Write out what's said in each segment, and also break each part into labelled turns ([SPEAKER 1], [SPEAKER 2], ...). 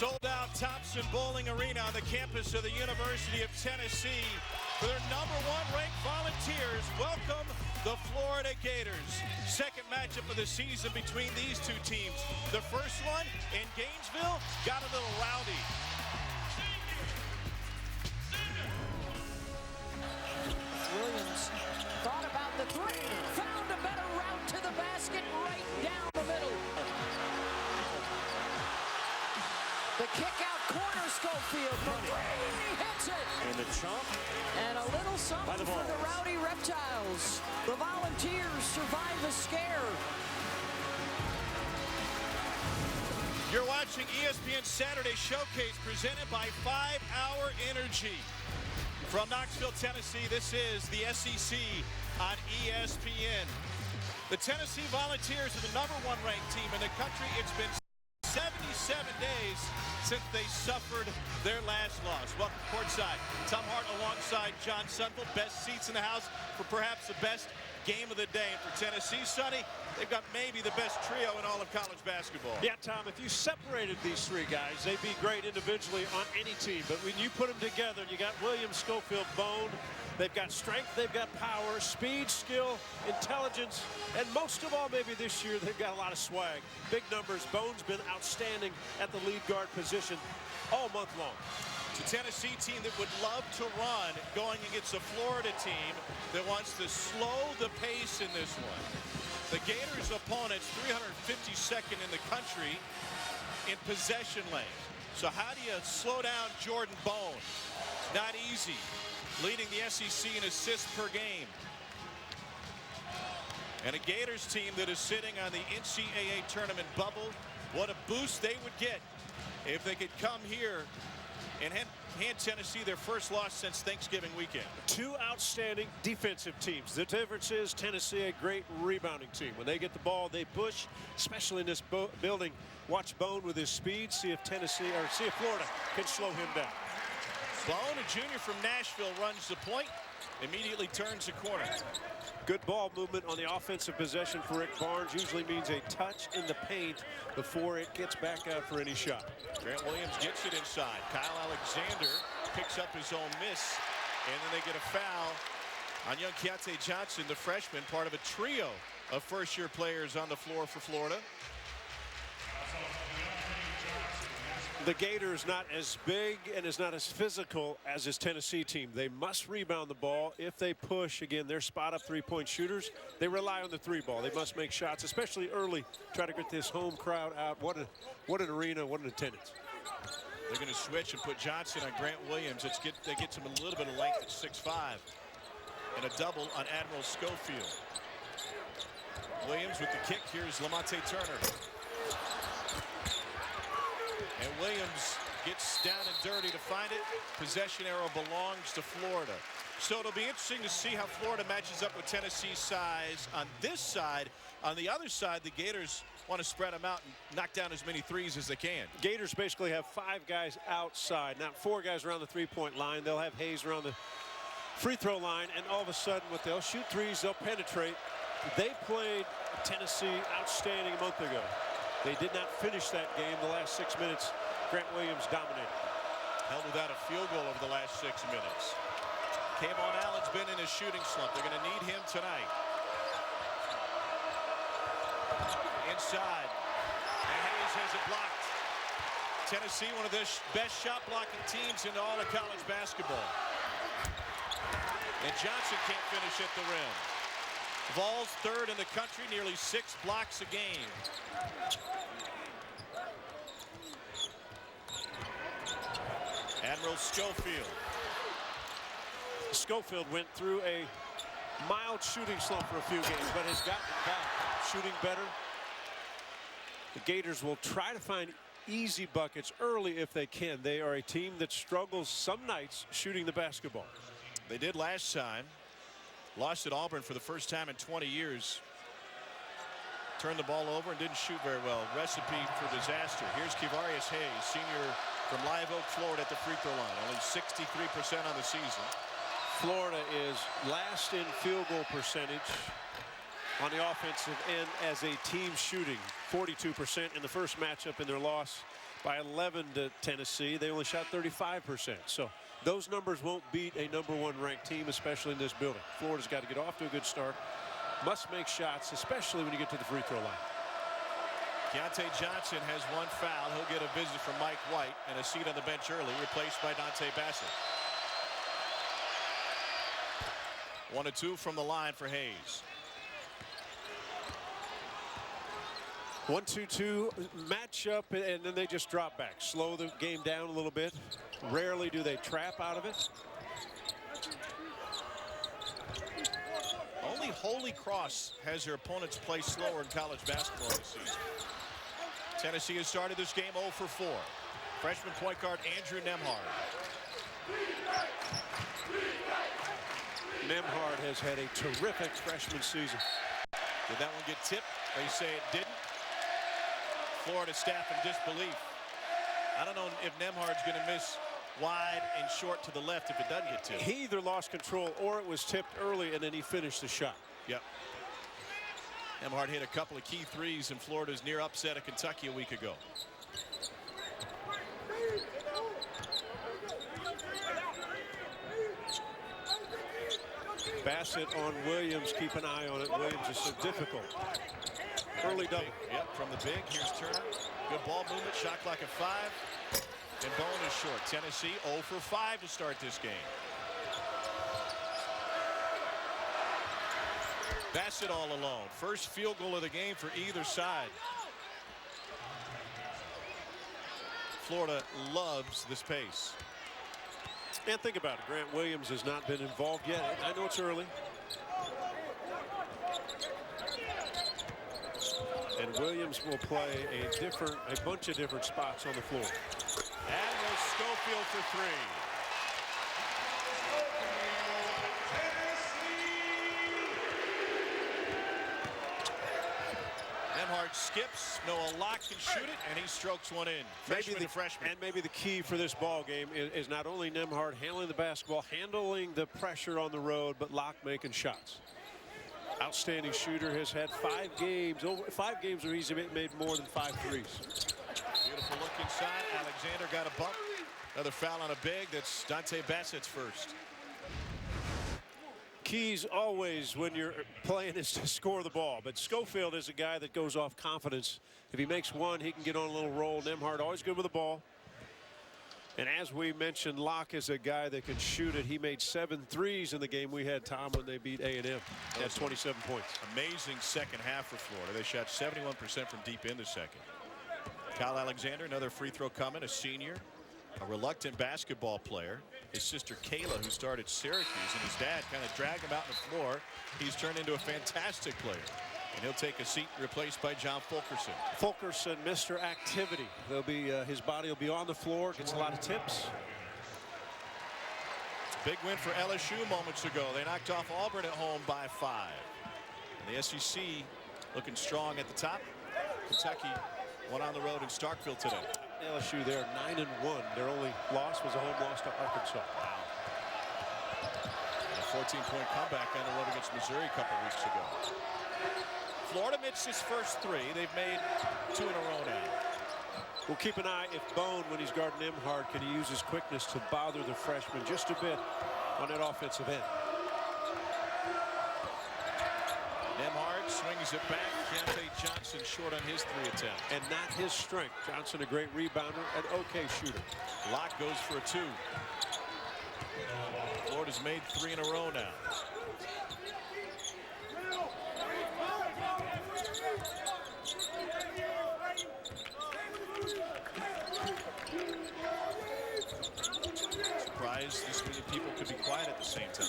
[SPEAKER 1] Sold-out Thompson Bowling Arena on the campus of the University of Tennessee for their #1 ranked Volunteers. Welcome the Florida Gators. Second matchup of the season between these two teams. The first one in Gainesville got a little rowdy.
[SPEAKER 2] Williams thought about the three, found a better route to the basket right down the middle. The kick out corner, Schofield from three, he hits it.
[SPEAKER 1] And the chump.
[SPEAKER 2] And a little something for the Rowdy Reptiles. The Volunteers survive the scare.
[SPEAKER 1] You're watching ESPN Saturday Showcase presented by 5 Hour Energy. From Knoxville, Tennessee, this is the SEC on ESPN. The Tennessee Volunteers are the #1 ranked team in the country. It's been 77 days since they suffered their last loss. Welcome courtside. Tom Hart alongside John Sunville. Best seats in the house for perhaps the best game of the day. And for Tennessee, Sonny, they've got maybe the best trio in all of college basketball.
[SPEAKER 3] Yeah, Tom, if you separated these three guys, they'd be great individually on any team. But when you put them together, you got Williams, Schofield, Bone. They've got strength, they've got power, speed, skill, intelligence, and most of all, maybe this year, they've got a lot of swag. Big numbers. Bone's been outstanding at the lead guard position all month long.
[SPEAKER 1] It's a Tennessee team that would love to run going against a Florida team that wants to slow the pace in this one. The Gators' opponents 352nd in the country in possession lane. So how do you slow down Jordan Bone? Not easy. Leading the SEC in assists per game. And a Gators team that is sitting on the NCAA tournament bubble. What a boost they would get if they could come here and hand Tennessee their first loss since Thanksgiving weekend.
[SPEAKER 3] Two outstanding defensive teams. The difference is Tennessee, a great rebounding team. When they get the ball, they push, especially in this building. Watch Bone with his speed, see if Florida can slow him down.
[SPEAKER 1] Bone, a junior from Nashville, runs the point, immediately turns the corner.
[SPEAKER 3] Good ball movement on the offensive possession for Rick Barnes. Usually means a touch in the paint before it gets back out for any shot.
[SPEAKER 1] Grant Williams gets it inside. Kyle Alexander picks up his own miss, and then they get a foul on young Keontae Johnson, the freshman, part of a trio of first-year players on the floor for Florida.
[SPEAKER 3] The Gators not as big and is not as physical as his Tennessee team. They must rebound the ball. If they push, again, they're spot-up three-point shooters. They rely on the three ball. They must make shots, especially early. Try to get this home crowd out. What an arena, what an attendance.
[SPEAKER 1] They're going to switch and put Johnson on Grant Williams. They get him a little bit of length at 6'5", and a double on Admiral Schofield. Williams with the kick. Here's Lamonte Turner. And Williams gets down and dirty to find it. Possession arrow belongs to Florida. So it'll be interesting to see how Florida matches up with Tennessee's size on this side. On the other side, the Gators want to spread them out and knock down as many threes as they can.
[SPEAKER 3] Gators basically have 5 guys outside, not 4 guys around the three-point line. They'll have Hayes around the free throw line, and all of a sudden, they'll shoot threes, they'll penetrate. They played Tennessee outstanding a month ago. They did not finish that game the last 6 minutes. Grant Williams dominated.
[SPEAKER 1] Held without a field goal over the last 6 minutes. Kayvon Allen's been in a shooting slump. They're going to need him tonight. Inside. And Hayes has it blocked. Tennessee, one of the best shot blocking teams in all of college basketball. And Johnson can't finish at the rim. Vols third in the country, nearly 6 blocks a game. Admiral Schofield.
[SPEAKER 3] Schofield went through a mild shooting slump for a few games, but has gotten back, shooting better. The Gators will try to find easy buckets early if they can. They are a team that struggles some nights shooting the basketball.
[SPEAKER 1] They did last time. Lost at Auburn for the first time in 20 years. Turned the ball over and didn't shoot very well. Recipe for disaster. Here's Kevarius Hayes, senior from Live Oak, Florida, at the free throw line. Only 63% on the season.
[SPEAKER 3] Florida is last in field goal percentage on the offensive end as a team, shooting 42% in the first matchup in their loss by 11 to Tennessee. They only shot 35%. So those numbers won't beat a #1 ranked team, especially in this building. Florida's got to get off to a good start. Must make shots, especially when you get to the free throw line.
[SPEAKER 1] Keontae Johnson has one foul. He'll get a visit from Mike White and a seat on the bench early, replaced by Dante Bassett. 1 of 2 from the line for Hayes.
[SPEAKER 3] 1-2-2 matchup, and then they just drop back, slow the game down a little bit. Rarely do they trap out of it.
[SPEAKER 1] Only Holy Cross has their opponents play slower in college basketball this season. Tennessee has started this game 0 for 4. Freshman point guard Andrew Nembhard.
[SPEAKER 3] Nembhard has had a terrific freshman season.
[SPEAKER 1] Did that one get tipped? They say it didn't. Florida staff in disbelief. I don't know if Nembhard's going to miss wide and short to the left if it doesn't get tipped.
[SPEAKER 3] He either lost control or it was tipped early and then he finished the shot.
[SPEAKER 1] Yep. Nembhard hit a couple of key threes in Florida's near upset of Kentucky a week ago.
[SPEAKER 3] Bassett on Williams. Keep an eye on it. Williams is so difficult. Early double.
[SPEAKER 1] Yep, from the big. Here's Turner. Good ball movement. Shot clock at 5. And Bone is short. Tennessee 0 for 5 to start this game. Bassett all alone. First field goal of the game for either side. Florida loves this pace.
[SPEAKER 3] And think about it. Grant Williams has not been involved yet. I know it's early. And Williams will play a bunch of different spots on the floor.
[SPEAKER 1] And there's Schofield for 3. Nembhard skips. Noah Locke can shoot it, and he strokes one in. Freshman.
[SPEAKER 3] And maybe the key for this ball game is not only Nembhard handling the basketball, handling the pressure on the road, but Locke making shots. Outstanding shooter, has had 5 games where he's made more than 5 threes.
[SPEAKER 1] Beautiful look inside. Alexander got a bump. Another foul on a big. That's Dante Bassett's first.
[SPEAKER 3] Keys always when you're playing is to score the ball, but Schofield is a guy that goes off confidence. If he makes one, he can get on a little roll. Nembhard always good with the ball. And as we mentioned, Locke is a guy that can shoot it. He made 7 threes in the game we had, Tom, when they beat A&M. He had 27 points.
[SPEAKER 1] Amazing second half for Florida. They shot 71% from deep in the second. Kyle Alexander, another free throw coming, a senior, a reluctant basketball player. His sister Kayla, who started Syracuse, and his dad kind of dragged him out on the floor. He's turned into a fantastic player. And he'll take a seat replaced by John Fulkerson.
[SPEAKER 3] Fulkerson, Mr. Activity. There'll be his body will be on the floor. Gets a lot of tips.
[SPEAKER 1] Big win for LSU moments ago. They knocked off Auburn at home by 5. And the SEC looking strong at the top. Kentucky won on the road in Starkville today.
[SPEAKER 3] LSU there 9-1. Their only loss was a home loss to Arkansas.
[SPEAKER 1] Wow. A 14-point comeback on the road against Missouri a couple weeks ago. Florida missed his first 3. They've made 2 in a row now.
[SPEAKER 3] We'll keep an eye if Bone, when he's guarding Nembhard, can he use his quickness to bother the freshman just a bit on that offensive end.
[SPEAKER 1] Nembhard swings it back. Keontae Johnson short on his 3 attempts.
[SPEAKER 3] And not his strength. Johnson a great rebounder, an okay shooter.
[SPEAKER 1] Locke goes for a 2. Florida's made 3 in a row now. Surprised this many people could be quiet at the same time.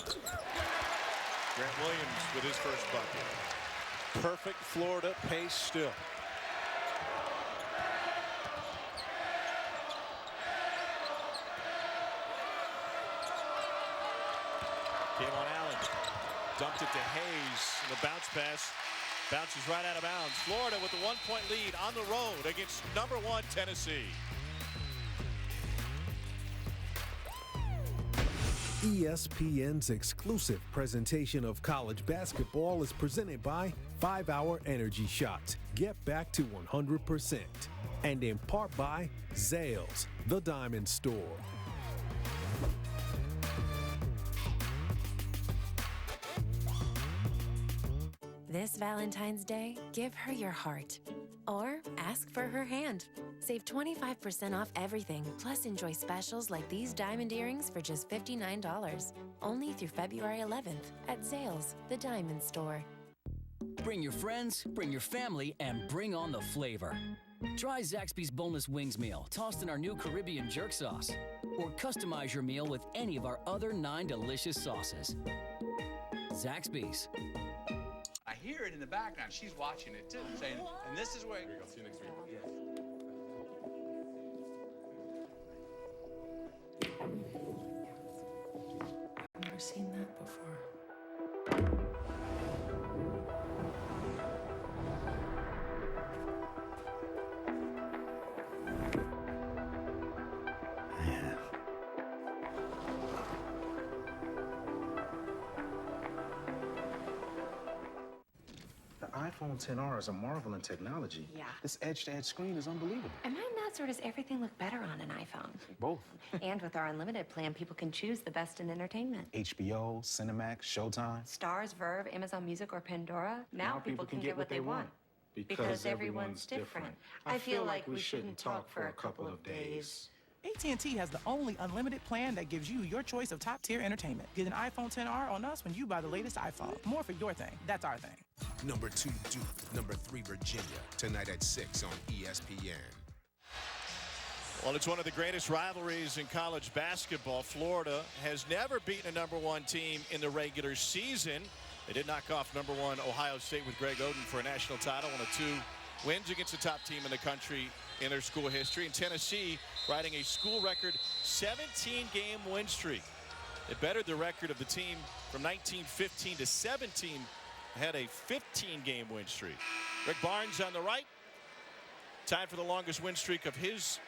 [SPEAKER 1] Grant Williams with his first bucket.
[SPEAKER 3] Perfect Florida pace still.
[SPEAKER 1] Came on Allen. Dumped it to Hayes. And the bounce pass bounces right out of bounds. Florida with a 1-point lead on the road against #1 Tennessee.
[SPEAKER 4] ESPN's exclusive presentation of college basketball is presented by 5-Hour Energy Shots. Get back to 100%. and in part by Zales, the Diamond Store.
[SPEAKER 5] This Valentine's Day, give her your heart. Or ask for her hand. Save 25% off everything, plus enjoy specials like these diamond earrings for just $59. Only through February 11th at Zales, the Diamond Store.
[SPEAKER 6] Bring your friends, bring your family, and bring on the flavor. Try Zaxby's Boneless Wings Meal, tossed in our new Caribbean jerk sauce. Or customize your meal with any of our other 9 delicious sauces. Zaxby's.
[SPEAKER 7] I hear it in the background. She's watching it too, saying, and this is where. Here you go. See you next week.
[SPEAKER 5] I've never seen that before.
[SPEAKER 8] The iPhone XR is a marvel in technology.
[SPEAKER 9] Yeah.
[SPEAKER 8] This edge-to-edge screen is unbelievable.
[SPEAKER 9] Am I nuts, or does everything look better on an iPhone?
[SPEAKER 8] Both.
[SPEAKER 9] And with our unlimited plan, people can choose the best in entertainment.
[SPEAKER 8] HBO, Cinemax, Showtime.
[SPEAKER 9] Stars, Verve, Amazon Music, or Pandora. Now people can get what they want. Because everyone's different. I feel like we shouldn't talk for a couple of days.
[SPEAKER 10] AT&T has the only unlimited plan that gives you your choice of top-tier entertainment. Get an iPhone XR on us when you buy the latest iPhone. More for your thing. That's our thing.
[SPEAKER 11] Number 2 Duke, number 3 Virginia. Tonight at 6 on ESPN.
[SPEAKER 1] Well, it's one of the greatest rivalries in college basketball. Florida has never beaten a number 1 team in the regular season. They did knock off number 1 Ohio State with Greg Oden for a national title, one of 2 wins against the top team in the country in their school history. And Tennessee riding a school record 17-game win streak. It bettered the record of the team from 1915 to 17, had a 15-game win streak. Rick Barnes on the right, tied for the longest win streak of his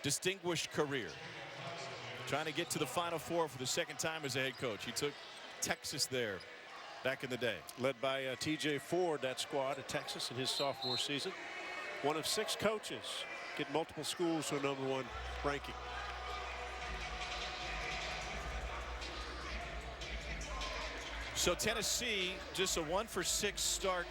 [SPEAKER 1] distinguished career. Trying to get to the Final Four for the second time as a head coach. He took Texas there back in the day.
[SPEAKER 3] Led by T.J. Ford, that squad at Texas in his sophomore season. One of 6 coaches get multiple schools to a number 1 ranking.
[SPEAKER 1] So Tennessee, just a 1-for-6 start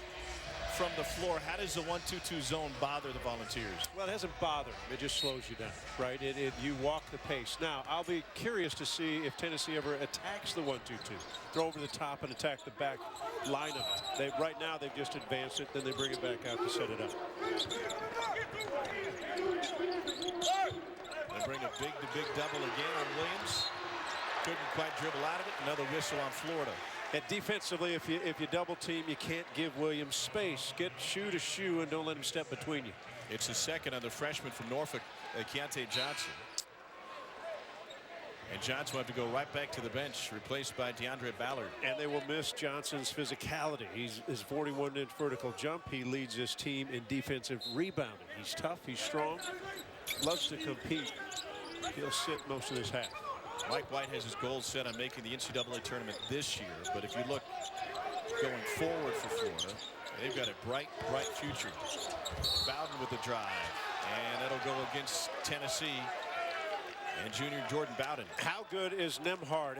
[SPEAKER 1] from the floor. How does the 1-2-2 zone bother the Volunteers?
[SPEAKER 3] Well, it hasn't bothered them. It just slows you down, right? You walk the pace. Now, I'll be curious to see if Tennessee ever attacks the 1-2-2. Throw over the top and attack the back lineup. Right now, they've just advanced it, then they bring it back out to set it up.
[SPEAKER 1] They bring a big double again on Williams. Couldn't quite dribble out of it. Another whistle on Florida.
[SPEAKER 3] And defensively, if you double team, you can't give Williams space. Get shoe to shoe and don't let him step between you.
[SPEAKER 1] It's the second on the freshman from Norfolk, Keontae Johnson. And Johnson will have to go right back to the bench, replaced by DeAndre Ballard.
[SPEAKER 3] And they will miss Johnson's physicality. His 41-inch vertical jump. He leads this team in defensive rebounding. He's tough. He's strong. Loves to compete. He'll sit most of this half.
[SPEAKER 1] Mike White has his goals set on making the NCAA tournament this year. But if you look going forward for Florida, they've got a bright future. Bowden with the drive. And that'll go against Tennessee and junior Jordan Bowden.
[SPEAKER 3] How good is Nembhard?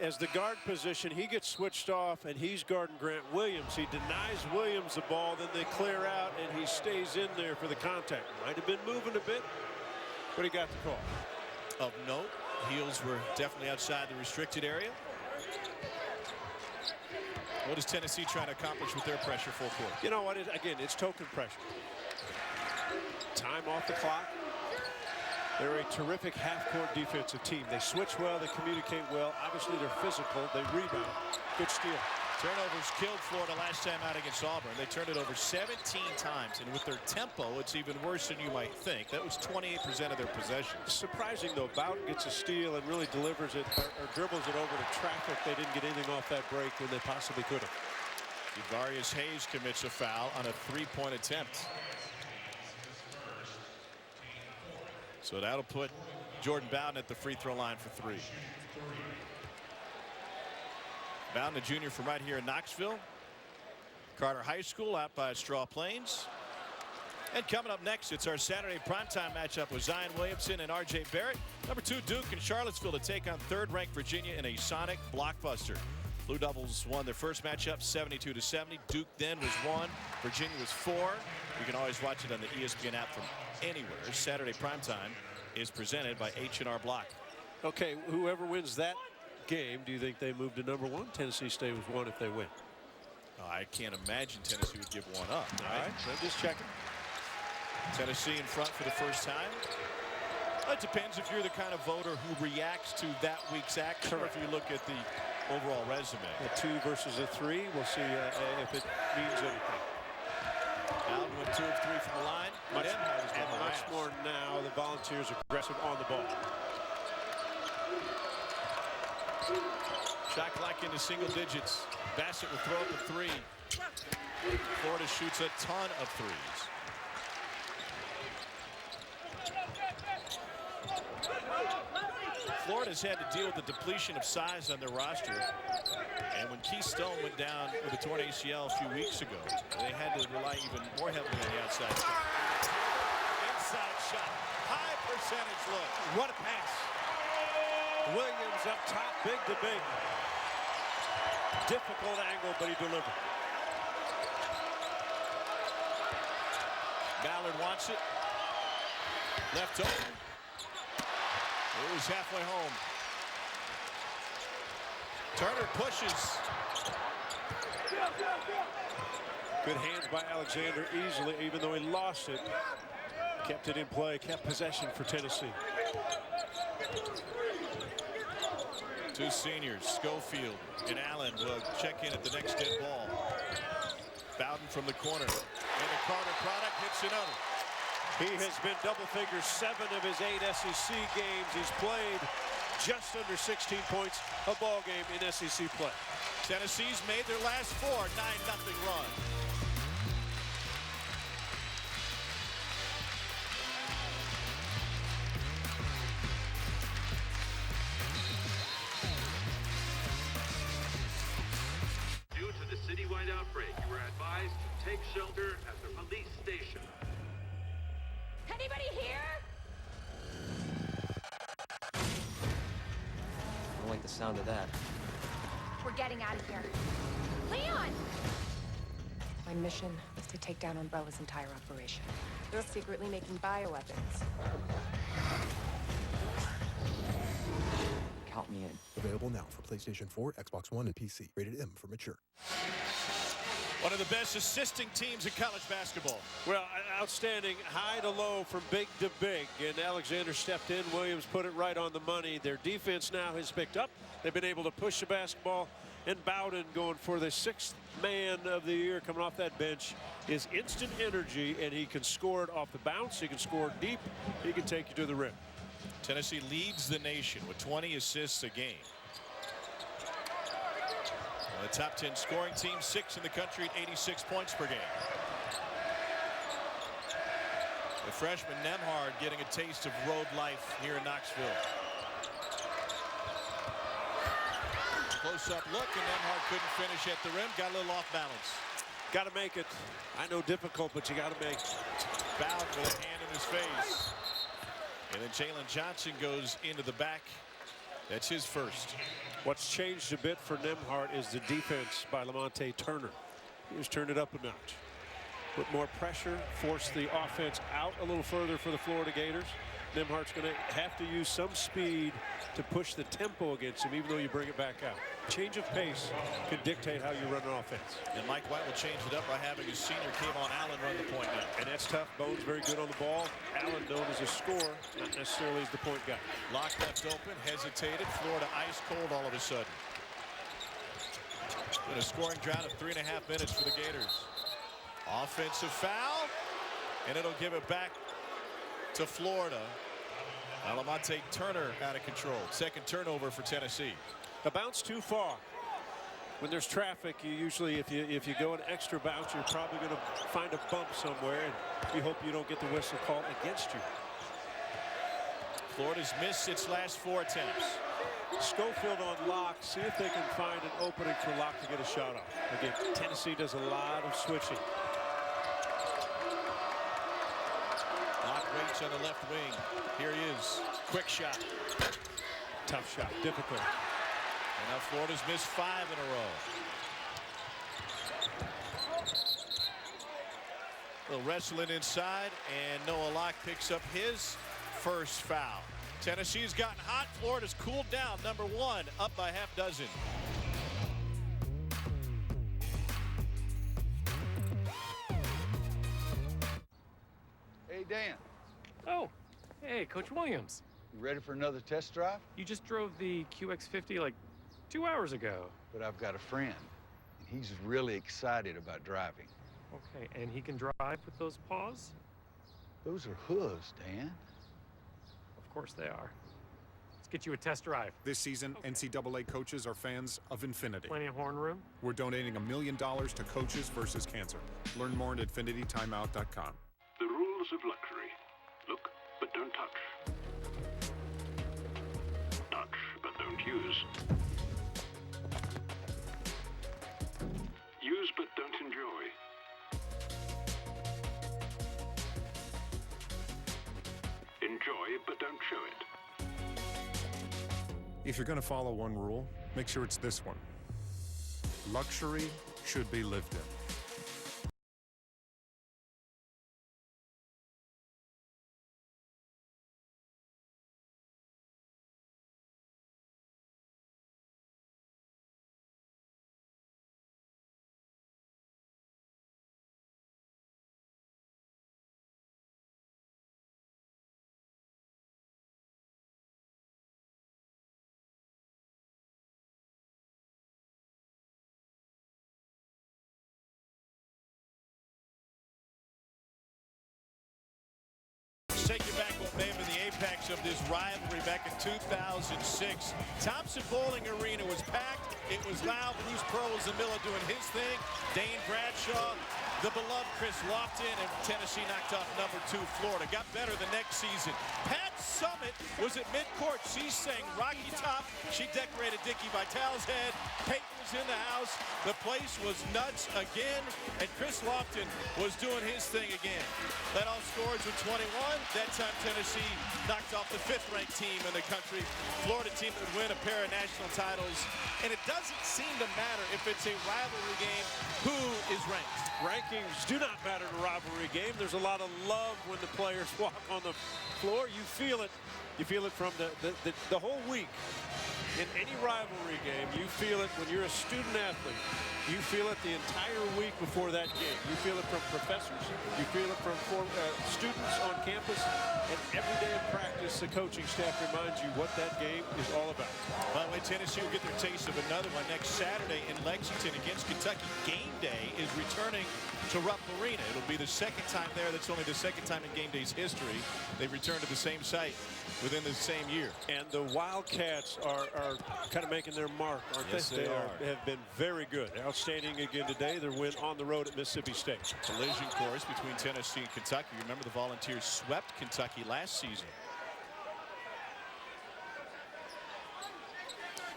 [SPEAKER 3] As the guard position, he gets switched off, and he's guarding Grant Williams. He denies Williams the ball, then they clear out, and he stays in there for the contact. Might have been moving a bit, but he got the call.
[SPEAKER 1] Of note, heels were definitely outside the restricted area. What is Tennessee trying to accomplish with their pressure full court?
[SPEAKER 3] You know what? Again, it's token pressure. Time off the clock. They're a terrific half-court defensive team. They switch well, they communicate well. Obviously, they're physical. They rebound. Good steal.
[SPEAKER 1] Turnovers killed Florida last time out against Auburn. They turned it over 17 times, and with their tempo, it's even worse than you might think. That was 28% of their possessions.
[SPEAKER 3] Surprising, though, Bowden gets a steal and really delivers it or dribbles it over to traffic. They didn't get anything off that break when they possibly could have.
[SPEAKER 1] Javarius Hayes commits a foul on a three-point attempt. So that'll put Jordan Bowden at the free throw line for 3. Bowden, a junior from right here in Knoxville. Carter High School out by Straw Plains. And coming up next, it's our Saturday primetime matchup with Zion Williamson and R.J. Barrett. Number 2, Duke in Charlottesville to take on third-ranked Virginia in a Sonic blockbuster. Blue Devils won their first matchup 72-70. Duke then was 1. Virginia was 4. You can always watch it on the ESPN app from anywhere. Saturday primetime is presented by H&R Block.
[SPEAKER 3] Okay, whoever wins that game, do you think they move to number 1? Tennessee stays with 1 if they win.
[SPEAKER 1] I can't imagine Tennessee would give 1 up.
[SPEAKER 3] All right, so I'm just checking.
[SPEAKER 1] Tennessee in front for the first time. It depends if you're the kind of voter who reacts to that week's action, or if you look at the overall resume.
[SPEAKER 3] A 2 versus a 3. We'll see if it means anything.
[SPEAKER 1] Allen went 2 of 3 from the line.
[SPEAKER 3] Much more now. The Volunteers aggressive on the ball.
[SPEAKER 1] Shot clock into single digits. Bassett will throw up a 3. Florida shoots a ton of threes. Florida's had to deal with the depletion of size on their roster. And when Keith Stone went down with a torn ACL a few weeks ago, they had to rely even more heavily on the outside shot. Inside shot. High percentage look.
[SPEAKER 3] What a pass. Williams up top, big to big. Difficult angle, but he delivered.
[SPEAKER 1] Ballard wants it. Left open. It was halfway home. Turner pushes.
[SPEAKER 3] Good hands by Alexander easily, even though he lost it. Kept it in play, kept possession for Tennessee.
[SPEAKER 1] 2 seniors, Schofield and Allen, will check in at the next dead ball. Bowden from the corner. And the Carter product hits another.
[SPEAKER 3] He has been double figures 7 of his 8 SEC games. He's played just under 16 points a ball game in SEC play.
[SPEAKER 1] Tennessee's made their last 4 9-0 run.
[SPEAKER 12] Due to the citywide outbreak, you are advised to take shelter at the police station.
[SPEAKER 13] Anybody here?
[SPEAKER 14] I don't like the sound of that.
[SPEAKER 13] We're getting out of here. Leon!
[SPEAKER 15] My mission is to take down Umbrella's entire operation. They're secretly making bioweapons.
[SPEAKER 14] Count me in.
[SPEAKER 16] Available now for PlayStation 4, Xbox One, and PC. Rated M for mature.
[SPEAKER 1] One of the best assisting teams in college basketball.
[SPEAKER 3] Well, outstanding high to low from big to big. And Alexander stepped in. Williams put it right on the money. Their defense now has picked up. They've been able to push the basketball. And Bowden going for the 6th man of the year coming off that bench is instant energy. And he can score it off the bounce. He can score it deep. He can take you to the rim.
[SPEAKER 1] Tennessee leads the nation with 20 assists a game. The top 10 scoring team, 6 in the country at 86 points per game. The freshman Nemhard getting a taste of road life here in Knoxville. Close-up look, and Nemhard couldn't finish at the rim. Got a little off balance.
[SPEAKER 3] Got to make it. I know difficult, but you got to make it.
[SPEAKER 1] Bowden with a hand in his face. And then Jalen Johnson goes into the back. That's his first.
[SPEAKER 3] What's changed a bit for Nemhart is the defense by Lamonte Turner. He's turned it up a notch. Put more pressure, force the offense out a little further for the Florida Gators. Nemhart's going to have to use some speed to push the tempo against him, even though you bring it back out. Change of pace can dictate how you run an offense.
[SPEAKER 1] And Mike White will change it up by having his senior Kayvon Allen run the point now.
[SPEAKER 3] And that's tough. Bone's very good on the ball. Allen known as a scorer, not necessarily as the point guy.
[SPEAKER 1] Lock left open, hesitated. Florida ice cold all of a sudden. In a scoring drought of 3.5 minutes for the Gators. Offensive foul, and it'll give it back to Florida. Lamonte Turner out of control. Second turnover for Tennessee.
[SPEAKER 3] A bounce too far. When there's traffic, you usually, if you go an extra bounce, you're probably going to find a bump somewhere, and you hope you don't get the whistle called against you.
[SPEAKER 1] Florida's missed its last 4 attempts.
[SPEAKER 3] Schofield on Locke. See if they can find an opening for Locke to get a shot off. Again, Tennessee does a lot of switching.
[SPEAKER 1] Davis on the left wing. Here he is. Quick shot.
[SPEAKER 3] Tough shot. Difficult.
[SPEAKER 1] And now Florida's missed 5 in a row. A little wrestling inside, and Noah Locke picks up his first foul. Tennessee's gotten hot. Florida's cooled down. Number 1, up by half dozen.
[SPEAKER 17] Hey, Dan.
[SPEAKER 18] Oh, hey, Coach Williams.
[SPEAKER 17] You ready for another test drive?
[SPEAKER 18] You just drove the QX50 like 2 hours ago.
[SPEAKER 17] But I've got a friend, and he's really excited about driving.
[SPEAKER 18] Okay, and he can drive with those paws?
[SPEAKER 17] Those are hooves, Dan.
[SPEAKER 18] Of course they are. Let's get you a test drive.
[SPEAKER 19] This season, NCAA coaches are fans of Infinity.
[SPEAKER 18] Plenty of horn room?
[SPEAKER 19] We're donating $1 million to Coaches versus Cancer. Learn more at infinitytimeout.com.
[SPEAKER 12] The rules of luxury. Look, but don't touch. Touch, but don't use. Use, but don't enjoy. Enjoy, but don't show it.
[SPEAKER 19] If you're going to follow one rule, make sure it's this one. Luxury should be lived in.
[SPEAKER 1] Take you back with them in the apex of this rivalry back in 2006. Thompson Bowling Arena was packed. It was loud. Bruce Pearl was in the middle doing his thing. Dane Bradshaw, the beloved Chris Lofton, and Tennessee knocked off number 2 Florida. Got better the next season. Pat Summitt was at midcourt. She sang Rocky Top. She decorated Dickie Vitale's head. Peyton was in the house. The place was nuts again, and Chris Lofton was doing his thing again. Led all scorers with 21. That time Tennessee knocked off the 5th-ranked team in the country. Florida team that would win a pair of national titles. And it doesn't seem to matter if it's a rivalry game, who is ranked.
[SPEAKER 3] Rankings do not matter in a rivalry game. There's a lot of love when the players walk on the floor. You feel it. You feel it from the whole week. In any rivalry game, you feel it when you're a student athlete. You feel it the entire week before that game. You feel it from professors. You feel it from students on campus. And every day of practice, the coaching staff reminds you what that game is all about.
[SPEAKER 1] By the way, Tennessee will get their taste of another one next Saturday in Lexington against Kentucky. Game day is returning to Rupp Arena. It'll be the second time there. That's only the second time in game day's history they've returned to the same site within the same year.
[SPEAKER 3] And the Wildcats are kind of making their mark, aren't
[SPEAKER 1] yes,
[SPEAKER 3] they?
[SPEAKER 1] They
[SPEAKER 3] have been very good. Outstanding again today. Their win on the road at Mississippi State.
[SPEAKER 1] Collision course between Tennessee and Kentucky. Remember, the Volunteers swept Kentucky last season.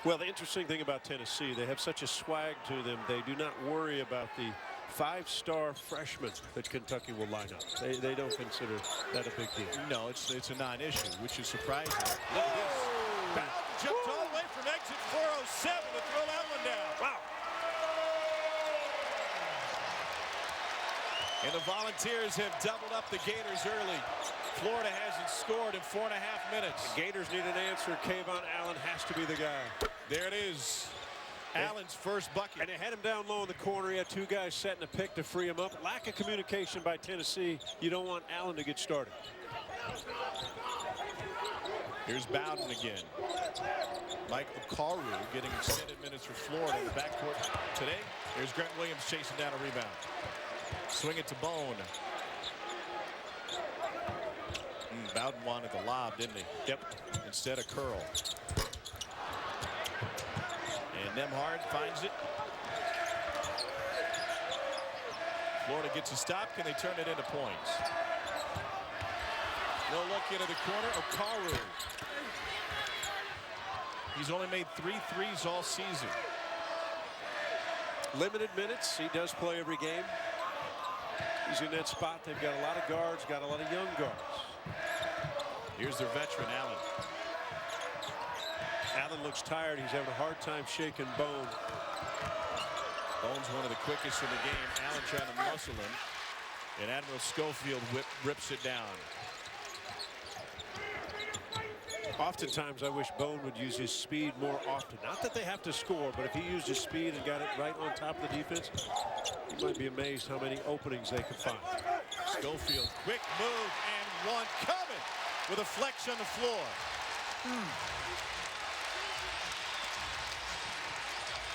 [SPEAKER 3] Well, the interesting thing about Tennessee, they have such a swag to them. They do not worry about the 5-star freshmen that Kentucky will line up. They don't consider that a big deal.
[SPEAKER 1] No, it's a non-issue, which is surprising. Look at this. Bowden jumped all the way from exit 407 to throw that one down.
[SPEAKER 3] Wow.
[SPEAKER 1] And the Volunteers have doubled up the Gators early. Florida hasn't scored in 4.5 minutes.
[SPEAKER 3] The Gators need an answer. Kayvon Allen has to be the guy.
[SPEAKER 1] There it is. Allen's first bucket.
[SPEAKER 3] And they had him down low in the corner. He had 2 guys setting a pick to free him up. Lack of communication by Tennessee. You don't want Allen to get started.
[SPEAKER 1] Here's Bowden again. Mike Okaru getting extended minutes for Florida in the backcourt today. Here's Grant Williams chasing down a rebound. Swing it to Bone. Bowden wanted the lob, didn't he?
[SPEAKER 3] Yep.
[SPEAKER 1] Instead of curl. And Nembhard finds it. Florida gets a stop. Can they turn it into points? No look into the corner. Okaru. He's only made 3 threes all season.
[SPEAKER 3] Limited minutes. He does play every game. He's in that spot. They've got a lot of guards, got a lot of young guards.
[SPEAKER 1] Here's their veteran, Allen.
[SPEAKER 3] Allen looks tired. He's having a hard time shaking Bone.
[SPEAKER 1] Bone's one of the quickest in the game. Allen trying to muscle him. And Admiral Schofield rips it down.
[SPEAKER 3] Oftentimes, I wish Bone would use his speed more often. Not that they have to score, but if he used his speed and got it right on top of the defense, you might be amazed how many openings they could find.
[SPEAKER 1] Schofield, quick move, and one coming with a flex on the floor.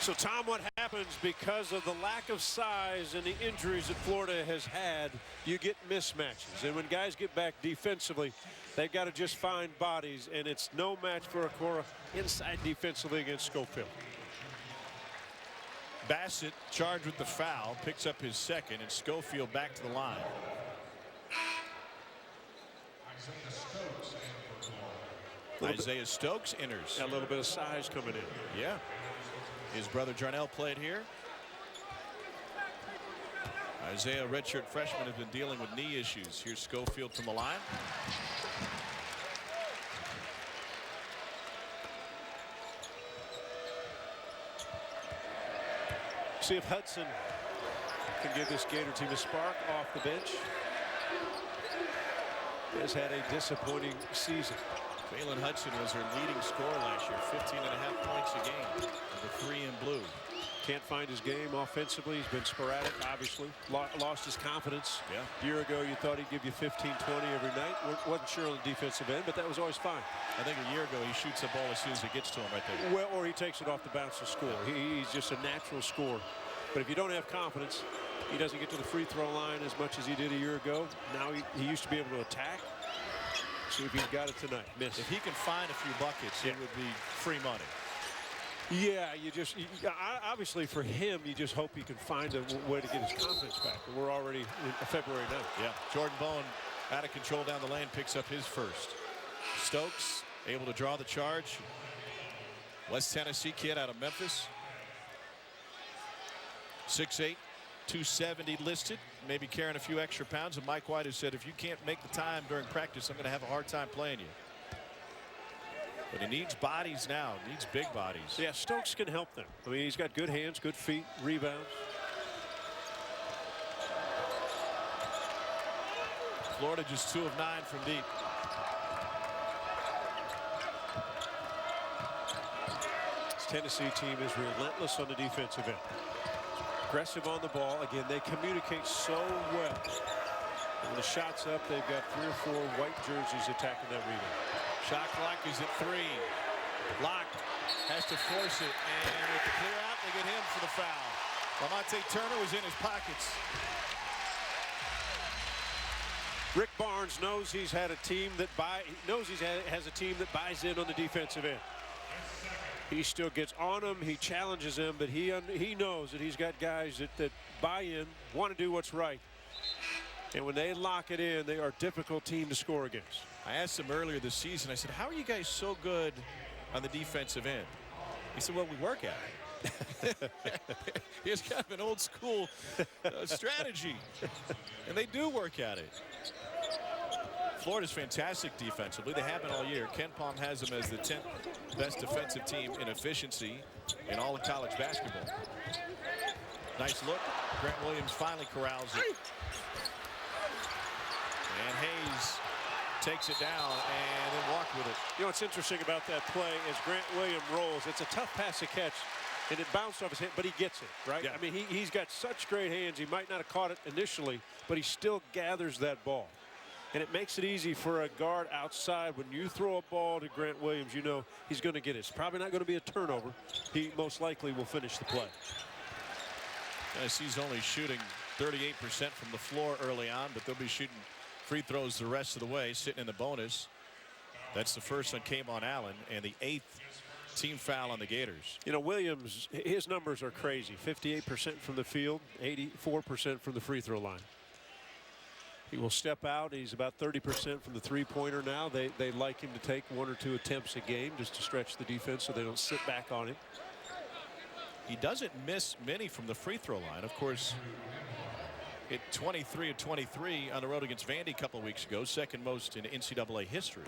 [SPEAKER 3] So, Tom, what happens because of the lack of size and the injuries that Florida has had, you get mismatches. And when guys get back defensively, they've got to just find bodies, and it's no match for Okoro inside defensively against Schofield.
[SPEAKER 1] Bassett charged with the foul, picks up his second, and Schofield back to the line. Isaiah Stokes enters.
[SPEAKER 3] A little bit of size coming in.
[SPEAKER 1] Yeah. His brother Jarnell played here. Isaiah, redshirt freshman, has been dealing with knee issues. Here's Schofield from the line.
[SPEAKER 3] See if Hudson can give this Gator team a spark off the bench. Has had a disappointing season.
[SPEAKER 1] Phelan Hudson was their leading scorer last year, 15.5 points a game. The 3 in blue.
[SPEAKER 3] Can't find his game offensively. He's been sporadic, obviously. Lost his confidence.
[SPEAKER 1] Yeah.
[SPEAKER 3] A year ago, you thought he'd give you 15, 20 every night. Wasn't sure on the defensive end, but that was always fine.
[SPEAKER 1] I think a year ago, he shoots the ball as soon as it gets to him right there.
[SPEAKER 3] Well, or he takes it off the bounce to score. He's just a natural scorer. But if you don't have confidence, he doesn't get to the free throw line as much as he did a year ago. Now he used to be able to attack. See if he's got it tonight. Miss.
[SPEAKER 1] If he can find a few buckets, it would be free money.
[SPEAKER 3] Yeah, obviously for him, you just hope he can find a way to get his confidence back. And we're already in February 9th.
[SPEAKER 1] Yeah, Jordan Bone out of control down the lane, picks up his first. Stokes able to draw the charge. West Tennessee kid out of Memphis. 6'8", 270 listed, maybe carrying a few extra pounds. And Mike White has said, if you can't make the time during practice, I'm going to have a hard time playing you. But he needs bodies now, needs big bodies.
[SPEAKER 3] Yeah, Stokes can help them. I mean, he's got good hands, good feet, rebounds.
[SPEAKER 1] Florida just 2 of 9 from deep.
[SPEAKER 3] This Tennessee team is relentless on the defensive end. Aggressive on the ball. Again, they communicate so well. When the shot's up, they've got 3 or 4 white jerseys attacking that rebound.
[SPEAKER 1] Shot clock is at 3. Locke has to force it, and with the clear out, they get him for the foul. Lamonte Turner was in his pockets.
[SPEAKER 3] Rick Barnes knows he's had a team that has a team that buys in on the defensive end. He still gets on him, he challenges them, but he knows that he's got guys that buy in, want to do what's right. And when they lock it in, they are a difficult team to score against.
[SPEAKER 1] I asked him earlier this season, I said, how are you guys so good on the defensive end? He said, well, we work at it. He has kind of an old school strategy, and they do work at it. Florida's fantastic defensively. They have been all year. Ken Palm has them as the 10th best defensive team in efficiency in all of college basketball. Nice look. Grant Williams finally corrals it. And Hayes takes it down and then walked with it.
[SPEAKER 3] You know what's interesting about that play is Grant Williams rolls. It's a tough pass to catch, and it bounced off his head, but he gets it, right?
[SPEAKER 1] Yeah.
[SPEAKER 3] I mean, he's got such great hands. He might not have caught it initially, but he still gathers that ball. And it makes it easy for a guard outside. When you throw a ball to Grant Williams, you know he's going to get it. It's probably not going to be a turnover. He most likely will finish the play.
[SPEAKER 1] Tennessee's only shooting 38% from the floor early on, but they'll be shooting free throws the rest of the way, sitting in the bonus. That's the first on K'Von Allen and the 8th team foul on the Gators.
[SPEAKER 3] You know, Williams, his numbers are crazy. 58% from the field, 84% from the free throw line. He will step out. He's about 30% from the three-pointer now. They like him to take 1 or 2 attempts a game just to stretch the defense so they don't sit back on him.
[SPEAKER 1] He doesn't miss many from the free throw line. Of course, hit 23 of 23 on the road against Vandy a couple of weeks ago, second most in NCAA history.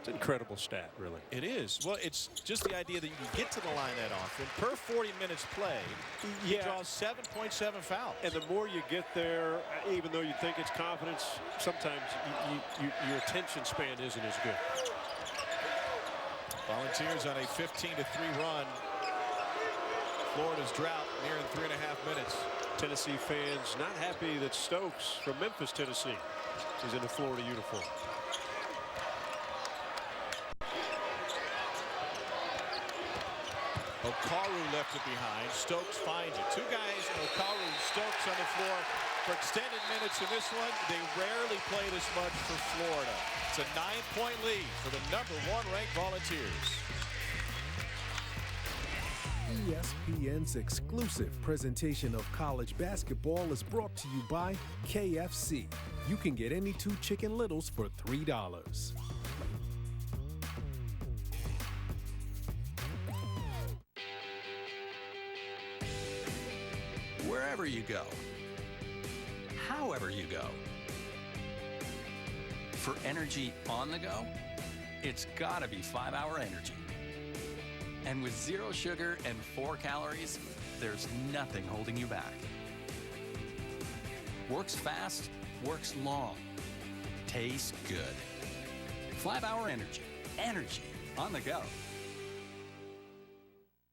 [SPEAKER 3] It's an incredible stat, really.
[SPEAKER 1] It is. Well, it's just the idea that you can get to the line that often. Per 40 minutes played, he draws 7.7 fouls.
[SPEAKER 3] And the more you get there, even though you think it's confidence, sometimes your attention span isn't as good.
[SPEAKER 1] Volunteers on a 15-3 run. Florida's drought nearing 3.5 minutes.
[SPEAKER 3] Tennessee fans not happy that Stokes from Memphis, Tennessee is in a Florida uniform.
[SPEAKER 1] Okaru left it behind. Stokes finds it. Two guys, Okaru and Stokes on the floor for extended minutes in this one. They rarely play this much for Florida. It's a 9-point lead for the #1 ranked Volunteers.
[SPEAKER 4] ESPN's exclusive presentation of college basketball is brought to you by KFC. You can get any 2 Chicken Littles for $3.
[SPEAKER 20] Wherever you go, however you go, for energy on the go, it's gotta be 5-Hour Energy. And with 0 sugar and 4 calories, there's nothing holding you back. Works fast, works long, tastes good. 5-Hour Energy. Energy on the go.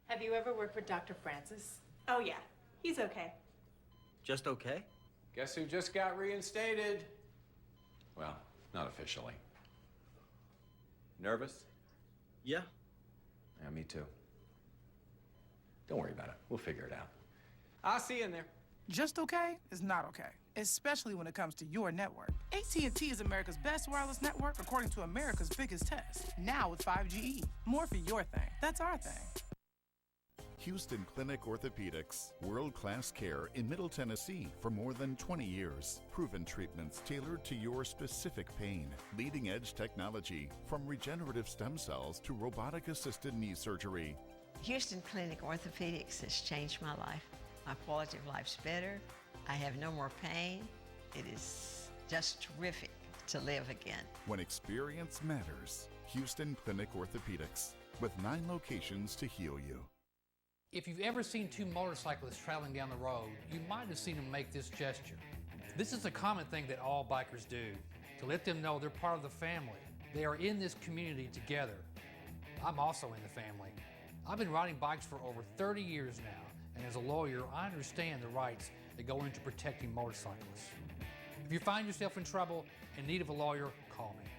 [SPEAKER 21] Have you ever worked with Dr. Francis?
[SPEAKER 22] Oh, yeah. He's okay.
[SPEAKER 14] Just okay?
[SPEAKER 23] Guess who just got reinstated? Well, not officially. Nervous?
[SPEAKER 14] Yeah.
[SPEAKER 23] Yeah, me too. Don't worry about it. We'll figure it out. I'll see you in there.
[SPEAKER 10] Just okay is not okay, especially when it comes to your network. AT&T is America's best wireless network according to America's biggest test. Now with 5GE. More for your thing. That's our thing.
[SPEAKER 24] Houston Clinic Orthopedics, world-class care in Middle Tennessee for more than 20 years. Proven treatments tailored to your specific pain. Leading-edge technology, from regenerative stem cells to robotic-assisted knee surgery.
[SPEAKER 25] Houston Clinic Orthopedics has changed my life. My quality of life's better. I have no more pain. It is just terrific to live again.
[SPEAKER 24] When experience matters, Houston Clinic Orthopedics, with 9 locations to heal you.
[SPEAKER 26] If you've ever seen 2 motorcyclists traveling down the road, you might have seen them make this gesture. This is a common thing that all bikers do, to let them know they're part of the family. They are in this community together. I'm also in the family. I've been riding bikes for over 30 years now, and as a lawyer, I understand the rights that go into protecting motorcyclists. If you find yourself in trouble in need of a lawyer, call me.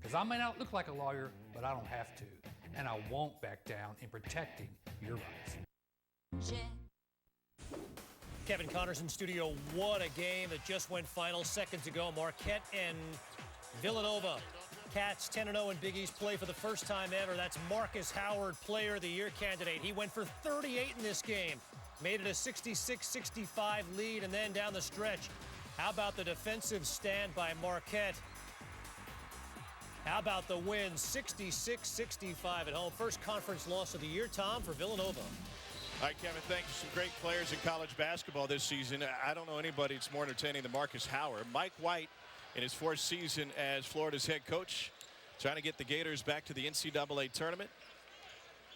[SPEAKER 26] Because I may not look like a lawyer, but I don't have to. And I won't back down in protecting your rights.
[SPEAKER 27] Kevin Connors in studio. What a game that just went final seconds ago. Marquette and Villanova. Cats 10-0 in Big East play for the first time ever. That's Marcus Howard, Player of the Year candidate. He went for 38 in this game. Made it a 66-65 lead, and then down the stretch. How about the defensive stand by Marquette? How about the win, 66-65 at home. First conference loss of the year, Tom, for Villanova.
[SPEAKER 1] All right, Kevin, thanks. Some great players in college basketball this season. I don't know anybody that's more entertaining than Marcus Howard. Mike White, in his 4th season as Florida's head coach, trying to get the Gators back to the NCAA tournament.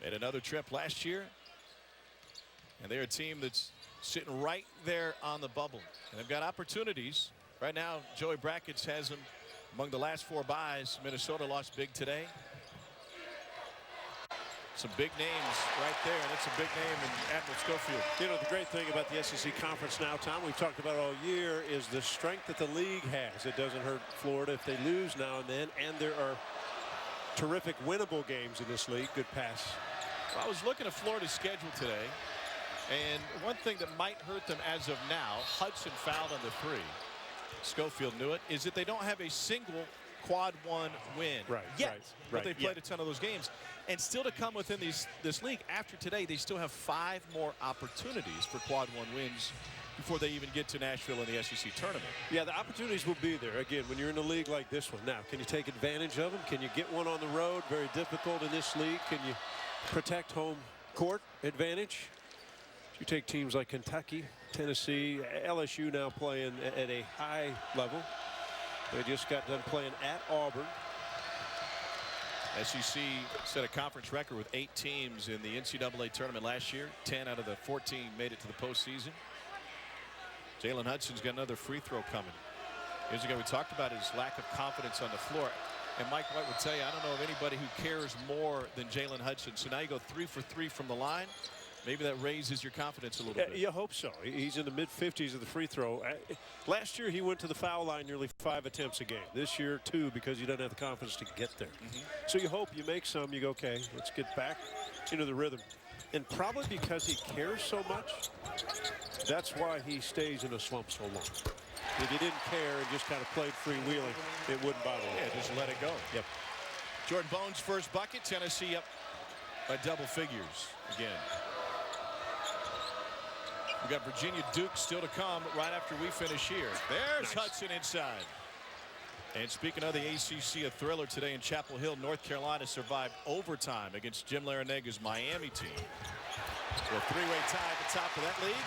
[SPEAKER 1] Made another trip last year. And they're a team that's sitting right there on the bubble. And they've got opportunities. Right now, Joey Brackets has them among the last 4 buys. Minnesota lost big today. Some big names right there, and it's a big name in Admiral Schofield.
[SPEAKER 3] You know, the great thing about the SEC Conference now, Tom, we've talked about all year, is the strength that the league has. It doesn't hurt Florida if they lose now and then, and there are terrific winnable games in this league. Good pass.
[SPEAKER 1] Well, I was looking at Florida's schedule today, and one thing that might hurt them as of now, Hudson fouled on the 3. Schofield knew it, is that they don't have a single quad 1 win yet. But they've played a ton of those games. And still to come within this league, after today, they still have 5 more opportunities for quad 1 wins before they even get to Nashville in the SEC tournament.
[SPEAKER 3] Yeah, the opportunities will be there. Again, when you're in a league like this one. Now, can you take advantage of them? Can you get one on the road? Very difficult in this league. Can you protect home court advantage? You take teams like Kentucky, Tennessee, LSU now playing at a high level. They just got done playing at Auburn.
[SPEAKER 1] SEC set a conference record with 8 teams in the NCAA tournament last year. 10 out of the 14 made it to the postseason. Jalen Hudson's got another free throw coming. Years ago, we talked about his lack of confidence on the floor. And Mike White would tell you, I don't know of anybody who cares more than Jalen Hudson. So now you go 3 for 3 from the line. Maybe that raises your confidence a little bit.
[SPEAKER 3] You hope so. He's in the mid-50s of the free throw. Last year, he went to the foul line nearly 5 attempts a game. This year, 2, because he doesn't have the confidence to get there. So you hope you make some. You go, okay, let's get back into the rhythm. And probably because he cares so much, that's why he stays in a slump so long. If he didn't care and just kind of played freewheeling, it wouldn't bother him.
[SPEAKER 1] Yeah, just let it go.
[SPEAKER 3] Yep.
[SPEAKER 1] Jordan Bone's first bucket. Tennessee up by double figures again. We got Virginia Duke still to come right after we finish here. There's Hudson inside. And speaking of the ACC, a thriller today in Chapel Hill, North Carolina survived overtime against Jim Laranaga's Miami team. So a 3-way tie at the top of that league.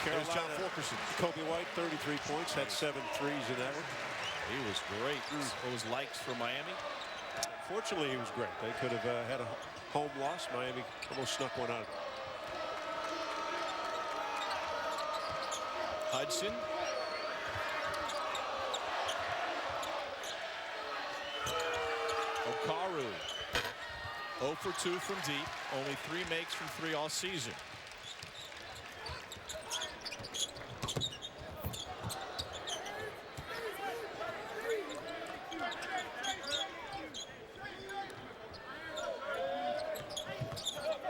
[SPEAKER 1] Carolina, John Fulkerson.
[SPEAKER 3] Kobe White, 33 points, had 7 threes in that one.
[SPEAKER 1] He was great. What was likes for Miami?
[SPEAKER 3] Fortunately, he was great. They could have had a home loss. Miami almost snuck one out.
[SPEAKER 1] Hudson. Okaru. 0 for 2 from deep. Only 3 makes from 3 all season.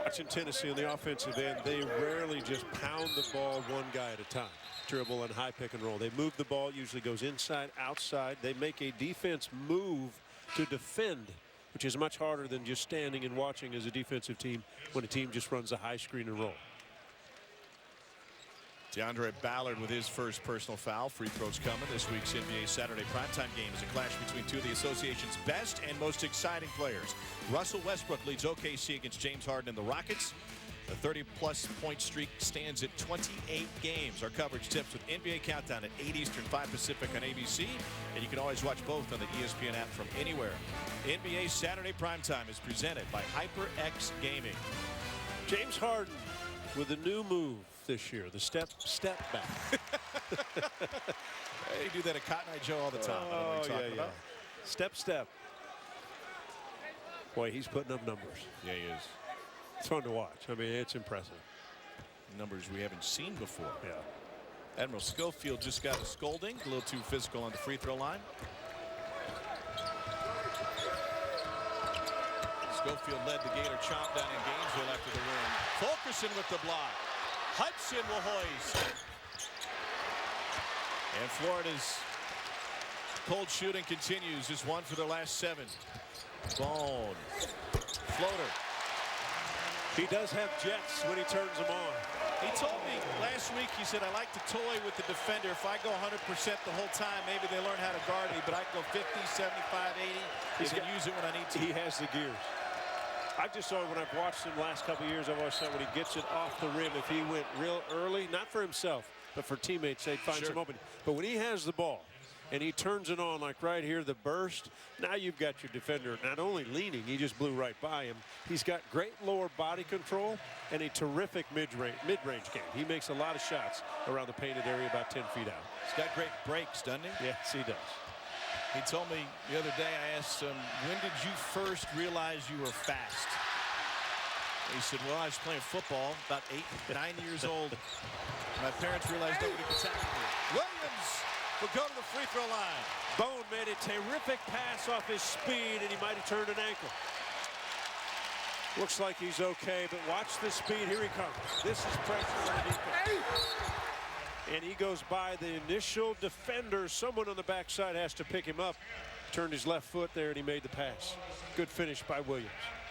[SPEAKER 3] Watching Tennessee on the offensive end, they rarely just pound the ball one guy at a time. Dribble and high pick and roll. They move the ball, usually goes inside, outside. They make a defense move to defend, which is much harder than just standing and watching as a defensive team when a team just runs a high screen and roll.
[SPEAKER 1] DeAndre Ballard with his first personal foul. Free throws coming. This week's NBA Saturday primetime game is a clash between 2 of the association's best and most exciting players. Russell Westbrook leads OKC against James Harden and the Rockets. The 30-plus point streak stands at 28 games. Our coverage tips with NBA Countdown at 8 Eastern, 5 Pacific on ABC. And you can always watch both on the ESPN app from anywhere. NBA Saturday primetime is presented by HyperX Gaming.
[SPEAKER 3] James Harden with a new move this year, the step back.
[SPEAKER 1] They do that at Cotton Eye Joe all the time. I don't know what you're talking about.
[SPEAKER 3] Step. Boy, he's putting up numbers.
[SPEAKER 1] Yeah, he is.
[SPEAKER 3] It's fun to watch. I mean, it's impressive.
[SPEAKER 1] Numbers we haven't seen before.
[SPEAKER 3] Yeah.
[SPEAKER 1] Admiral Schofield just got a scolding. A little too physical on the free throw line. Schofield led the Gator chomp down in Gainesville after the win. Fulkerson with the block. Hudson will hoist. And Florida's cold shooting continues. Just 1 for their last 7. Bone. Floater.
[SPEAKER 3] He does have jets when he turns them on.
[SPEAKER 1] He told me last week, he said, I like to toy with the defender. If I go 100% the whole time, maybe they learn how to guard me, but I can go 50, 75, 80. He can use it when I need to.
[SPEAKER 3] He has the gears. I just saw when I've watched him the last couple of years, I've always thought when he gets it off the rim, if he went real early, not for himself, but for teammates, they'd find some opening. But when he has the ball and he turns it on, like right here, the burst, now you've got your defender not only leaning, he just blew right by him. He's got great lower body control and a terrific mid-range game. He makes a lot of shots around the painted area about 10 feet out.
[SPEAKER 1] He's got great breaks, doesn't he?
[SPEAKER 3] Yes, he does.
[SPEAKER 1] He told me the other day, I asked him, when did you first realize you were fast? He said, well, I was playing football about 8, 9 years old. My parents realized nobody could tackle me. Williams will go to the free throw line.
[SPEAKER 3] Bone made a terrific pass off his speed, and he might have turned an ankle. Looks like he's okay, but watch the speed. Here he comes. This is pressure on the defense. And he goes by the initial defender. Someone on the backside has to pick him up. Turned his left foot there, and he made the pass. Good finish by Williams.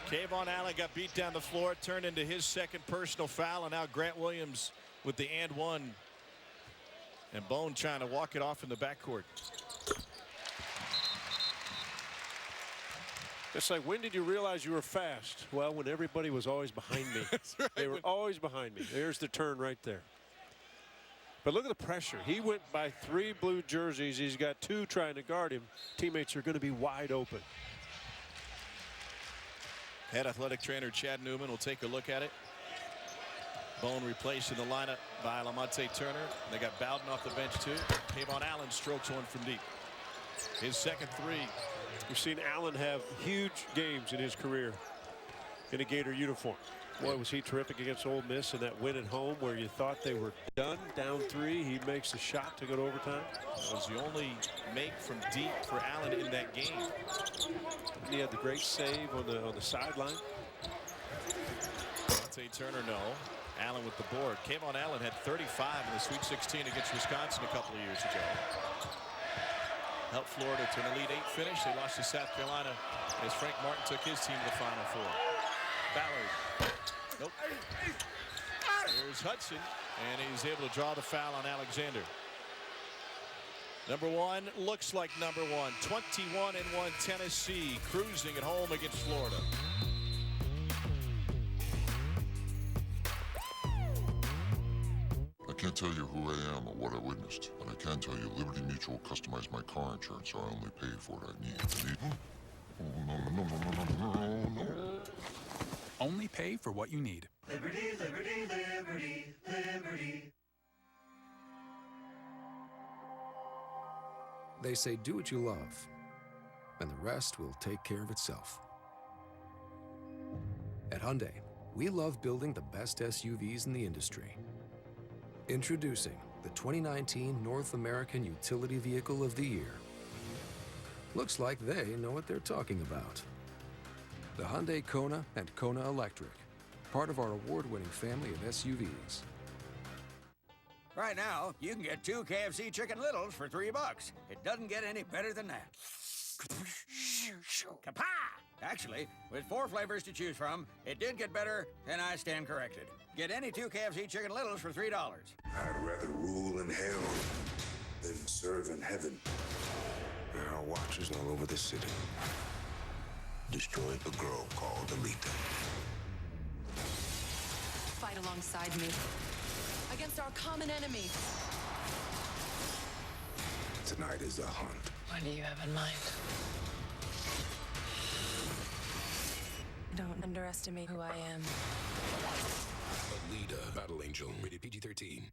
[SPEAKER 1] Kayvon Allen got beat down the floor. It turned into his second personal foul, and now Grant Williams with the and one. And Bone trying to walk it off in the backcourt.
[SPEAKER 3] It's like, when did you realize you were fast? Well, when everybody was always behind me.
[SPEAKER 1] That's right.
[SPEAKER 3] They were always behind me. There's the turn right there. But look at the pressure. He went by 3 blue jerseys. He's got 2 trying to guard him. Teammates are going to be wide open.
[SPEAKER 1] Head athletic trainer Chad Newman will take a look at it. Bone replaced in the lineup by Lamonte Turner. They got Bowden off the bench too. Kayvon Allen strokes one from deep. His second three.
[SPEAKER 3] We've seen Allen have huge games in his career in a Gator uniform. Boy, was he terrific against Ole Miss in that win at home where you thought they were done, down 3. He makes the shot to go to overtime.
[SPEAKER 1] That was the only make from deep for Allen in that game.
[SPEAKER 3] And he had the great save on the sideline.
[SPEAKER 1] Lamonte Turner, no. Allen with the board. Kayvon Allen had 35 in the Sweet 16 against Wisconsin a couple of years ago. Helped Florida to an Elite 8 finish. They lost to South Carolina as Frank Martin took his team to the Final Four. Ballard. Nope. Here's Hudson, and he's able to draw the foul on Alexander. Number 1 looks like number 1. 21-1 Tennessee, cruising at home against Florida.
[SPEAKER 2] I can't tell you who I am or what I witnessed, but I can tell you Liberty Mutual customized my car insurance, so I only paid for what I need. No.
[SPEAKER 5] Only pay for what you need.
[SPEAKER 6] Liberty, liberty, liberty, liberty.
[SPEAKER 7] They say do what you love, and the rest will take care of itself. At Hyundai, we love building the best SUVs in the industry. Introducing the 2019 North American Utility Vehicle of the Year. Looks like they know what they're talking about. The Hyundai Kona and Kona Electric, part of our award-winning family of SUVs.
[SPEAKER 8] Right now, you can get 2 KFC Chicken Littles for $3. It doesn't get any better than that. Kapah! Actually, with 4 flavors to choose from, it did get better, and I stand corrected. Get any 2 KFC Chicken Littles for $3.
[SPEAKER 9] I'd rather rule in hell than serve in heaven. There are watchers all over the city. Destroyed a girl called Alita.
[SPEAKER 15] Fight alongside me against our common enemy.
[SPEAKER 9] Tonight is a hunt.
[SPEAKER 15] What do you have in mind? Don't underestimate who I am.
[SPEAKER 7] Alita, Battle Angel, rated PG-13.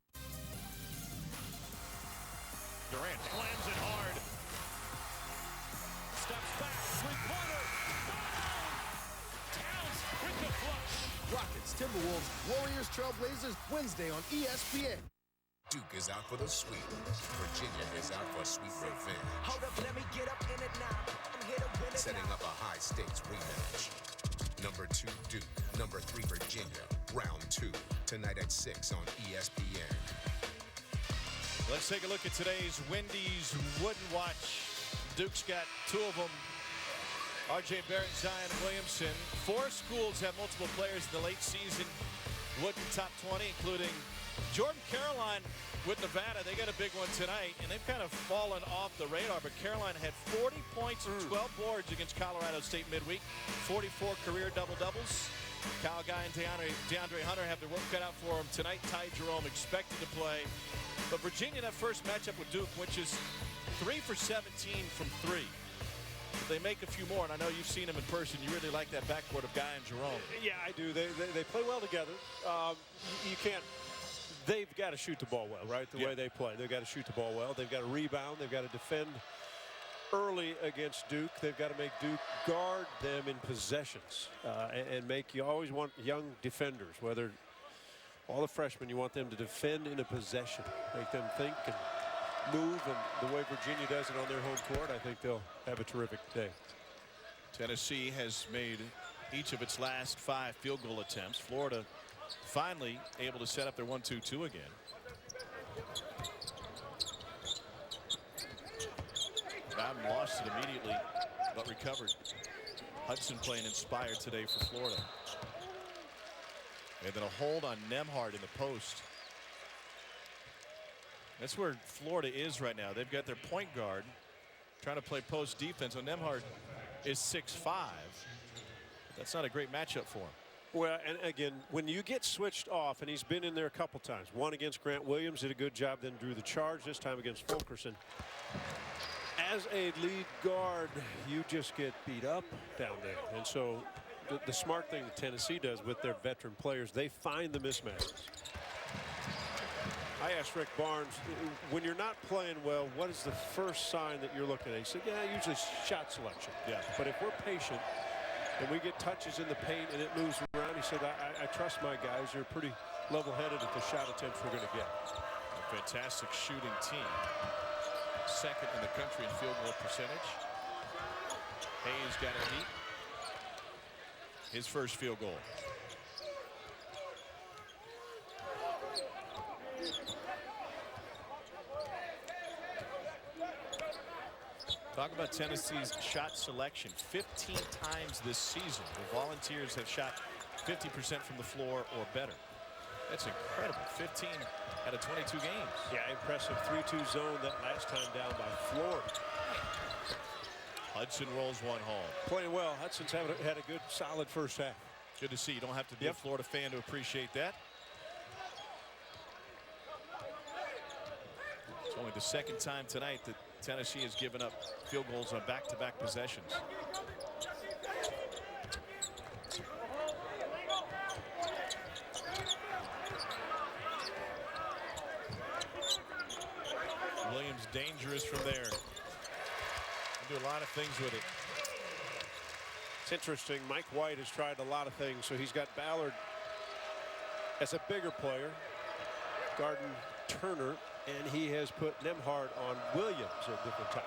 [SPEAKER 1] Durant slams it hard. Steps back, 3-pointer. Towns with the flush.
[SPEAKER 11] Rockets, Timberwolves, Warriors, Trailblazers, Wednesday on ESPN.
[SPEAKER 28] Duke is out for the sweep. Virginia is out for sweet revenge.
[SPEAKER 6] Hold up, let me get up in it now. I'm here to win it
[SPEAKER 28] Setting
[SPEAKER 6] now.
[SPEAKER 28] up a high-stakes rematch. Number 2 Duke, number 3 Virginia. Round 2, tonight at 6 on ESPN.
[SPEAKER 1] Let's take a look at today's Wendy's Wooden Watch. Duke's got 2 of them. R.J. Barrett, Zion Williamson. 4 schools have multiple players in the late season Wooden top 20, including Jordan Caroline with Nevada. They got a big one tonight, and they've kind of fallen off the radar. But Caroline had 40 points and 12 boards against Colorado State midweek. 44 career double-doubles. Kyle Guy and DeAndre Hunter have their work cut out for them tonight. Ty Jerome expected to play. But Virginia, that first matchup with Duke, which is 3 for 17 from 3. If they make a few more, and I know you've seen them in person, you really like that backcourt of Guy and Jerome.
[SPEAKER 3] Yeah, I do. They play well together. You can't. They've got to shoot the ball well, right? The way they play. They've got to shoot the ball well. They've got to rebound. They've got to defend early against Duke. They've got to make Duke guard them in possessions and make. You always want young defenders, whether all the freshmen, you want them to defend in a possession, make them think and move, and the way Virginia does it on their home court, I think they'll have a terrific day.
[SPEAKER 1] Tennessee has made each of its last 5 field goal attempts. Florida finally able to set up their 1-2-2 again. Bowden lost it immediately, but recovered. Hudson playing inspired today for Florida. And then a hold on Nembhard in the post. That's where Florida is right now. They've got their point guard trying to play post defense. So Nembhard is 6'5". That's not a great matchup for him.
[SPEAKER 3] Well, and again, when you get switched off, and he's been in there a couple times. One against Grant Williams, did a good job, then drew the charge. This time against Fulkerson. As a lead guard, you just get beat up down there. And so the smart thing that Tennessee does with their veteran players, they find the mismatches. I asked Rick Barnes, when you're not playing well, what is the first sign that you're looking at? He said, yeah, usually shot selection.
[SPEAKER 1] Yeah.
[SPEAKER 3] But if we're patient and we get touches in the paint and it moves around, he said, I trust my guys. They're pretty level-headed at the shot attempts we're going to get.
[SPEAKER 1] A fantastic shooting team. Second in the country in field goal percentage. Hayes got it deep. His first field goal. Talk about Tennessee's shot selection. 15 times this season, the Volunteers have shot 50% from the floor or better. That's incredible. 15 out of 22 games.
[SPEAKER 3] Yeah, impressive 3-2 zone that last time down by Florida.
[SPEAKER 1] Hudson rolls one home.
[SPEAKER 3] Playing well. Hudson's had a good, solid first half.
[SPEAKER 1] Good to see. You don't have to be a Florida fan to appreciate that. It's only the second time tonight that Tennessee has given up field goals on back-to-back possessions. Williams dangerous from there. Do a lot of things with it.
[SPEAKER 3] It's interesting. Mike White has tried a lot of things. So he's got Ballard as a bigger player, Garden Turner, and he has put Nembhard on Williams at different times.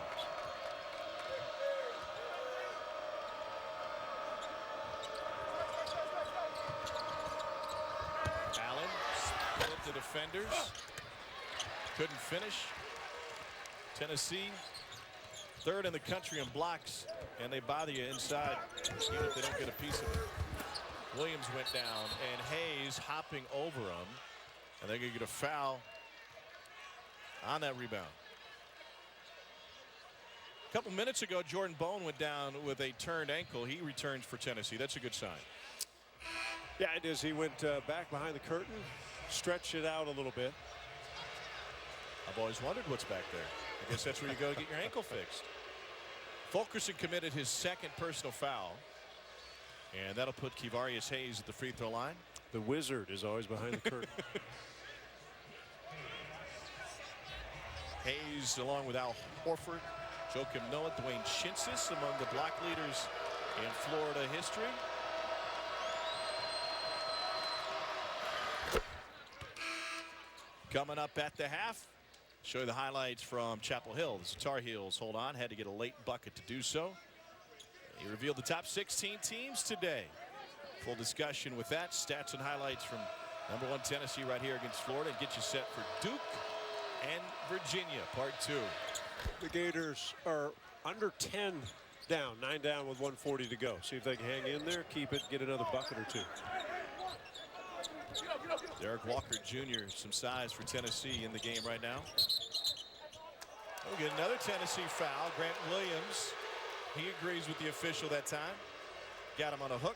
[SPEAKER 1] Allen split the defenders. Couldn't finish. Tennessee third in the country in blocks, and they bother you inside even if they don't get a piece of it. Williams went down, and Hayes hopping over him, and they're going to get a foul on that rebound. A couple minutes ago, Jordan Bone went down with a turned ankle. He returns for Tennessee. That's a good sign.
[SPEAKER 3] Yeah, it is. He went back behind the curtain, stretched it out a little bit.
[SPEAKER 1] I've always wondered what's back there. I guess that's where you go to get your ankle fixed. Fulkerson committed his second personal foul, and that'll put Kevarius Hayes at the free throw line.
[SPEAKER 3] The wizard is always behind the curtain.
[SPEAKER 1] Hayes along with Al Horford, Joakim Noah, Dwayne Shinsis among the block leaders in Florida history. Coming up at the half, show you the highlights from Chapel Hill. The Tar Heels, hold on, had to get a late bucket to do so. He revealed the top 16 teams today. Full discussion with that, stats and highlights from #1 Tennessee right here against Florida, and get you set for Duke and Virginia, part 2.
[SPEAKER 3] The Gators are under 10 down, 9 down with 1:40 to go. See if they can hang in there, keep it, get another bucket or two.
[SPEAKER 1] Derek Walker Jr., some size for Tennessee in the game right now. We'll get another Tennessee foul. Grant Williams, he agrees with the official that time. Got him on a hook.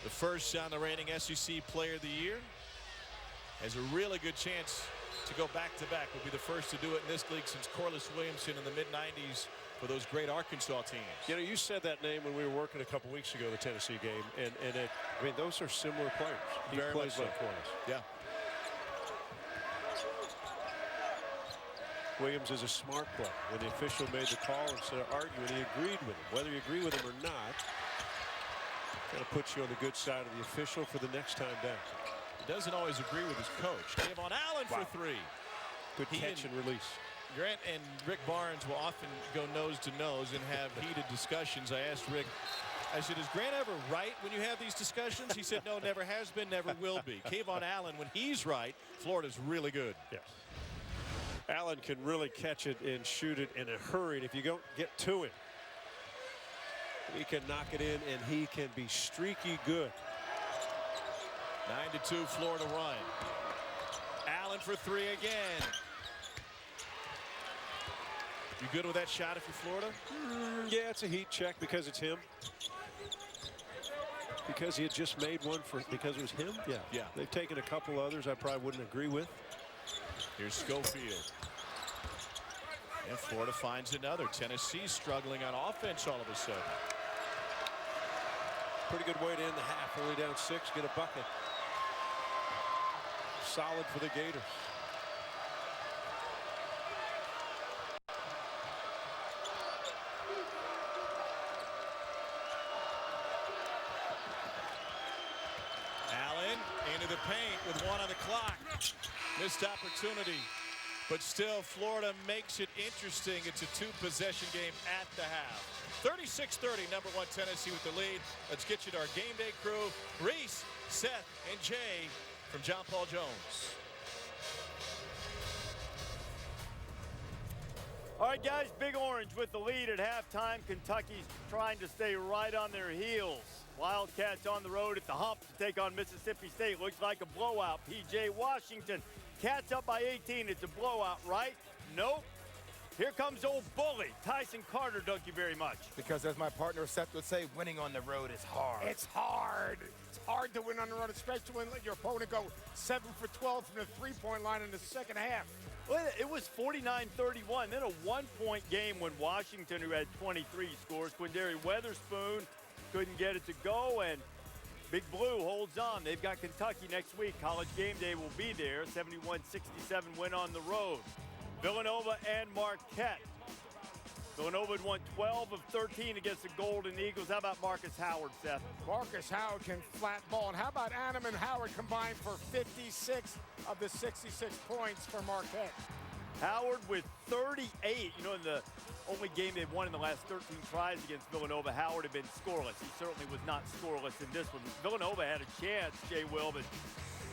[SPEAKER 1] The first on the reigning SEC Player of the Year. Has a really good chance to go back-to-back. Will be the first to do it in this league since Corliss Williamson in the mid-90s for those great Arkansas teams.
[SPEAKER 3] You know, you said that name when we were working a couple weeks ago, the Tennessee game, and I mean, those are similar players. He
[SPEAKER 1] Very
[SPEAKER 3] plays
[SPEAKER 1] much
[SPEAKER 3] like
[SPEAKER 1] so.
[SPEAKER 3] Corliss.
[SPEAKER 1] Yeah.
[SPEAKER 3] Williams is a smart player. When the official made the call, instead of arguing, he agreed with him. Whether you agree with him or not, kind of puts you on the good side of the official for the next time down.
[SPEAKER 1] He doesn't always agree with his coach. Kayvon Allen for 3.
[SPEAKER 3] Good catch and release.
[SPEAKER 1] Grant and Rick Barnes will often go nose to nose and have heated discussions. I asked Rick, I said, is Grant ever right when you have these discussions? He said, no, never has been, never will be. Kayvon Allen, when he's right, Florida's really good.
[SPEAKER 3] Yes. Allen can really catch it and shoot it in a hurry. And if you don't get to him, he can knock it in, and he can be streaky good.
[SPEAKER 1] 9-2 Florida run. Allen for 3 again. You good with that shot if you're Florida?
[SPEAKER 3] Yeah, it's a heat check because it's him. Because he had just made one because it was him? Yeah.
[SPEAKER 1] Yeah.
[SPEAKER 3] They've taken a couple others I probably wouldn't agree with.
[SPEAKER 1] Here's Schofield. And Florida finds another. Tennessee struggling on offense all of a sudden.
[SPEAKER 3] Pretty good way to end the half. Only down 6, get a bucket. Solid for the Gators.
[SPEAKER 1] Allen into the paint with 1 on the clock. Missed opportunity. But still, Florida makes it interesting. It's a 2-possession game at the half. 36-30, number 1 Tennessee with the lead. Let's get you to our game day crew. Reese, Seth, and Jay from John Paul Jones.
[SPEAKER 4] All right, guys, Big Orange with the lead at halftime. Kentucky's trying to stay right on their heels. Wildcats on the road at the hump to take on Mississippi State. Looks like a blowout. P.J. Washington. Cats up by 18. It's a blowout, right? Nope. Here comes old bully Tyson Carter. Thank you very much.
[SPEAKER 12] Because as my partner Seth would say, winning on the road is hard.
[SPEAKER 13] It's hard. It's hard to win on the road, especially when your opponent go 7 for 12 from the three-point line in the second half.
[SPEAKER 4] Well, it was 49-31. Then a one-point game when Washington, who had 23 scores, Quindary Weatherspoon couldn't get it to go, and Big Blue holds on. They've got Kentucky next week. College Game Day will be there. 71-67 win on the road. Villanova and Marquette. Villanova had won 12 of 13 against the Golden Eagles. How about Marcus Howard, Seth?
[SPEAKER 13] Marcus Howard can flat ball. And how about Adam and Howard combined for 56 of the 66 points for Marquette?
[SPEAKER 4] Howard with 38. You know, in the only game they've won in the last 13 tries against Villanova, Howard had been scoreless. He certainly was not scoreless in this one. Villanova had a chance, Jay Will, but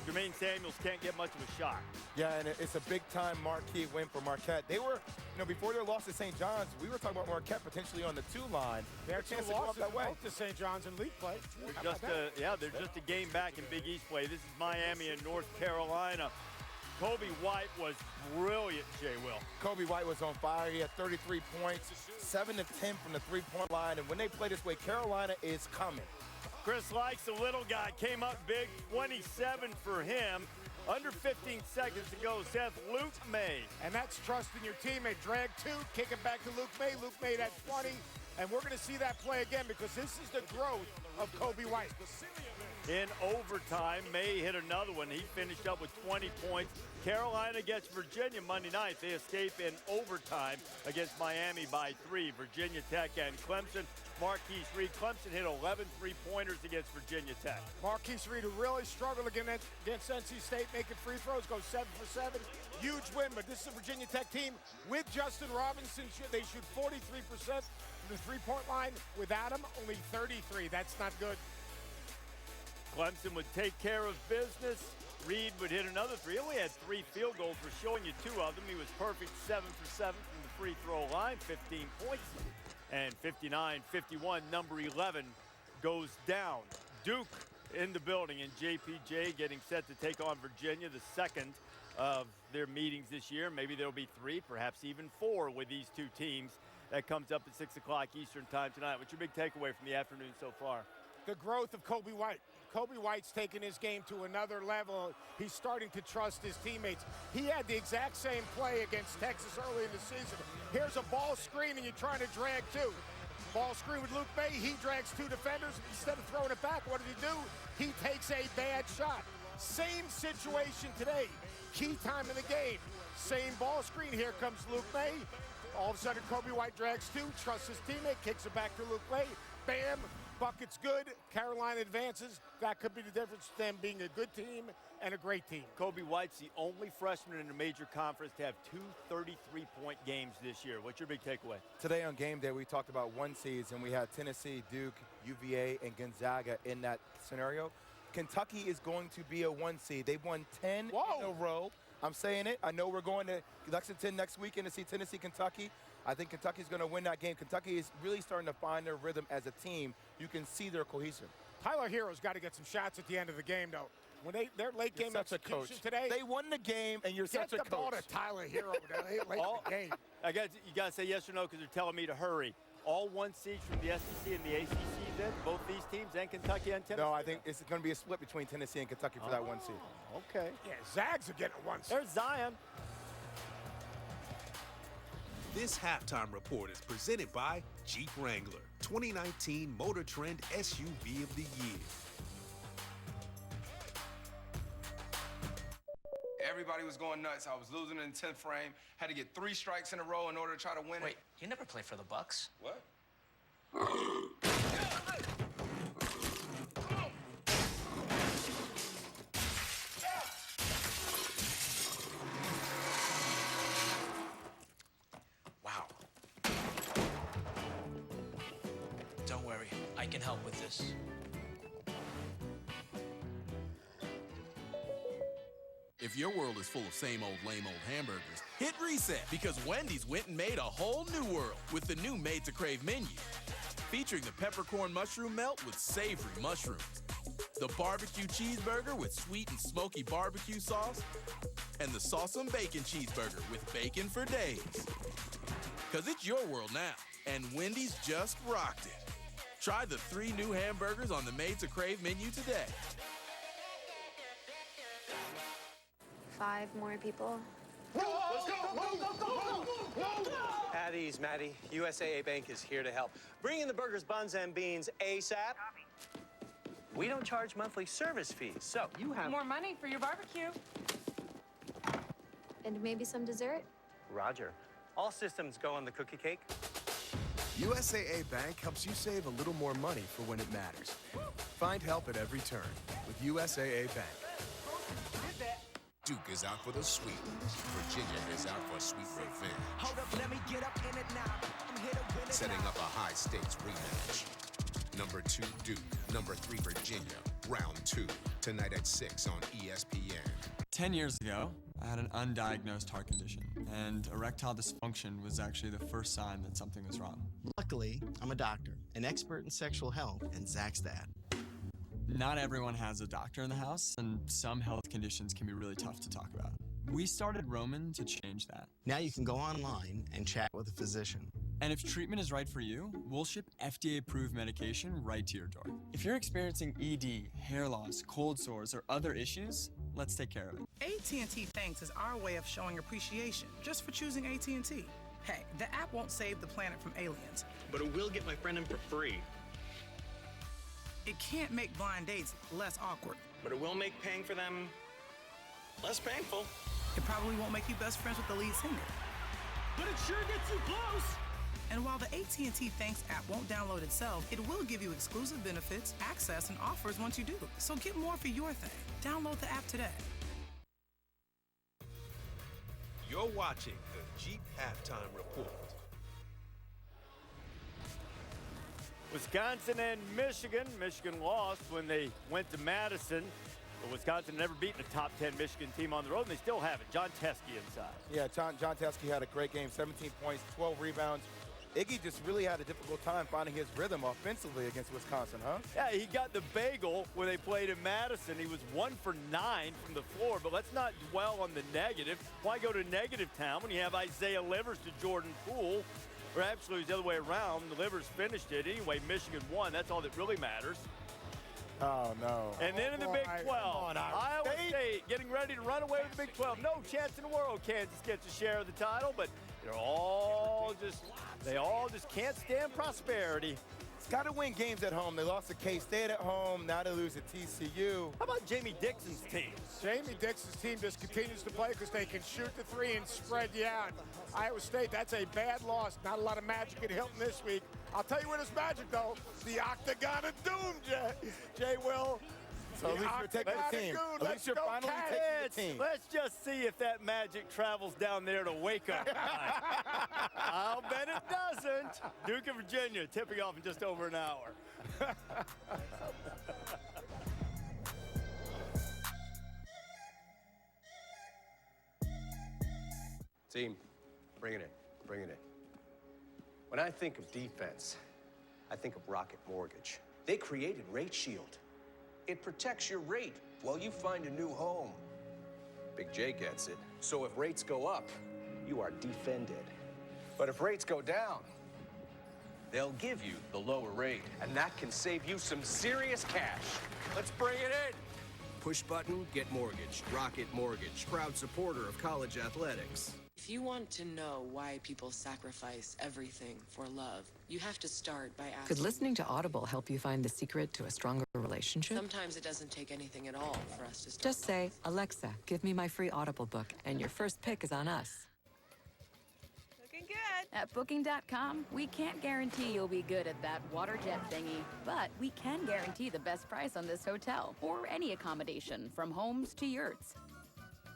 [SPEAKER 4] Jermaine Samuels can't get much of a shot.
[SPEAKER 12] Yeah, and it's a big-time marquee win for Marquette. They were, you know, before their loss to St. John's, we were talking about Marquette potentially on the 2 line.
[SPEAKER 13] Their
[SPEAKER 12] chance
[SPEAKER 13] two
[SPEAKER 12] to go
[SPEAKER 13] losses
[SPEAKER 12] up that way.
[SPEAKER 13] both to St. John's in league play.
[SPEAKER 4] They're just a game back in Big East play. This is Miami and North Carolina. Kobe White was brilliant, Jay Will.
[SPEAKER 12] Kobe White was on fire. He had 33 points, 7 of 10 from the three-point line. And when they play this way, Carolina is coming.
[SPEAKER 4] Chris likes the little guy. Came up big, 27 for him. Under 15 seconds to go, Seth, Luke May.
[SPEAKER 13] And that's trusting your teammate. Drag 2, kick it back to Luke May. Luke May at 20. And we're going to see that play again because this is the growth of Kobe White.
[SPEAKER 4] In overtime, May hit another one. He finished up with 20 points. Carolina gets Virginia Monday night. They escape in overtime against Miami by 3. Virginia Tech and Clemson. Marquise Reed. Clemson hit 11 three-pointers against Virginia Tech.
[SPEAKER 13] Marquise Reed, who really struggled against NC State, making free throws, goes 7 for 7. Huge win, but this is a Virginia Tech team with Justin Robinson. They shoot 43% from the three-point line. Without him, only 33. That's not good.
[SPEAKER 4] Clemson would take care of business. Reed would hit another 3. He only had 3 field goals. We're showing you 2 of them. He was perfect 7 for 7 from the free throw line, 15 points. And 59-51, number 11 goes down. Duke in the building, and JPJ getting set to take on Virginia, the second of their meetings this year. Maybe there'll be 3, perhaps even 4 with these 2 teams. That comes up at 6 o'clock Eastern time tonight. What's your big takeaway from the afternoon so far?
[SPEAKER 13] The growth of Kobe White. Kobe White's taken his game to another level. He's starting to trust his teammates. He had the exact same play against Texas early in the season. Here's a ball screen and you're trying to drag 2. Ball screen with Luke May. He drags 2 defenders. Instead of throwing it back, what does he do? He takes a bad shot. Same situation today. Key time in the game. Same ball screen. Here comes Luke May. All of a sudden, Kobe White drags 2, trusts his teammate, kicks it back to Luke May. Bam. Bucket's good. Carolina advances. That could be the difference to them being a good team and a great team.
[SPEAKER 4] Kobe White's the only freshman in a major conference to have 2 33-point games this year. What's your big takeaway?
[SPEAKER 12] Today on Game Day, we talked about 1 seeds, and we had Tennessee, Duke, UVA, and Gonzaga in that scenario. Kentucky is going to be a 1 seed. They've won 10 in a row. I'm saying it. I know we're going to Lexington next weekend to see Tennessee, Kentucky. I think Kentucky's going to win that game. Kentucky is really starting to find their rhythm as a team. You can see their cohesion.
[SPEAKER 13] Tyler Hero's got to get some shots at the end of the game, though. When their late game execution today,
[SPEAKER 12] they won the game, and you're such a coach.
[SPEAKER 13] Get the ball to Tyler Hero late in the game.
[SPEAKER 4] You got to say yes or no because they're telling me to hurry. All 1 seeds from the SEC and the ACC then? Both these teams and Kentucky and Tennessee?
[SPEAKER 12] No, I think it's going to be a split between Tennessee and Kentucky for that 1 seed.
[SPEAKER 4] Okay.
[SPEAKER 13] Yeah, Zags are getting a 1 seed.
[SPEAKER 4] There's Zion.
[SPEAKER 14] This halftime report is presented by Jeep Wrangler, 2019 Motor Trend SUV of the Year.
[SPEAKER 16] Everybody was going nuts. I was losing in the 10th frame. Had to get 3 strikes in a row in order to try to win it.
[SPEAKER 17] Wait, you never played for the Bucks?
[SPEAKER 16] What?
[SPEAKER 17] Wow. Don't worry, I can help with this.
[SPEAKER 18] If your world is full of same old, lame old hamburgers, hit reset because Wendy's went and made a whole new world with the new Made to Crave menu. Featuring the peppercorn mushroom melt with savory mushrooms, the barbecue cheeseburger with sweet and smoky barbecue sauce, and the sauce and bacon cheeseburger with bacon for days. Because it's your world now, and Wendy's just rocked it. Try the 3 new hamburgers on the Made to Crave menu today.
[SPEAKER 19] 5 more people.
[SPEAKER 27] Let's go! At ease, Maddie. USAA Bank is here to help. Bring in the burgers, buns, and beans ASAP. We don't charge monthly service fees, so you have
[SPEAKER 15] More money for your barbecue.
[SPEAKER 19] And maybe some dessert?
[SPEAKER 27] Roger. All systems go on the cookie cake.
[SPEAKER 11] USAA Bank helps you save a little more money for when it matters. Find help at every turn with USAA Bank.
[SPEAKER 28] Duke is out for the sweep. Virginia is out for sweet revenge.
[SPEAKER 6] Hold up, let me get up in it now. I'm here to win it
[SPEAKER 28] Setting
[SPEAKER 6] now.
[SPEAKER 28] up a high-stakes rematch. Number 2, Duke. Number 3, Virginia. Round 2. Tonight at 6 on ESPN.
[SPEAKER 20] 10 years ago, I had an undiagnosed heart condition, and erectile dysfunction was actually the first sign that something was wrong.
[SPEAKER 21] Luckily, I'm a doctor, an expert in sexual health, and Zach's dad.
[SPEAKER 20] Not everyone has a doctor in the house, and some health conditions can be really tough to talk about. We started Roman to change that.
[SPEAKER 21] Now you can go online and chat with a physician.
[SPEAKER 20] And if treatment is right for you, we'll ship FDA-approved medication right to your door. If you're experiencing ED, hair loss, cold sores, or other issues, let's take care of it.
[SPEAKER 10] AT&T Thanks is our way of showing appreciation just for choosing AT&T. Hey, the app won't save the planet from aliens.
[SPEAKER 27] But it will get my friend in for free.
[SPEAKER 10] It can't make blind dates less awkward.
[SPEAKER 27] But it will make paying for them less painful.
[SPEAKER 10] It probably won't make you best friends with the lead singer.
[SPEAKER 27] But it sure gets you close.
[SPEAKER 10] And while the AT&T Thanks app won't download itself, it will give you exclusive benefits, access, and offers once you do. So get more for your thing. Download the app today.
[SPEAKER 14] You're watching the Jeep Halftime Report.
[SPEAKER 4] Wisconsin and Michigan. Michigan lost when they went to Madison. But Wisconsin never beaten a top 10 Michigan team on the road, and they still have it. John Teskey inside.
[SPEAKER 12] Yeah, John Teskey had a great game, 17 points, 12 rebounds. Iggy just really had a difficult time finding his rhythm offensively against Wisconsin, huh?
[SPEAKER 4] Yeah, he got the bagel when they played in Madison. He was 1 for 9 from the floor, but let's not dwell on the negative. Why go to negative town when you have Isaiah Livers to Jordan Poole? Or actually, it was the other way around. The Livers finished it. Anyway, Michigan won. That's all that really matters.
[SPEAKER 12] Oh, no.
[SPEAKER 4] And then in the Big 12, Iowa State getting ready to run away with the Big 12. No chance in the world Kansas gets a share of the title, but they all just can't stand prosperity.
[SPEAKER 12] It's got to win games at home. They lost to K-State at home. Now they lose at TCU.
[SPEAKER 4] How about Jamie Dixon's team?
[SPEAKER 13] Jamie Dixon's team just continues to play because they can shoot the 3 and spread you out. Iowa State, that's a bad loss. Not a lot of magic at Hilton this week. I'll tell you what is magic, though. The Octagon of Doom, Jay Will.
[SPEAKER 12] So at least you're taking the team. At least you're finally taking the team.
[SPEAKER 4] Let's just see if that magic travels down there to Waco. I'll bet it doesn't. Duke of Virginia tipping off in just over an hour.
[SPEAKER 22] Team, bring it in. Bring it in. When I think of defense, I think of Rocket Mortgage. They created Rate Shield. It protects your rate while you find a new home. Big J gets it. So if rates go up, you are defended. But if rates go down, they'll give you the lower rate, and that can save you some serious cash. Let's bring it in.
[SPEAKER 29] Push button, get mortgaged. Rocket Mortgage, proud supporter of college athletics.
[SPEAKER 2] If you want to know why people sacrifice everything for love, you have to start by asking.
[SPEAKER 5] Could listening to Audible help you find the secret to a stronger relationship?
[SPEAKER 2] Sometimes it doesn't take anything at all for us to start.
[SPEAKER 5] Just say, Alexa, give me my free Audible book, and your first pick is on us.
[SPEAKER 8] Looking good. At Booking.com, we can't guarantee you'll be good at that water jet thingy, but we can guarantee the best price on this hotel or any accommodation from homes to yurts.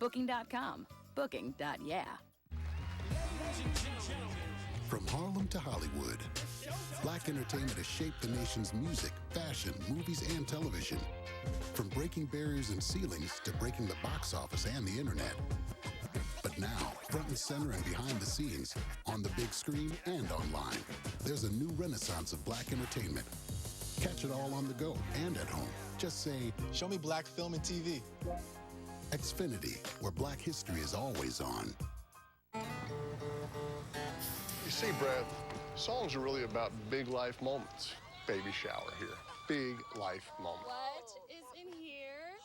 [SPEAKER 8] Booking.com. Booking.yeah.
[SPEAKER 19] From Harlem to Hollywood, Black entertainment has shaped the nation's music, fashion, movies, and television. From breaking barriers and ceilings to breaking the box office and the internet. But now, front and center and behind the scenes, on the big screen and online, there's a new renaissance of Black entertainment. Catch it all on the go and at home. Just say, show me Black film and TV. Xfinity, where Black history is always on.
[SPEAKER 23] You see, Brad, songs are really about big life moments. Baby shower here. Big life moment.
[SPEAKER 24] What is in here?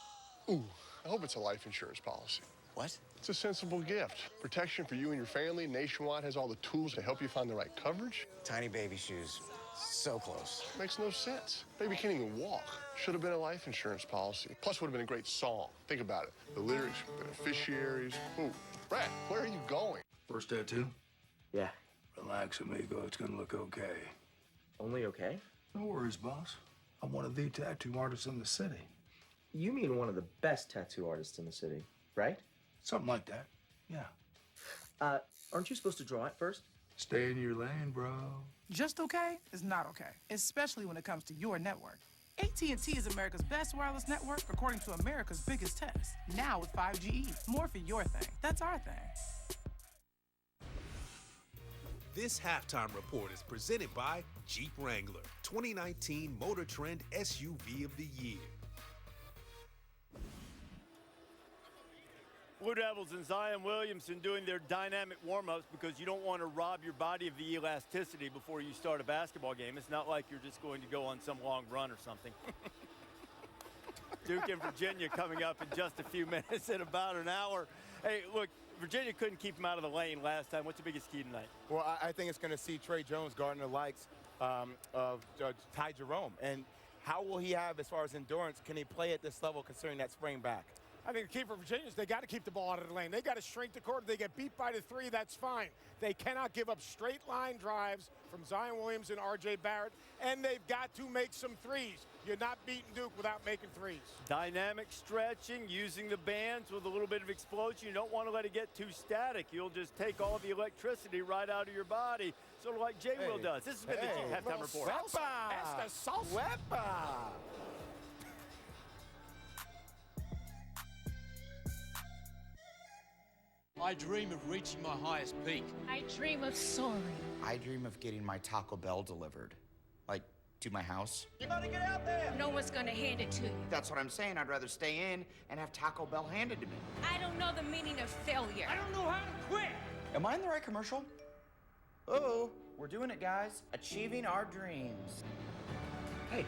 [SPEAKER 23] Ooh, I hope it's a life insurance policy.
[SPEAKER 21] What?
[SPEAKER 23] It's a sensible gift. Protection for you and your family. Nationwide has all the tools to help you find the right coverage.
[SPEAKER 21] Tiny baby shoes. So close.
[SPEAKER 23] Makes no sense. Baby can't even walk. Should have been a life insurance policy. Plus, would have been a great song. Think about it. The lyrics, beneficiaries. Ooh, Brad, where are you going?
[SPEAKER 25] First tattoo?
[SPEAKER 21] Yeah.
[SPEAKER 25] Relax, amigo. It's gonna look okay.
[SPEAKER 21] Only okay?
[SPEAKER 25] No worries, boss. I'm one of the tattoo artists in the city.
[SPEAKER 21] You mean one of the best tattoo artists in the city, right?
[SPEAKER 25] Something like that. Yeah.
[SPEAKER 21] Aren't you supposed to draw it first?
[SPEAKER 25] Stay in your lane, bro.
[SPEAKER 10] Just okay is not okay, especially when it comes to your network. AT&T is America's best wireless network according to America's biggest test. Now with 5GE. More for your thing. That's our thing.
[SPEAKER 14] This halftime report is presented by Jeep Wrangler, 2019 Motor Trend SUV of the Year.
[SPEAKER 4] Blue Devils and Zion Williamson doing their dynamic warm-ups because you don't want to rob your body of the elasticity before you start a basketball game. It's not like you're just going to go on some long run or something. Duke and Virginia coming up in just a few minutes in about an hour. Hey, look, Virginia couldn't keep him out of the lane last time. What's the biggest key tonight?
[SPEAKER 12] Well, I think it's going to see Trey Jones guarding the likes of Ty Jerome. And how will he have as far as endurance? Can he play at this level considering that spring back?
[SPEAKER 13] I think the key for Virginia is they got to keep the ball out of the lane. They got to shrink the court. If they get beat by the three, that's fine. They cannot give up straight line drives from Zion Williams and R.J. Barrett, and they've got to make some threes. You're not beating Duke without making threes.
[SPEAKER 4] Dynamic stretching, using the bands with a little bit of explosion. You don't want to let it get too static. You'll just take all the electricity right out of your body, sort of like J. Will does. This has been the Jeep Halftime Report.
[SPEAKER 13] That's the salsa.
[SPEAKER 12] Wepa.
[SPEAKER 26] I dream of reaching my highest peak.
[SPEAKER 29] I dream of soaring.
[SPEAKER 30] I dream of getting my Taco Bell delivered. Like, to my house.
[SPEAKER 29] You gotta get out there! No one's gonna hand it to you.
[SPEAKER 30] That's what I'm saying. I'd rather stay in and have Taco Bell handed to me.
[SPEAKER 29] I don't know the meaning of failure. I don't know how to quit!
[SPEAKER 30] Am I in the right commercial? Oh, we're doing it, guys. Achieving our dreams. Hey,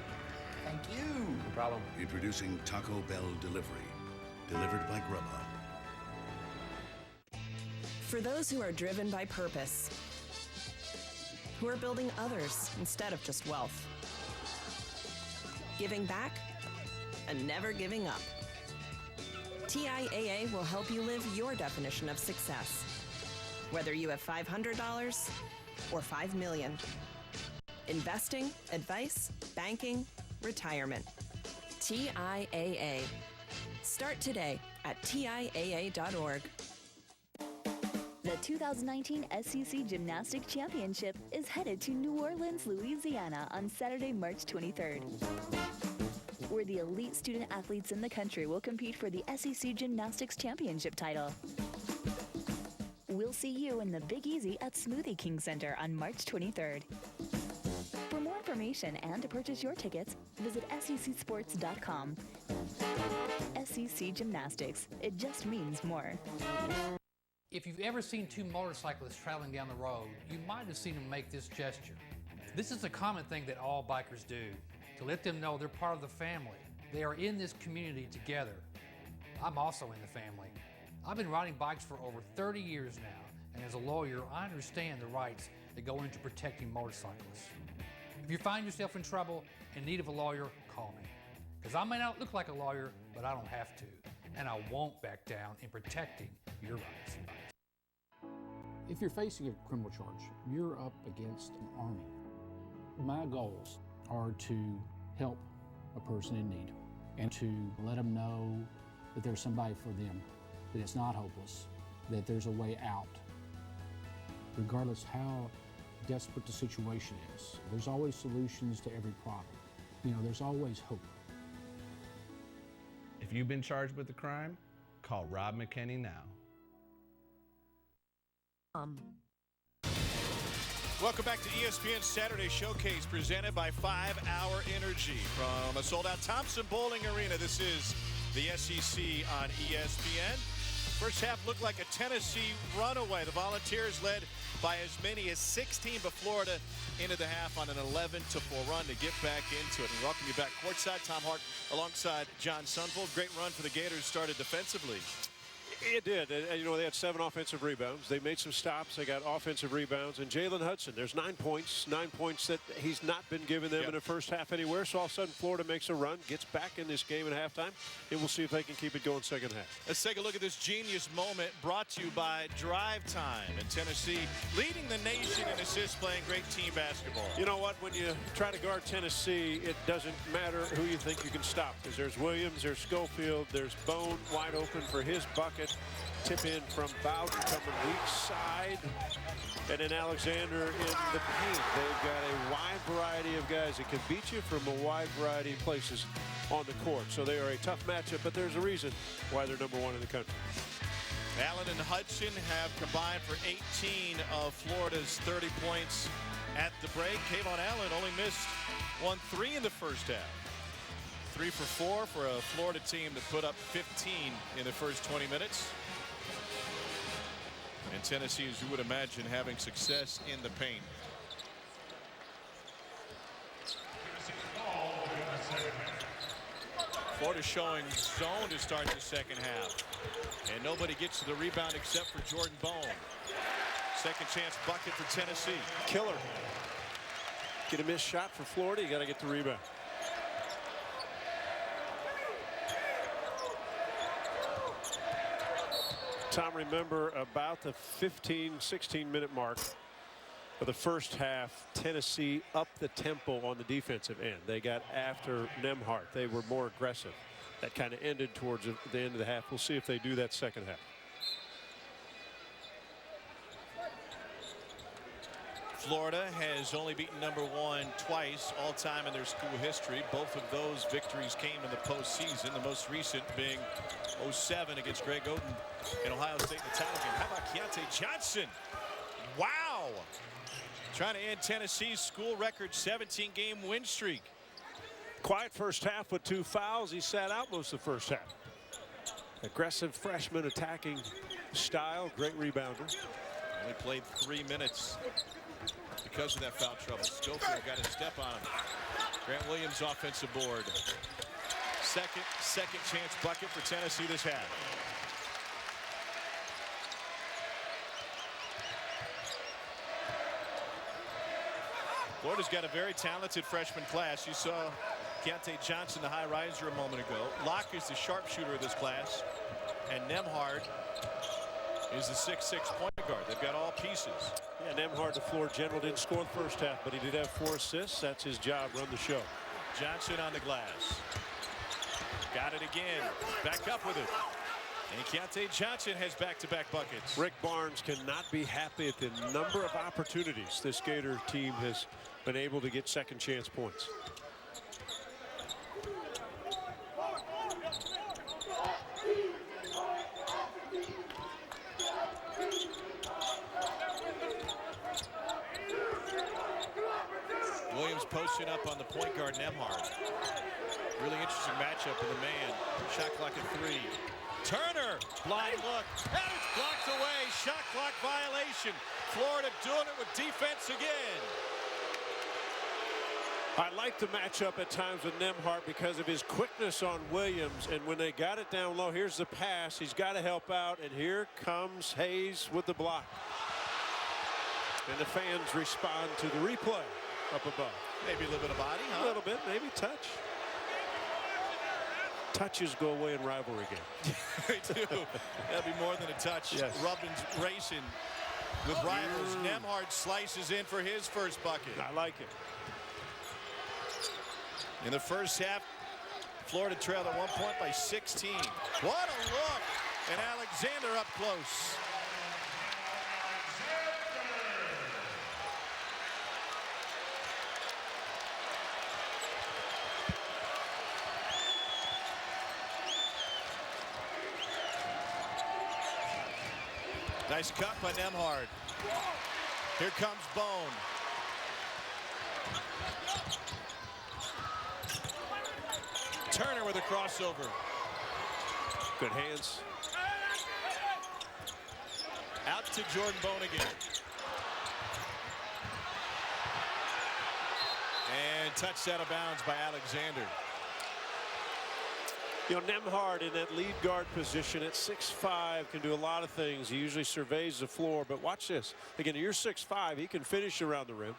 [SPEAKER 30] thank you. No problem.
[SPEAKER 25] Introducing Taco Bell Delivery. Delivered by Grubhub.
[SPEAKER 31] For those who are driven by purpose, who are building others instead of just wealth, giving back and never giving up. TIAA will help you live your definition of success, whether you have $500 or $5 million. Investing, advice, banking, retirement. TIAA. Start today at TIAA.org.
[SPEAKER 32] The 2019 SEC Gymnastics Championship is headed to New Orleans, Louisiana on Saturday, March 23rd, where the elite student athletes in the country will compete for the SEC Gymnastics Championship title. We'll see you in the Big Easy at Smoothie King Center on March 23rd. For more information and to purchase your tickets, visit secsports.com. SEC Gymnastics. It just means more.
[SPEAKER 33] If you've ever seen two motorcyclists traveling down the road, you might have seen them make this gesture. This is a common thing that all bikers do, to let them know they're part of the family. They are in this community together. I'm also in the family. I've been riding bikes for over 30 years now, And as a lawyer, I understand the rights that go into protecting motorcyclists. If you find yourself in trouble in need of a lawyer, call me. Because I may not look like a lawyer, but I don't have to. And I won't back down in protecting your rights.
[SPEAKER 1] If you're facing a criminal charge, you're up against an army. My goals are to help a person in need and to let them know that there's somebody for them, that it's not hopeless, that there's a way out. Regardless how desperate the situation is, there's always solutions to every problem. You know, there's always hope.
[SPEAKER 3] If you've been charged with a crime, call Rob McKinney now.
[SPEAKER 6] Welcome back to ESPN Saturday Showcase, presented by 5 Hour Energy. From a sold-out Thompson Bowling Arena, this is the SEC on ESPN. First half looked like a Tennessee runaway. The Volunteers led by as many as 16, but Florida into the half on an 11-4 run to get back into it. And welcome you back courtside. Tom Hart alongside John Sunvold. Great run for the Gators, started defensively.
[SPEAKER 7] It did. You know, they had 7 offensive rebounds. They made some stops. They got offensive rebounds. And Jalen Hudson, there's 9 points. 9 points that he's not been giving them in the first half anywhere. So all of a sudden, Florida makes a run, gets back in this game at halftime, and we'll see if they can keep it going second half.
[SPEAKER 6] Let's take a look at this genius moment brought to you by Drive Time. And Tennessee leading the nation in assists, playing great team basketball.
[SPEAKER 7] You know what? When you try to guard Tennessee, it doesn't matter who you think you can stop, because there's Williams, there's Schofield, there's Bone wide open for his bucket. Tip in from Bowden coming weak side, and then Alexander in the paint. They've got a wide variety of guys that can beat you from a wide variety of places on the court. So they are a tough matchup, but there's a reason why they're #1 in the country.
[SPEAKER 6] Allen and Hudson have combined for 18 of Florida's 30 points at the break. Kayvon Allen only missed 1 3 in the first half. 3 for 4 for a Florida team that put up 15 in the first 20 minutes. And Tennessee, as you would imagine, having success in the paint. Florida showing zone to start the second half. And nobody gets to the rebound except for Jordan Bone. Second chance bucket for Tennessee.
[SPEAKER 7] Killer. Get a missed shot for Florida, you got to get the rebound. Tom, remember about the 16-minute mark of the first half, Tennessee upped the tempo on the defensive end. They got after Nembhard. They were more aggressive. That kind of ended towards the end of the half. We'll see if they do that second half.
[SPEAKER 6] Florida has only beaten #1 twice all time in their school history. Both of those victories came in the postseason, the most recent being 07 against Greg Oden in Ohio State in the title game. How about Keontae Johnson? Wow! Trying to end Tennessee's school record 17-game win streak.
[SPEAKER 7] Quiet first half with 2 fouls. He sat out most of the first half. Aggressive freshman attacking style. Great rebounder.
[SPEAKER 6] Only played 3 minutes because of that foul trouble. Schofield got a step on him. Grant Williams offensive board. Second chance bucket for Tennessee this half. Florida's got a very talented freshman class. You saw Keontae Johnson, the high riser, a moment ago. Locke is the sharpshooter of this class. And Nembhard is the 6'6" point guard. They've got all pieces.
[SPEAKER 7] Yeah, Nembhard, the floor general, didn't score the first half, but he did have 4 assists. That's his job, run the show.
[SPEAKER 6] Johnson on the glass. Got it again. Back up with it. And Keontae Johnson has back-to-back buckets.
[SPEAKER 7] Rick Barnes cannot be happy at the number of opportunities this Gator team has been able to get second chance points.
[SPEAKER 6] Williams posting up on the point guard, Nembhard. Really interesting matchup in the man. Shot clock at 3. Turner, blind look, and it's blocked away. Shot clock violation. Florida doing it with defense again.
[SPEAKER 7] I like the matchup at times with Nembhard because of his quickness on Williams. And when they got it down low, here's the pass. He's got to help out. And here comes Hayes with the block. And the fans respond to the replay up above.
[SPEAKER 6] Maybe a little bit of body, huh?
[SPEAKER 7] A little bit, maybe touch. Touches go away in rivalry games.
[SPEAKER 6] They do. That'll be more than a touch.
[SPEAKER 7] Yes.
[SPEAKER 6] Rubbins racing with rivals. Nembhard slices in for his first bucket.
[SPEAKER 7] I like it.
[SPEAKER 6] In the first half, Florida trailed at 1 point by 16. What a look! And Alexander up close. Nice cut by Nembhard. Here comes Bone. Turner with a crossover.
[SPEAKER 7] Good hands.
[SPEAKER 6] Out to Jordan Bone again. And touched out of bounds by Alexander.
[SPEAKER 7] You know, Nembhard in that lead guard position at 6'5" can do a lot of things. He usually surveys the floor, but watch this. Again, you're 6'5", he can finish around the rim.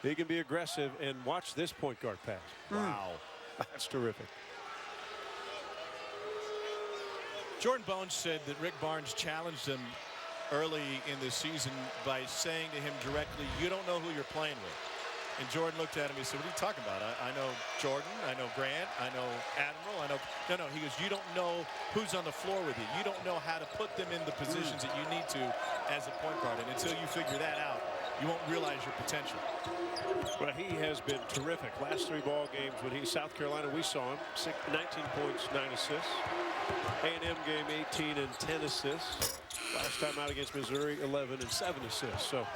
[SPEAKER 7] He can be aggressive, and watch this point guard pass.
[SPEAKER 6] Wow.
[SPEAKER 7] That's terrific.
[SPEAKER 6] Jordan Bone said that Rick Barnes challenged him early in the season by saying to him directly, you don't know who you're playing with. And Jordan looked at him, he said, what are you talking about? I know Jordan, I know Grant, I know Admiral, I know. No, he goes, you don't know who's on the floor with you. You don't know how to put them in the positions that you need to as a point guard. And until you figure that out, you won't realize your potential.
[SPEAKER 7] Well, he has been terrific. Last 3 ball games when he's South Carolina, we saw him 19 points, 9 assists. A&M game 18 and 10 assists. Last time out against Missouri, 11 and 7 assists. So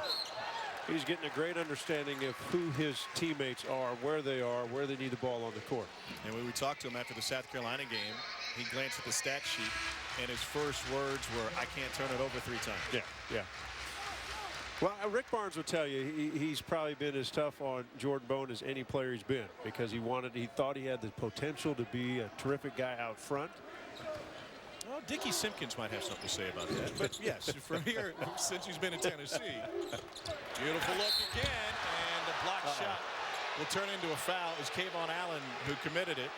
[SPEAKER 7] he's getting a great understanding of who his teammates are, where they need the ball on the court.
[SPEAKER 6] And when we talked to him after the South Carolina game, he glanced at the stat sheet, and his first words were, I can't turn it over 3 times.
[SPEAKER 7] Yeah. Well, Rick Barnes would tell you he's probably been as tough on Jordan Bone as any player he's been, because he thought he had the potential to be a terrific guy out front.
[SPEAKER 6] Well, Dickie Simpkins might have something to say about that. But yes, from here, since he's been in Tennessee. Beautiful look again, and a block shot will turn into a foul. It was Kayvon Allen who committed it.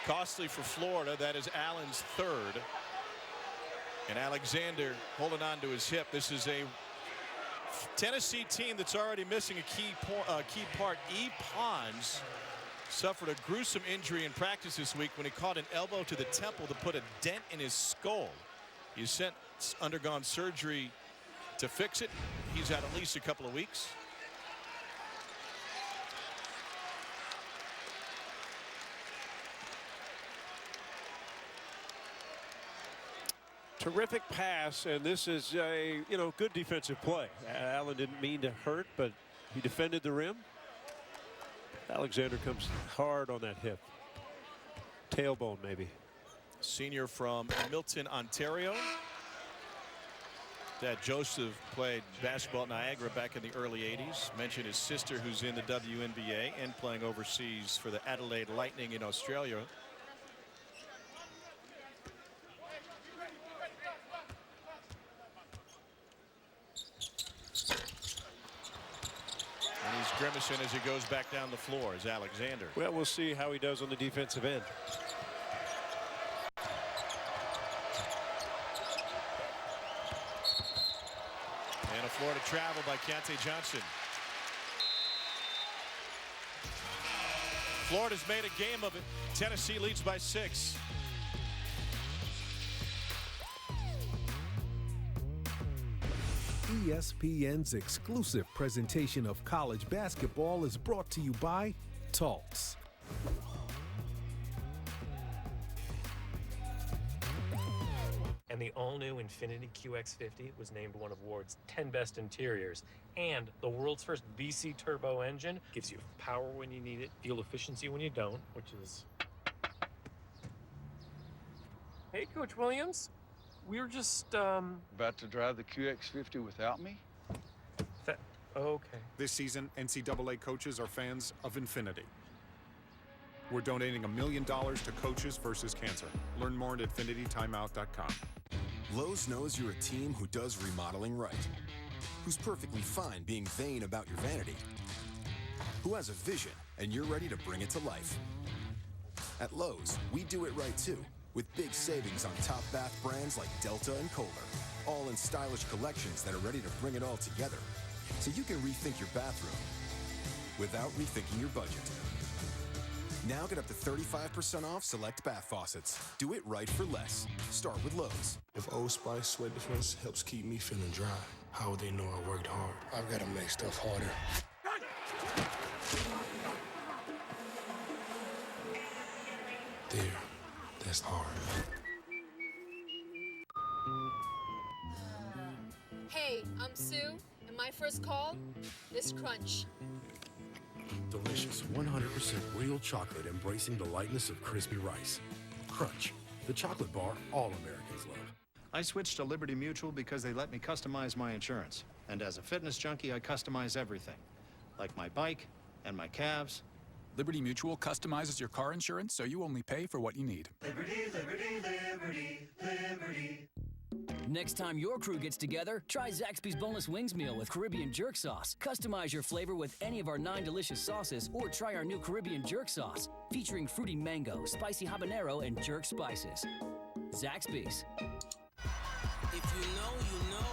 [SPEAKER 6] Costly for Florida. That is Allen's 3rd. And Alexander holding on to his hip. This is a Tennessee team that's already missing a key part. E. Pons suffered a gruesome injury in practice this week when he caught an elbow to the temple to put a dent in his skull. He's undergone surgery to fix it. He's out at least a couple of weeks.
[SPEAKER 7] Terrific pass, and this is a good defensive play. Allen didn't mean to hurt, but he defended the rim. Alexander comes hard on that hip. Tailbone, maybe.
[SPEAKER 6] Senior from Milton, Ontario. Dad Joseph played basketball at Niagara back in the early 80s. Mentioned his sister, who's in the WNBA and playing overseas for the Adelaide Lightning in Australia. And he's grimacing as he goes back down the floor as Alexander.
[SPEAKER 7] Well, we'll see how he does on the defensive end.
[SPEAKER 6] And a Florida travel by Keontae Johnson. Florida's made a game of it. Tennessee leads by 6.
[SPEAKER 2] ESPN's exclusive presentation of college basketball is brought to you by Talks.
[SPEAKER 5] And the all-new Infiniti QX50 was named one of Ward's 10 best interiors. And the world's first VC turbo engine gives you power when you need it, fuel efficiency when you don't, which is... Hey, Coach Williams. We were just,
[SPEAKER 8] About to drive the QX50 without me?
[SPEAKER 5] Okay.
[SPEAKER 9] This season, NCAA coaches are fans of Infiniti. We're donating $1 million to Coaches versus Cancer. Learn more at InfinityTimeout.com.
[SPEAKER 11] Lowe's knows you're a team who does remodeling right. who's perfectly fine being vain about your vanity, who has a vision and you're ready to bring it to life. At Lowe's, we do it right too, with big savings on top bath brands like Delta and Kohler, all in stylish collections that are ready to bring it all together, so you can rethink your bathroom without rethinking your budget. Now get up to 35% off select bath faucets. Do it right for less. Start with Lowe's.
[SPEAKER 15] If Old Spice sweat difference helps keep me feeling dry, how would they know I worked hard? I've got to make stuff harder. There, that's hard.
[SPEAKER 16] Hey, I'm Sue, and my first call is Crunch.
[SPEAKER 17] Delicious 100% real chocolate embracing the lightness of crispy rice. Crunch, the chocolate bar all Americans love.
[SPEAKER 18] I switched to Liberty Mutual because they let me customize my insurance. And as a fitness junkie, I customize everything, like my bike and my calves.
[SPEAKER 19] Liberty Mutual customizes your car insurance so you only pay for what you need.
[SPEAKER 20] Liberty, liberty, liberty, liberty.
[SPEAKER 21] Next time your crew gets together, try Zaxby's Boneless Wings Meal with Caribbean Jerk Sauce. Customize your flavor with any of our 9 delicious sauces, or try our new Caribbean Jerk Sauce, featuring fruity mango, spicy habanero, and jerk spices. Zaxby's.
[SPEAKER 22] If you know, you know.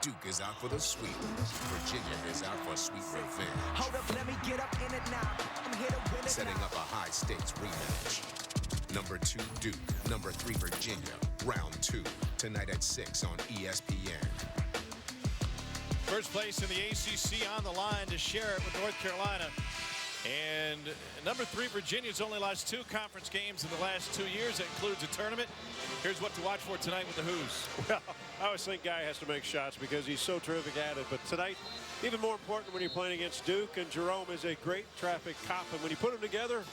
[SPEAKER 14] Duke is out for the sweep. Virginia is out for sweet revenge.
[SPEAKER 23] Hold up, let me get up in it now. I'm here to win it
[SPEAKER 14] Setting
[SPEAKER 23] now.
[SPEAKER 14] up a high-stakes rematch. Number 2, Duke. Number 3, Virginia. Round 2. Tonight at 6 on ESPN.
[SPEAKER 6] First place in the ACC on the line to share it with North Carolina. And number 3, Virginia's only lost 2 conference games in the last 2 years. That includes a tournament. Here's what to watch for tonight with the Hoos.
[SPEAKER 7] Well, I always think Guy has to make shots because he's so terrific at it. But tonight, even more important when you're playing against Duke, and Jerome is a great traffic cop. And when you put them together,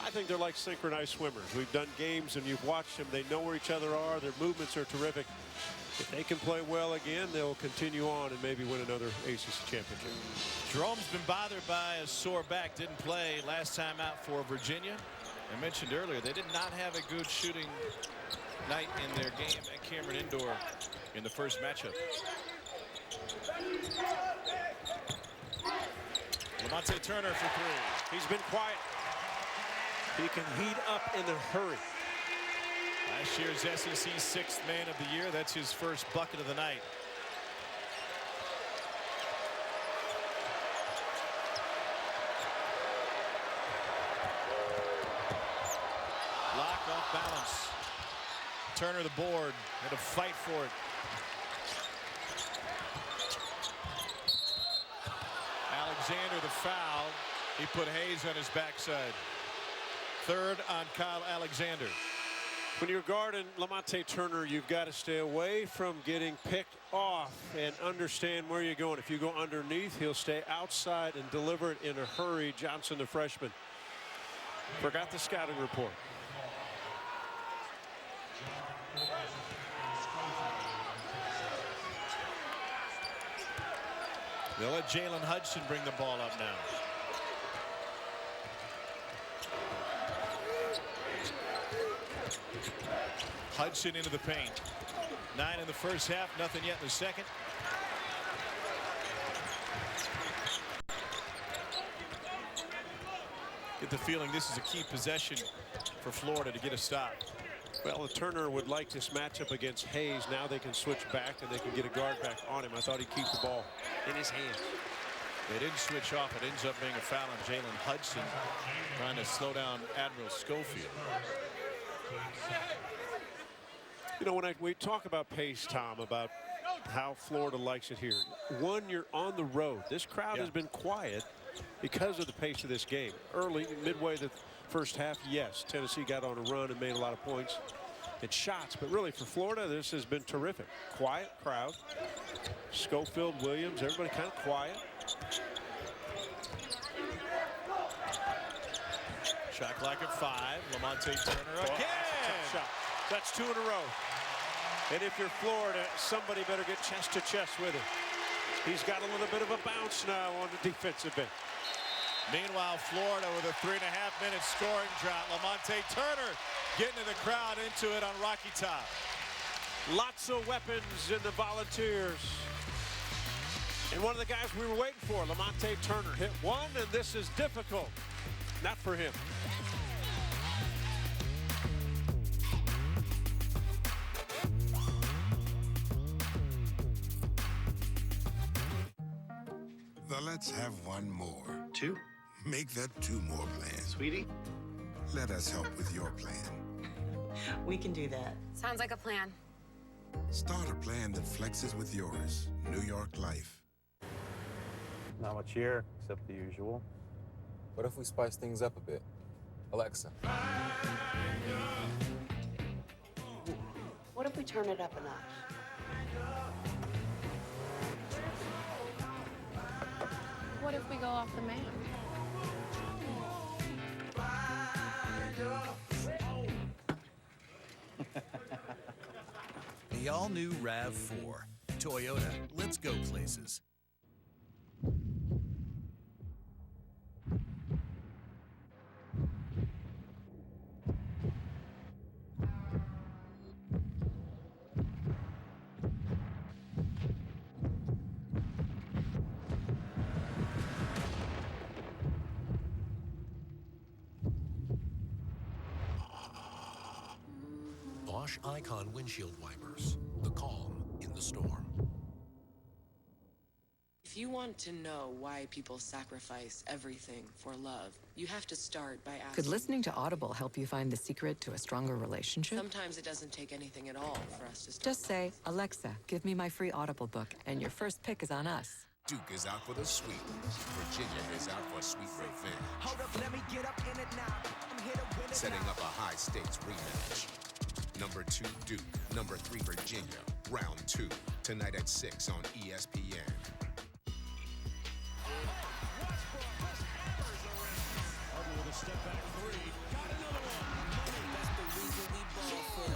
[SPEAKER 7] I think they're like synchronized swimmers. We've done games and you've watched them. They know where each other are. Their movements are terrific. If they can play well again, they'll continue on and maybe win another ACC championship.
[SPEAKER 6] Jerome's been bothered by a sore back. Didn't play last time out for Virginia. I mentioned earlier they did not have a good shooting night in their game at Cameron Indoor in the first matchup. Lamonte Turner for 3.
[SPEAKER 7] He's been quiet. He can heat up in a hurry.
[SPEAKER 6] Last year's SEC 6th man of the year. That's his first bucket of the night. Blocked off balance. Turner the board. Had to fight for it. Alexander the foul. He put Hayes on his backside. 3rd on Kyle Alexander.
[SPEAKER 7] When you're guarding Lamonte Turner, you've got to stay away from getting picked off and understand where you're going. If you go underneath, he'll stay outside and deliver it in a hurry. Johnson, the freshman, forgot the scouting report.
[SPEAKER 6] They'll let Jalen Hudson bring the ball up now. Hudson into the paint. 9 in the first half, nothing yet in the second. Get the feeling this is a key possession for Florida to get a stop.
[SPEAKER 7] Well, Turner would like this matchup against Hayes. Now they can switch back and they can get a guard back on him. I thought he'd keep the ball in his hand.
[SPEAKER 6] They didn't switch off. It ends up being a foul on Jalen Hudson, trying to slow down Admiral Schofield.
[SPEAKER 7] You know, when we talk about pace, Tom, about how Florida likes it here. One, you're on the road. This crowd has been quiet because of the pace of this game. Early, midway the first half, yes, Tennessee got on a run and made a lot of points and shots. But really, for Florida, this has been terrific. Quiet crowd. Schofield, Williams, everybody kind of quiet.
[SPEAKER 6] Shot clock at 5. Lamonte Turner again.
[SPEAKER 7] That's a tough shot. That's 2 in a row. And if you're Florida, somebody better get chest to chest with him. He's got a little bit of a bounce now on the defensive end.
[SPEAKER 6] Meanwhile, Florida with a 3.5-minute scoring drought. Lamonte Turner getting in the crowd into it on Rocky Top.
[SPEAKER 7] Lots of weapons in the Volunteers. And one of the guys we were waiting for, Lamonte Turner, hit one, and this is difficult. Not for him.
[SPEAKER 15] Let's have one more.
[SPEAKER 4] 2?
[SPEAKER 15] Make that 2 more plans.
[SPEAKER 4] Sweetie?
[SPEAKER 15] Let us help with your plan.
[SPEAKER 10] We can do that.
[SPEAKER 16] Sounds like a plan.
[SPEAKER 15] Start a plan that flexes with yours. New York Life.
[SPEAKER 12] Not much here, except the usual.
[SPEAKER 13] What if we spice things up a bit? Alexa.
[SPEAKER 10] What if we turn it up a notch?
[SPEAKER 16] What if we go off the map?
[SPEAKER 24] The all-new RAV4. Toyota, let's go places.
[SPEAKER 25] Bosch Icon windshield wipers. The calm in the storm.
[SPEAKER 26] If you want to know why people sacrifice everything for love, you have to start by asking.
[SPEAKER 27] Could listening to Audible help you find the secret to a stronger relationship?
[SPEAKER 26] Sometimes it doesn't take anything at all for us to start.
[SPEAKER 27] Just say, Alexa, give me my free Audible book, and your first pick is on us.
[SPEAKER 14] Duke is out for the sweep. Virginia is out for sweet revenge.
[SPEAKER 23] Hold up, let me get up in it now. I'm here to win it
[SPEAKER 14] Setting
[SPEAKER 23] now.
[SPEAKER 14] up a high-stakes rematch. Number 2, Duke. Number 3, Virginia. Round 2. Tonight at 6 on ESPN.
[SPEAKER 6] With a step back 3. Got another one.
[SPEAKER 22] That's the reason we ball for.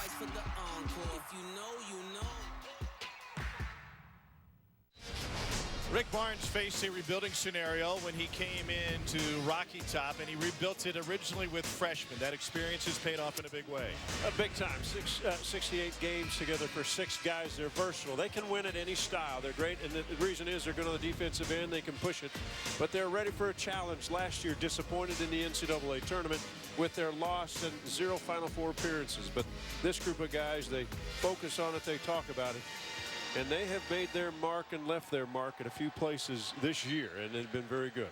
[SPEAKER 22] Fight for the encore. If you know, you know.
[SPEAKER 6] Rick Barnes faced a rebuilding scenario when he came into Rocky Top, and he rebuilt it originally with freshmen. That experience has paid off in a big way.
[SPEAKER 7] Big time. 68 games together for 6 guys. They're versatile. They can win at any style. They're great, and the reason is they're good on the defensive end. They can push it, but they're ready for a challenge. Last year, disappointed in the NCAA tournament with their loss and 0 Final Four appearances. But this group of guys, they focus on it, they talk about it. And they have made their mark and left their mark at a few places this year, and they've been very good.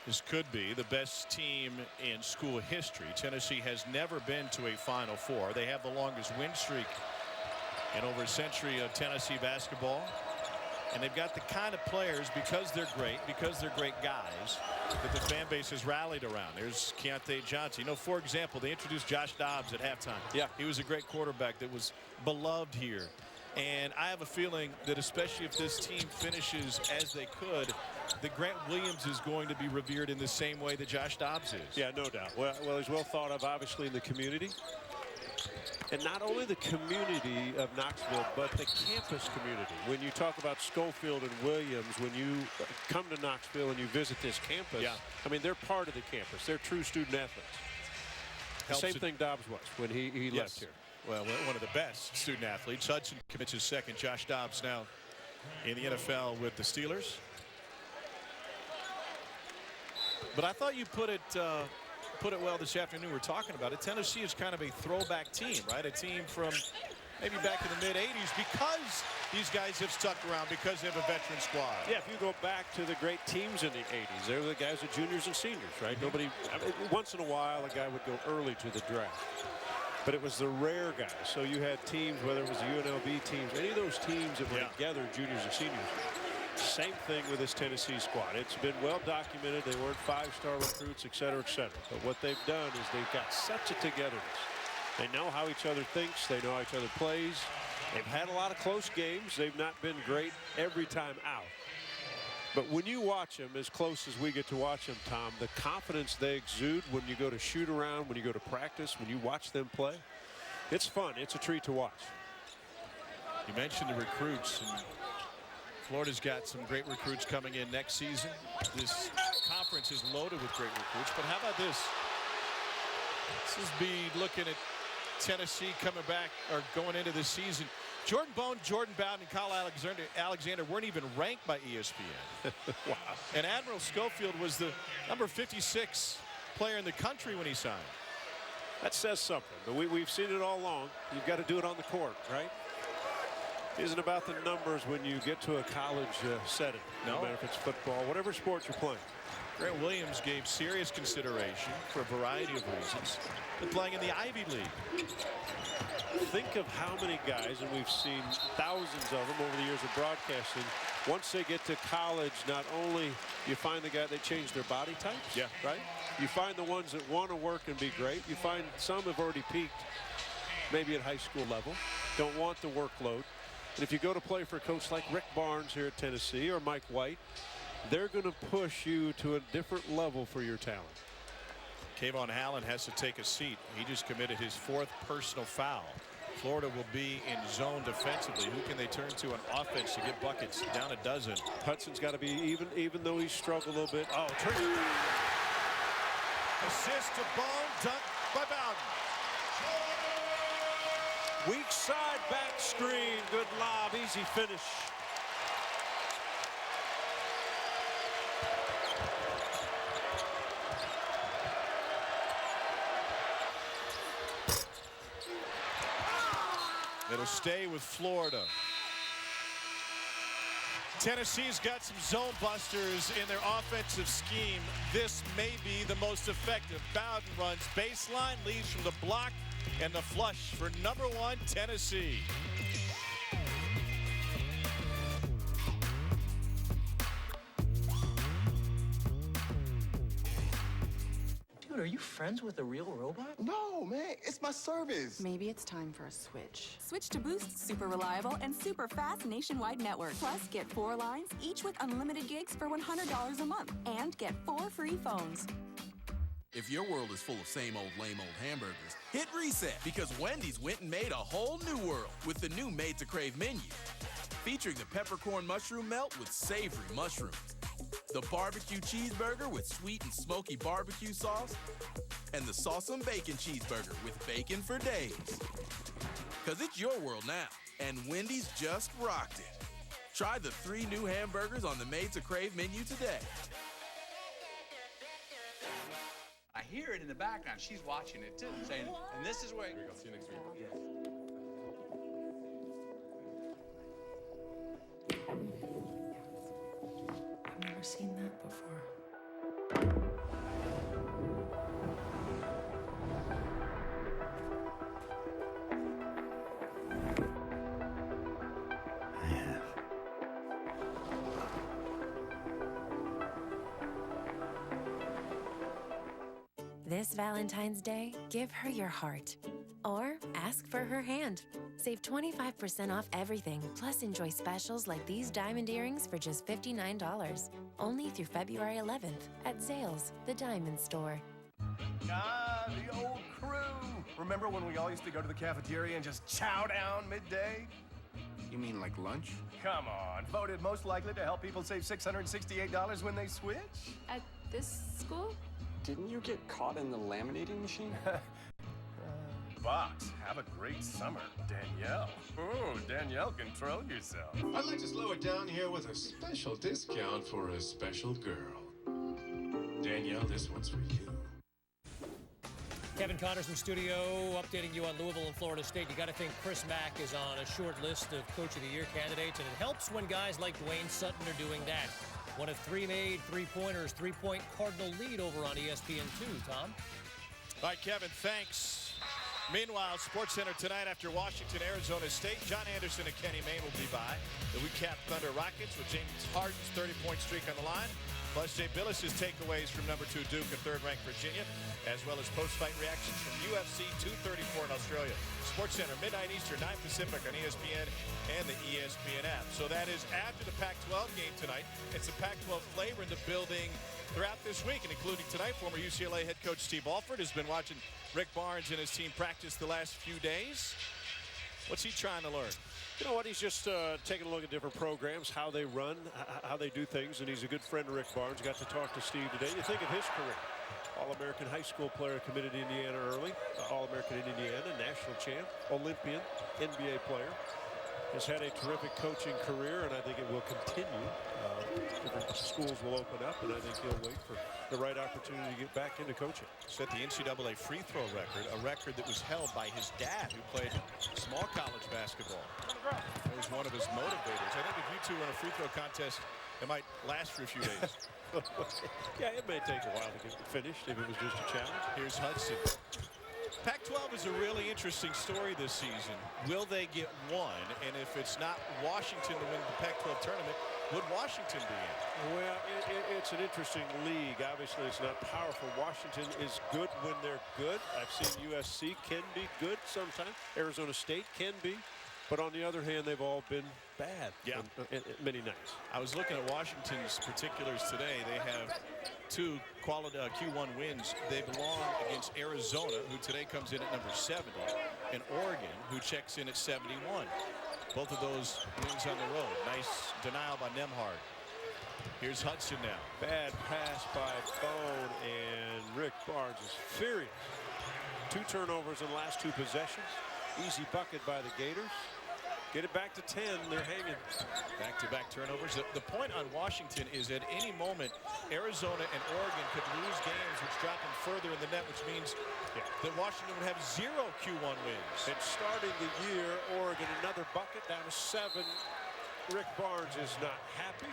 [SPEAKER 6] This could be the best team in school history. Tennessee has never been to a Final Four. They have the longest win streak in over a century of Tennessee basketball. And they've got the kind of players, because they're great guys, that the fan base has rallied around. There's Keontae Johnson. You know, for example, they introduced Josh Dobbs at halftime. Yeah, he was a great quarterback that was beloved here. And I have a feeling that especially if this team finishes as they could, that Grant Williams is going to be revered in the same way that Josh Dobbs is.
[SPEAKER 7] Yeah, no doubt. Well, he's well thought of, obviously, in the community. And not only the community of Knoxville, but the campus community. When you talk about Schofield and Williams, when you come to Knoxville and you visit this campus, I mean, they're part of the campus. They're true student athletes. The same thing Dobbs was when he left here.
[SPEAKER 6] Well, one of the best student athletes. Hudson commits his second. Josh Dobbs now in the NFL with the Steelers. But I thought you put it well this afternoon. We're talking about it. Tennessee is kind of a throwback team, right? A team from maybe back in the mid-'80s, because these guys have stuck around, because they have a veteran squad.
[SPEAKER 7] Yeah, if you go back to the great teams in the 80s, they were the guys, the juniors and seniors, right? Nobody, I mean, once in a while, a guy would go early to the draft. But it was the rare guys. So you had teams, whether it was the UNLV teams, any of those teams that were together, juniors and seniors. Same thing with this Tennessee squad. It's been well documented. They weren't 5-star recruits, et cetera, et cetera. But what they've done is they've got such a togetherness. They know how each other thinks. They know how each other plays. They've had a lot of close games. They've not been great every time out. But when you watch them, as close as we get to watch them, Tom, the confidence they exude when you go to shoot around, when you go to practice, when you watch them play, it's fun. It's a treat to watch.
[SPEAKER 6] You mentioned the recruits, and Florida's got some great recruits coming in next season. This conference is loaded with great recruits, but how about this? This is be looking at Tennessee coming back or going into the season. Jordan Bone, Jordan Bowden, and Kyle Alexander weren't even ranked by ESPN.
[SPEAKER 7] Wow.
[SPEAKER 6] And Admiral Schofield was the number 56 player in the country when he signed.
[SPEAKER 7] That says something, but we've seen it all along. You've got to do it on the court, right? Isn't about the numbers when you get to a college setting. No matter if it's football, whatever sport you're playing.
[SPEAKER 6] Grant Williams gave serious consideration for a variety of reasons to playing in the Ivy League.
[SPEAKER 7] Think of how many guys, and we've seen thousands of them over the years of broadcasting, once they get to college, not only you find the guy, they change their body types,
[SPEAKER 6] yeah,
[SPEAKER 7] right? You find the ones that want to work and be great. You find some have already peaked, maybe at high school level, don't want the workload. And if you go to play for a coach like Rick Barnes here at Tennessee or Mike White, they're going to push you to a different level for your talent.
[SPEAKER 6] Kayvon Allen has to take a seat. He just committed his 4th personal foul. Florida will be in zone defensively. Who can they turn to on offense to get buckets? Down a dozen.
[SPEAKER 7] Hudson's got to be even though he's struggled a little bit. Oh,
[SPEAKER 6] assist to Bone, dunk by Bowden.
[SPEAKER 7] Weak side back screen. Good lob. Easy finish.
[SPEAKER 6] It'll stay with Florida. Tennessee's got some zone busters in their offensive scheme. This may be the most effective. Bowden runs baseline, leads from the block, and the flush for number 1 Tennessee.
[SPEAKER 1] Dude, are you friends with a real robot?
[SPEAKER 2] No, man, it's my service.
[SPEAKER 3] Maybe it's time for a switch.
[SPEAKER 4] Switch to Boost's super reliable and super fast nationwide network. Plus, get 4 lines, each with unlimited gigs for $100 a month. And get 4 free phones.
[SPEAKER 24] If your world is full of same old, lame old hamburgers, hit reset because Wendy's went and made a whole new world with the new Made to Crave menu. Featuring the peppercorn mushroom melt with savory mushrooms, the barbecue cheeseburger with sweet and smoky barbecue sauce, and the sauce and bacon cheeseburger with bacon for days. Because it's your world now, and Wendy's just rocked it. Try the 3 new hamburgers on the Made to Crave menu today.
[SPEAKER 5] I hear it in the background. She's watching it too, saying, and this is where. Here we go. See you next week. Yes.
[SPEAKER 3] I've never seen that before.
[SPEAKER 8] This Valentine's Day, give her your heart. Or ask for her hand. Save 25% off everything, plus enjoy specials like these diamond earrings for just $59. Only through February 11th at Zales, the diamond store.
[SPEAKER 9] Ah, the old crew. Remember when we all used to go to the cafeteria and just chow down midday?
[SPEAKER 2] You mean like lunch?
[SPEAKER 9] Come on, voted most likely to help people save $668 when they switch?
[SPEAKER 4] At this school?
[SPEAKER 28] Didn't you get caught in the laminating machine?
[SPEAKER 9] Box, have a great summer. Danielle. Oh, Danielle, control yourself.
[SPEAKER 15] I'd like to slow it down here with a special discount for a special girl. Danielle, this one's for you.
[SPEAKER 29] Kevin Connors in studio, updating you on Louisville and Florida State. You got to think Chris Mack is on a short list of Coach of the Year candidates, and it helps when guys like Dwayne Sutton are doing that. One of 3 made three-pointers, 3-point Cardinal lead over on ESPN2, Tom.
[SPEAKER 6] All right, Kevin, thanks. Meanwhile, SportsCenter tonight after Washington, Arizona State. John Anderson and Kenny Mayne will be by. The recap Thunder Rockets with James Harden's 30-point streak on the line. Plus Jay Billis's takeaways from number 2 Duke and 3rd-ranked Virginia, as well as post-fight reactions from UFC 234 in Australia. SportsCenter, midnight Eastern, 9 Pacific on ESPN and the ESPN app. So that is after the Pac-12 game tonight. It's a Pac-12 flavor in the building throughout this week, and including tonight, former UCLA head coach Steve Alford has been watching Rick Barnes and his team practice the last few days. What's he trying to learn?
[SPEAKER 7] You know what? He's just taking a look at different programs, how they run, how they do things, and he's a good friend of Rick Barnes. Got to talk to Steve today. You think of his career. All-American high school player, committed to Indiana early. All-American in Indiana, national champ, Olympian, NBA player. Has had a terrific coaching career, and I think it will continue. Different schools will open up, and I think he'll wait for the right opportunity to get back into coaching.
[SPEAKER 6] Set the NCAA free throw record, a record that was held by his dad, who played small college basketball. That was one of his motivators. I think if you two run a free throw contest, it might last for a few days.
[SPEAKER 7] Yeah, it may take a while to get finished if it was just a challenge.
[SPEAKER 6] Here's Hudson. Pac-12 is a really interesting story this season. Will they get one? And if it's not Washington to win the Pac-12 tournament, would Washington be in?
[SPEAKER 7] Well, it's an interesting league. Obviously, it's not powerful. Washington is good when they're good. I've seen USC can be good sometimes. Arizona State can be. But on the other hand, they've all been bad many nights.
[SPEAKER 6] I was looking at Washington's particulars today. They have 2 quality Q1 wins. They belong against Arizona, who today comes in at number 70, and Oregon, who checks in at 71. Both of those wins on the road. Nice denial by Nemhard. Here's Hudson now.
[SPEAKER 7] Bad pass by Bone, and Rick Barnes is furious. 2 turnovers in the last 2 possessions. Easy bucket by the Gators. Get it back to 10. They're hanging.
[SPEAKER 6] Back-to-back turnovers. The point on Washington is at any moment, Arizona and Oregon could lose games, which drop them further in the net, which means that Washington would have 0 Q1 wins.
[SPEAKER 7] And starting the year, Oregon another bucket down to 7. Rick Barnes is not happy.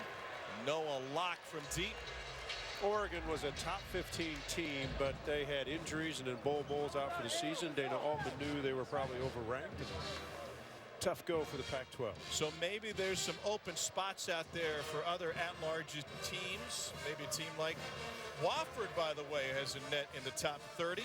[SPEAKER 6] Noah Locke from deep.
[SPEAKER 7] Oregon was a top 15 team, but they had injuries and then Bowles out for the season. Dana Altman knew they were probably overranked. Tough go for the Pac-12.
[SPEAKER 6] So maybe there's some open spots out there for other at-large teams. Maybe a team like Wofford, by the way, has a net in the top 30.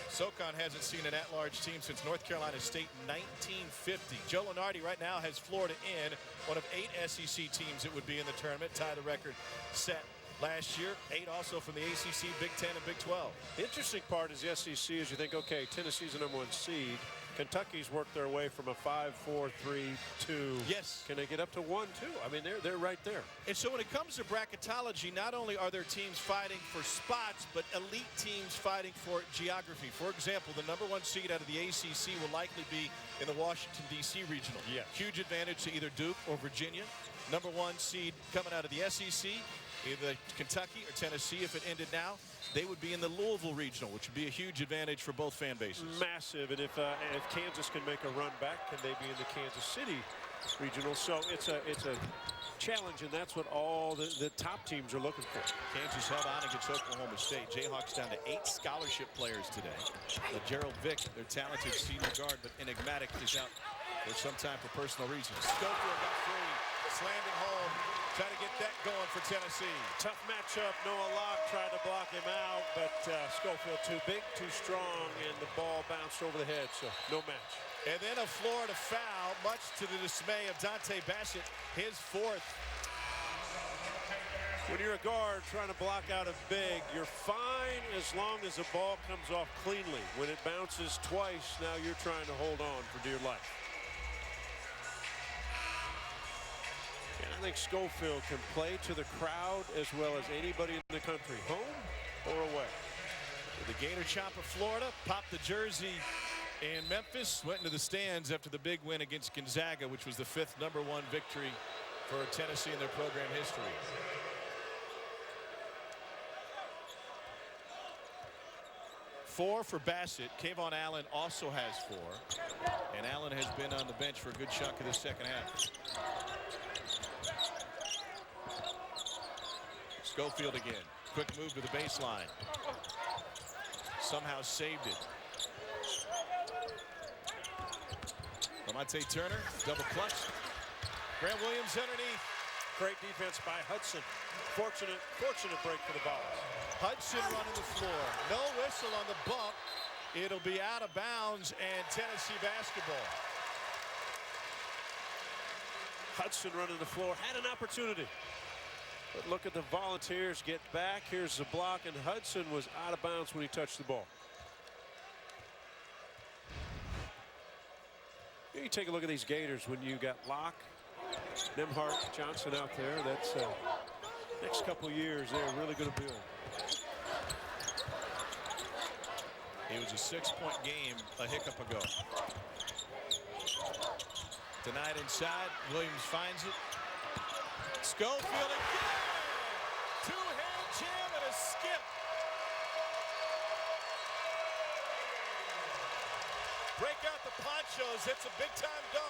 [SPEAKER 6] SoCon hasn't seen an at-large team since North Carolina State in 1950. Joe Lunardi right now has Florida in, one of 8 SEC teams that would be in the tournament, tie the record set last year. 8 also from the ACC, Big Ten, and Big 12.
[SPEAKER 7] The interesting part is the SEC is you think, okay, Tennessee's the #1 seed. Kentucky's worked their way from a 5-4-3-2.
[SPEAKER 6] Yes.
[SPEAKER 7] Can they get up to 1-2? I mean, they're right there.
[SPEAKER 6] And so when it comes to bracketology, not only are there teams fighting for spots, but elite teams fighting for geography. For example, the #1 seed out of the ACC will likely be in the Washington, D.C. regional.
[SPEAKER 7] Yes.
[SPEAKER 6] Huge advantage to either Duke or Virginia. #1 seed coming out of the SEC, either Kentucky or Tennessee. If it ended now, they would be in the Louisville regional, which would be a huge advantage for both fan bases.
[SPEAKER 7] Massive. And if Kansas can make a run back, can they be in the Kansas City regional? So it's a challenge, and that's what all the top teams are looking for.
[SPEAKER 6] Kansas held on against Oklahoma State. Jayhawks down to 8 scholarship players today. Gerald Vick, their talented senior guard, but enigmatic, is out for some time for personal reasons. Schofield got free, slammed it home. Trying to get that going for Tennessee.
[SPEAKER 7] Tough matchup. Noah Locke tried to block him out, but Schofield too big, too strong, and the ball bounced over the head, so no match.
[SPEAKER 6] And then a Florida foul, much to the dismay of Dante Bassett, his 4th.
[SPEAKER 7] When you're a guard trying to block out a big, you're fine as long as the ball comes off cleanly. When it bounces twice, now you're trying to hold on for dear life. And I think Schofield can play to the crowd as well as anybody in the country, home or away.
[SPEAKER 6] The Gator Chop of Florida popped the jersey in Memphis, went into the stands after the big win against Gonzaga, which was the 5th #1 victory for Tennessee in their program history. Four for Bassett. Kayvon Allen also has 4. And Allen has been on the bench for a good chunk of the second half. Schofield again. Quick move to the baseline. Somehow saved it. Lamonte Turner, double clutch. Grant Williams underneath.
[SPEAKER 7] Great defense by Hudson. Fortunate break for the Vols.
[SPEAKER 6] Hudson running the floor. No whistle on the bump. It'll be out of bounds and Tennessee basketball.
[SPEAKER 7] Hudson running the floor, had an opportunity. But look at the Volunteers get back. Here's the block, and Hudson was out of bounds when he touched the ball. You take a look at these Gators when you got Locke, Nimhart, Johnson out there. That's next couple years they're really going to build.
[SPEAKER 6] It was a 6-point game a hiccup ago. Denied inside. Williams finds it. Schofield again. Two-hand jam and a skip. Break out the ponchos. It's a big-time dunk.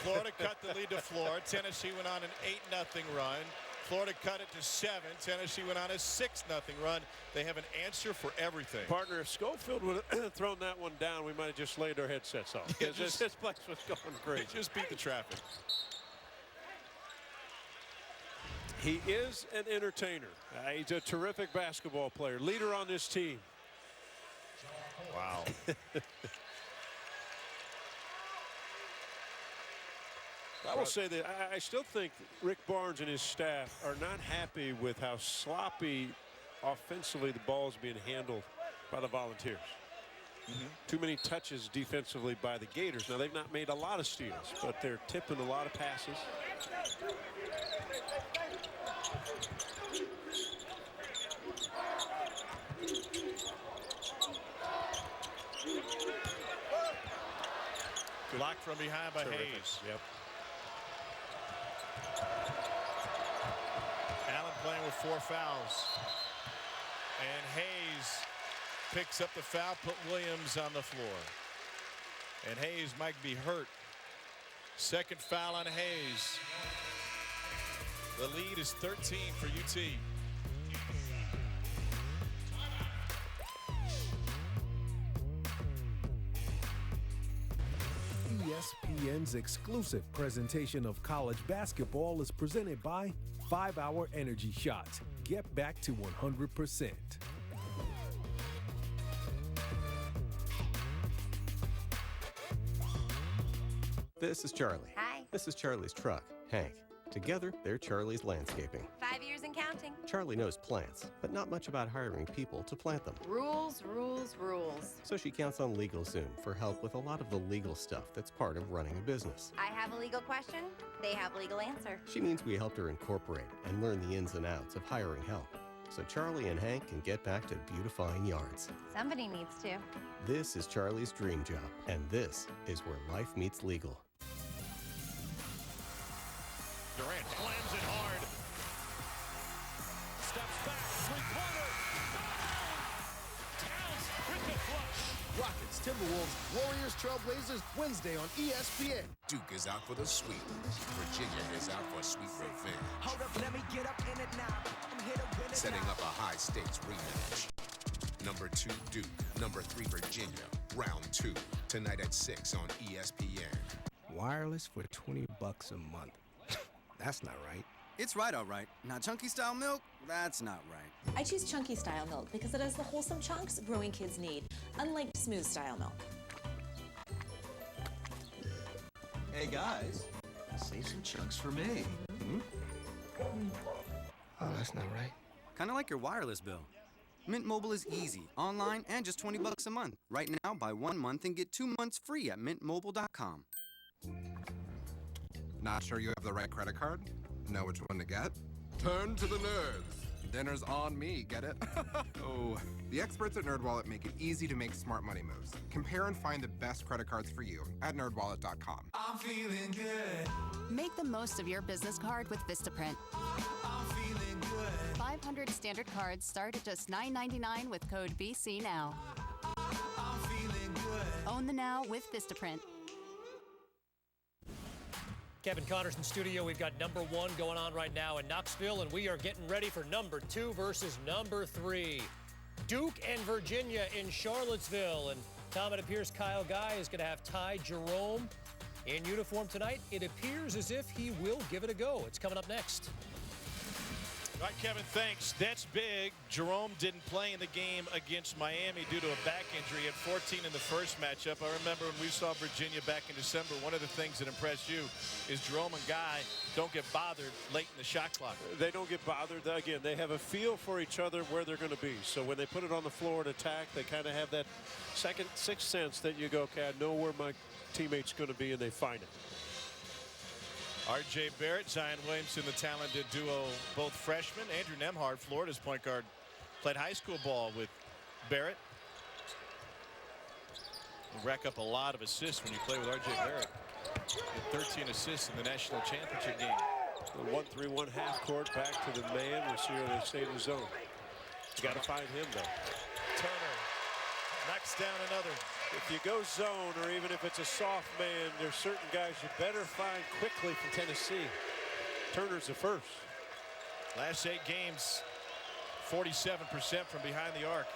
[SPEAKER 6] Florida cut the lead to Florida. Tennessee went on an 8-0 run. Florida cut it to 7. Tennessee went on a 6-0 run. They have an answer for everything.
[SPEAKER 7] Partner, if Schofield would have thrown that one down, we might have just laid our headsets off.
[SPEAKER 6] Yeah,
[SPEAKER 7] this place was going crazy.
[SPEAKER 6] Just beat the traffic.
[SPEAKER 7] He is an entertainer. He's a terrific basketball player. Leader on this team.
[SPEAKER 6] Wow.
[SPEAKER 7] I will say that I still think Rick Barnes and his staff are not happy with how sloppy offensively the ball is being handled by the Volunteers. Too many touches defensively by the Gators. Now, they've not made a lot of steals, but they're tipping a lot of passes.
[SPEAKER 6] Blocked from behind by
[SPEAKER 7] Terrific.
[SPEAKER 6] Hayes.
[SPEAKER 7] Yep.
[SPEAKER 6] Allen playing with 4 fouls. And Hayes picks up the foul, put Williams on the floor. And Hayes might be hurt. Second foul on Hayes. The lead is 13 for UT.
[SPEAKER 10] ESPN's exclusive presentation of college basketball is presented by 5-Hour Energy Shots. Get back to 100%.
[SPEAKER 11] This is Charlie.
[SPEAKER 8] Hi.
[SPEAKER 11] This is Charlie's truck, Hank. Together, they're Charlie's Landscaping.
[SPEAKER 8] 5 years and counting.
[SPEAKER 11] Charlie knows plants, but not much about hiring people to plant them.
[SPEAKER 8] Rules, rules, rules.
[SPEAKER 11] So she counts on LegalZoom for help with a lot of the legal stuff that's part of running a business.
[SPEAKER 8] I have a legal question. They have a legal answer.
[SPEAKER 11] She means we helped her incorporate and learn the ins and outs of hiring help. So Charlie and Hank can get back to beautifying yards.
[SPEAKER 8] Somebody needs to.
[SPEAKER 11] This is Charlie's dream job, and this is where life meets legal.
[SPEAKER 6] Durant slams it hard. Steps back, three-pointer. Towns with the flush.
[SPEAKER 12] Rockets, Timberwolves, Warriors, Trailblazers, Wednesday on ESPN.
[SPEAKER 14] Duke is out for the sweep. Virginia is out for a sweet revenge.
[SPEAKER 23] Hold up, let me get up in it now. I'm here to win it
[SPEAKER 14] Setting
[SPEAKER 23] now.
[SPEAKER 14] up a high-stakes rematch. Number 2 Duke, number 3 Virginia. Round 2, tonight at 6 on ESPN.
[SPEAKER 12] Wireless for $20 a month. That's not right.
[SPEAKER 13] It's right, all right. Now, chunky style milk, that's not right.
[SPEAKER 17] I choose chunky style milk because it has the wholesome chunks growing kids need, unlike smooth style milk.
[SPEAKER 18] Hey guys, save some chunks for me.
[SPEAKER 12] Oh, that's not right.
[SPEAKER 13] Kind of like your wireless bill. Mint Mobile is easy, online, and just $20 a month. Right now, buy 1 month and get 2 months free at mintmobile.com.
[SPEAKER 19] Not sure you have the right credit card? Know which one to get? Turn to the nerds. Dinner's on me, get it? Oh, the experts at NerdWallet make it easy to make smart money moves. Compare and find the best credit cards for you at nerdwallet.com.
[SPEAKER 23] I'm feeling good.
[SPEAKER 20] Make the most of your business card with Vistaprint.
[SPEAKER 23] I'm feeling good.
[SPEAKER 20] 500 standard cards start at just $9.99 with code BCNOW.
[SPEAKER 23] I'm feeling good.
[SPEAKER 20] Own the now with Vistaprint.
[SPEAKER 29] Kevin Connors in studio. We've got number 1 going on right now in Knoxville, and we are getting ready for number 2 versus number 3. Duke and Virginia in Charlottesville. And Tom, it appears Kyle Guy is going to have Ty Jerome in uniform tonight. It appears as if he will give it a go. It's coming up next.
[SPEAKER 6] All right, Kevin, thanks. That's big. Jerome didn't play in the game against Miami due to a back injury at 14 in the first matchup. I remember when we saw Virginia back in December, one of the things that impressed you is Jerome and Guy don't get bothered late in the shot clock.
[SPEAKER 7] They don't get bothered. Again, they have a feel for each other where they're going to be. So when they put it on the floor and attack, they kind of have that sixth sense that you go, okay, I know where my teammate's going to be, and they find it.
[SPEAKER 6] R.J. Barrett, Zion Williamson, the talented duo, both freshmen. Andrew Nembhard, Florida's point guard, played high school ball with Barrett. You rack up a lot of assists when you play with R.J. Barrett. With 13 assists in the national championship game.
[SPEAKER 7] The 1-3-1 half court back to the man. We'll see where they stay in the zone. You got to find him, though.
[SPEAKER 6] Turner knocks down another.
[SPEAKER 7] If you go zone, or even if it's a soft man, there's certain guys you better find quickly from Tennessee. Turner's the first.
[SPEAKER 6] Last 8 games, 47% from behind the arc.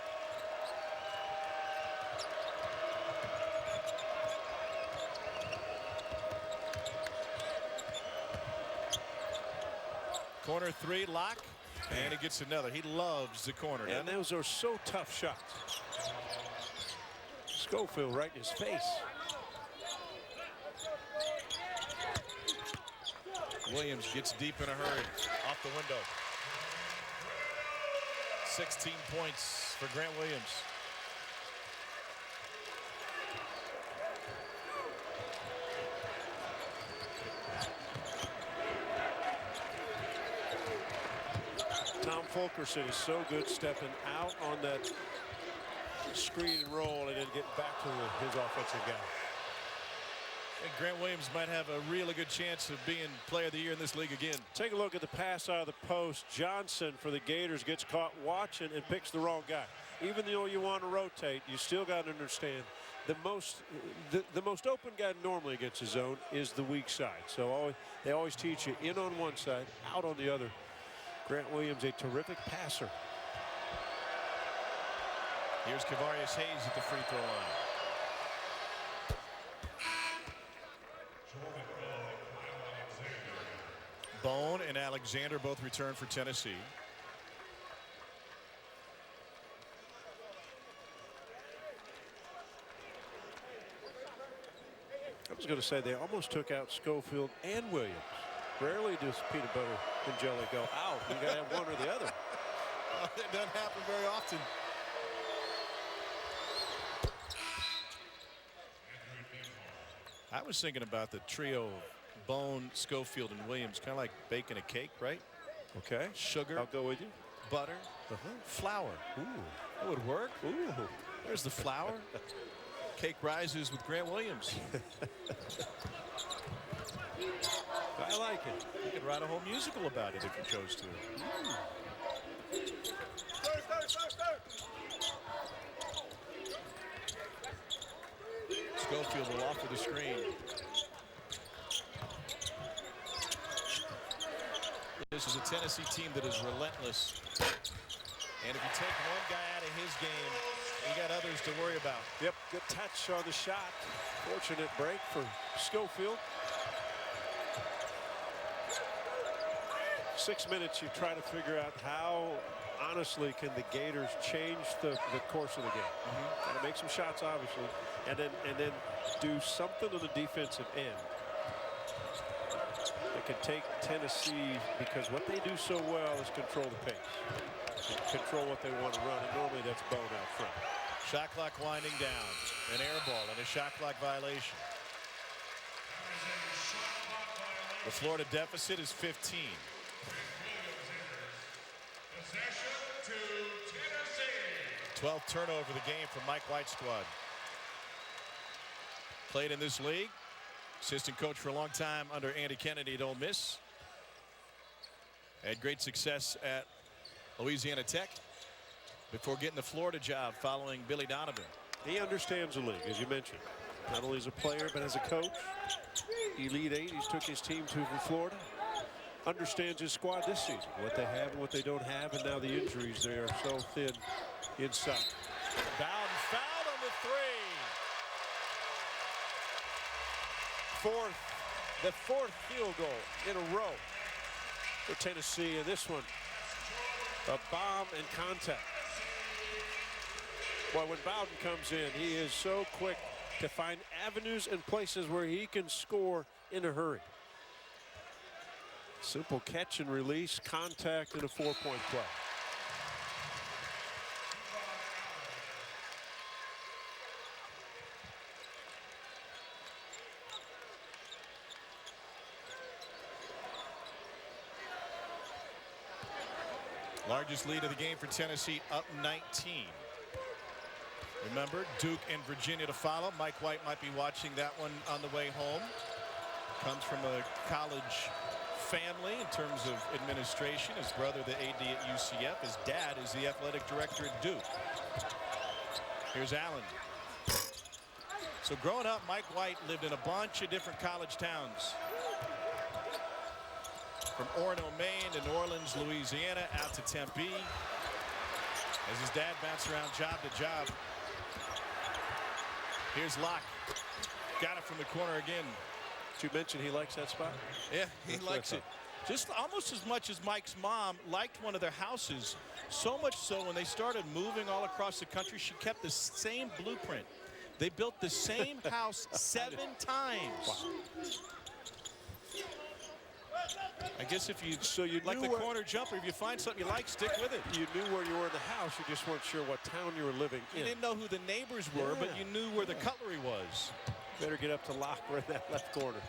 [SPEAKER 6] Corner 3, lock, and he gets another. He loves the corner.
[SPEAKER 7] And those are so tough shots. Schofield right in his face.
[SPEAKER 6] Williams gets deep in a hurry off the window. 16 points for Grant Williams.
[SPEAKER 7] Tom Fulkerson is so good stepping out on that screen and roll and then getting back to his offensive guy.
[SPEAKER 6] And Grant Williams might have a really good chance of being player of the year in this league again.
[SPEAKER 7] Take a look at the pass out of the post. Johnson for the Gators gets caught watching and picks the wrong guy. Even though you want to rotate, you still got to understand the most open guy normally against his zone is the weak side. So they always teach you in on one side, out on the other. Grant Williams, a terrific passer.
[SPEAKER 6] Here's Kavarius Hayes at the free throw line. Bone and Alexander both return for Tennessee.
[SPEAKER 7] I was going to say they almost took out Schofield and Williams. Rarely does peanut butter and jelly go out. You got to have one or the other.
[SPEAKER 6] It doesn't happen very often. I was thinking about the trio of Bone, Schofield, and Williams, kind of like baking a cake, right?
[SPEAKER 7] Okay.
[SPEAKER 6] Sugar.
[SPEAKER 7] I'll go with you.
[SPEAKER 6] Butter. Flour.
[SPEAKER 7] Ooh.
[SPEAKER 6] That would work.
[SPEAKER 7] Ooh.
[SPEAKER 6] There's the flour. Cake rises with Grant Williams.
[SPEAKER 7] I like it.
[SPEAKER 6] You could write a whole musical about it if you chose to. Schofield will offer the screen. This is a Tennessee team that is relentless. And if you take one guy out of his game, you got others to worry about.
[SPEAKER 7] Yep, good touch on the shot. Fortunate break for Schofield. 6 minutes, you try to figure out how, honestly, can the Gators change the course of the game. Got to make some shots, obviously, and then do something on the defensive end that can take Tennessee, because what they do so well is control the pace, and control what they want to run, and normally that's Bone out front.
[SPEAKER 6] Shot clock winding down. An air ball and a shot clock violation. The Florida deficit is 15. 12th turnover of the game for Mike White's squad. Played in this league. Assistant coach for a long time under Andy Kennedy at Ole Miss. Had great success at Louisiana Tech before getting the Florida job following Billy Donovan.
[SPEAKER 7] He understands the league, as you mentioned. not only as a player, but as a coach. Elite Eight, he's took his team to Florida. Understands his squad this season, what they have and what they don't have, and now the injuries, they are so thin inside.
[SPEAKER 6] Bowden fouled on the three.
[SPEAKER 7] The fourth field goal in a row for Tennessee, and this one, a bomb and contact. Boy, when Bowden comes in, he is so quick to find avenues and places where he can score in a hurry. Simple catch and release, contact, and a 4-point play.
[SPEAKER 6] Largest lead of the game for Tennessee, up 19. Remember, Duke and Virginia to follow. Mike White might be watching that one on the way home. Comes from a college family in terms of administration. His brother, the AD at UCF. His dad is the athletic director at Duke. Here's Allen. So growing up, Mike White lived in a bunch of different college towns. From Orono, Maine to New Orleans, Louisiana, out to Tempe. As his dad bounced around job to job. Here's Locke. Got it from the corner again.
[SPEAKER 7] Did you mention he likes that spot?
[SPEAKER 6] Yeah, he likes it. Just almost as much as Mike's mom liked one of their houses. So much so when they started moving all across the country, she kept the same blueprint. They built the same house 7 times. Wow. I guess if you like the corner jumper, if you find something you like, stick with it.
[SPEAKER 7] You knew where you were in the house. You just weren't sure what town you were living in.
[SPEAKER 6] You didn't know who the neighbors were, but you knew where the cutlery was.
[SPEAKER 7] Better get up to Locke right in that left corner.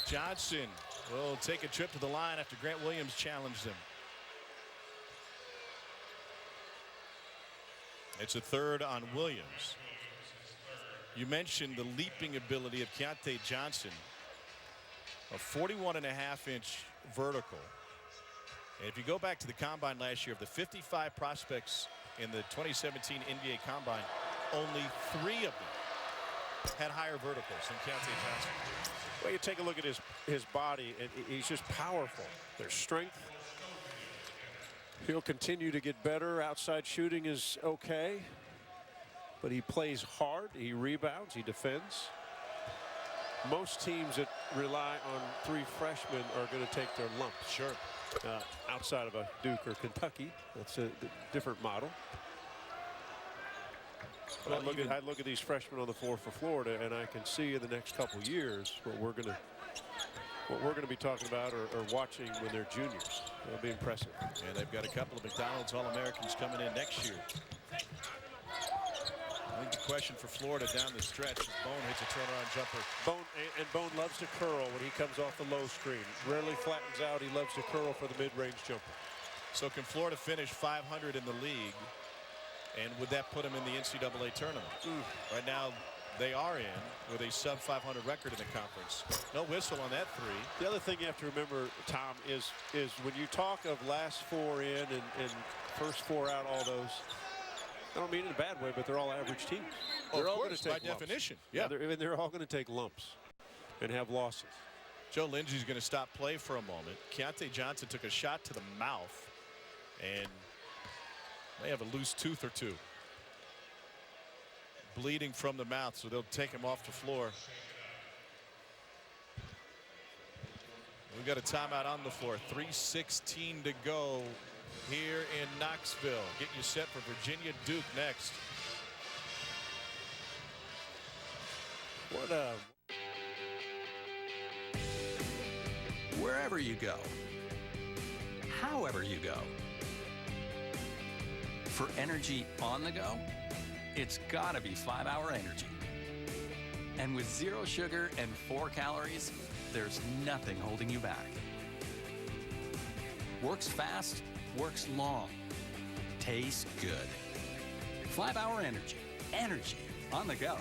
[SPEAKER 6] Johnson will take a trip to the line after Grant Williams challenged him. It's a third on Williams. You mentioned the leaping ability of Keontae Johnson. A 41.5-inch vertical. And if you go back to the combine last year, of the 55 prospects in the 2017 NBA combine, only 3 of them had higher verticals than Keontae Johnson.
[SPEAKER 7] Well, you take a look at his body, and he's just powerful. There's strength. He'll continue to get better. Outside shooting is okay, but he plays hard. He rebounds. He defends. Most teams that rely on 3 freshmen are going to take their lumps.
[SPEAKER 6] Sure.
[SPEAKER 7] Outside of a Duke or Kentucky, that's a different model. Well, I look at these freshmen on the floor for Florida, and I can see in the next couple years what we're going to be talking about or watching when they're juniors. It'll be impressive.
[SPEAKER 6] And they've got a couple of McDonald's All-Americans coming in next year. I think the question for Florida down the stretch is Bone hits a turnaround jumper.
[SPEAKER 7] Bone loves to curl when he comes off the low screen. Rarely flattens out. He loves to curl for the mid-range jumper.
[SPEAKER 6] So can Florida finish 500 in the league? And would that put them in the NCAA tournament? Right now, they are in with a sub-500 record in the conference. No whistle on that 3.
[SPEAKER 7] The other thing you have to remember, Tom, is when you talk of last 4 in and first 4 out, all those, I don't mean in a bad way, but they're all average teams. They're all going to take
[SPEAKER 6] by
[SPEAKER 7] lumps.
[SPEAKER 6] definition.
[SPEAKER 7] Yeah, they're all going to take lumps and have losses.
[SPEAKER 6] Joe Lindsey's going to stop play for a moment. Keontae Johnson took a shot to the mouth and may have a loose tooth or 2. Bleeding from the mouth, so they'll take him off the floor. We've got a timeout on the floor. 3:16 to go here in Knoxville. Get you set for Virginia Duke next.
[SPEAKER 1] Wherever you go, however you go, for energy on the go, it's gotta be 5-Hour Energy. And with 0 sugar and 4 calories, there's nothing holding you back. Works fast, works long, tastes good. 5-Hour Energy. Energy on the go.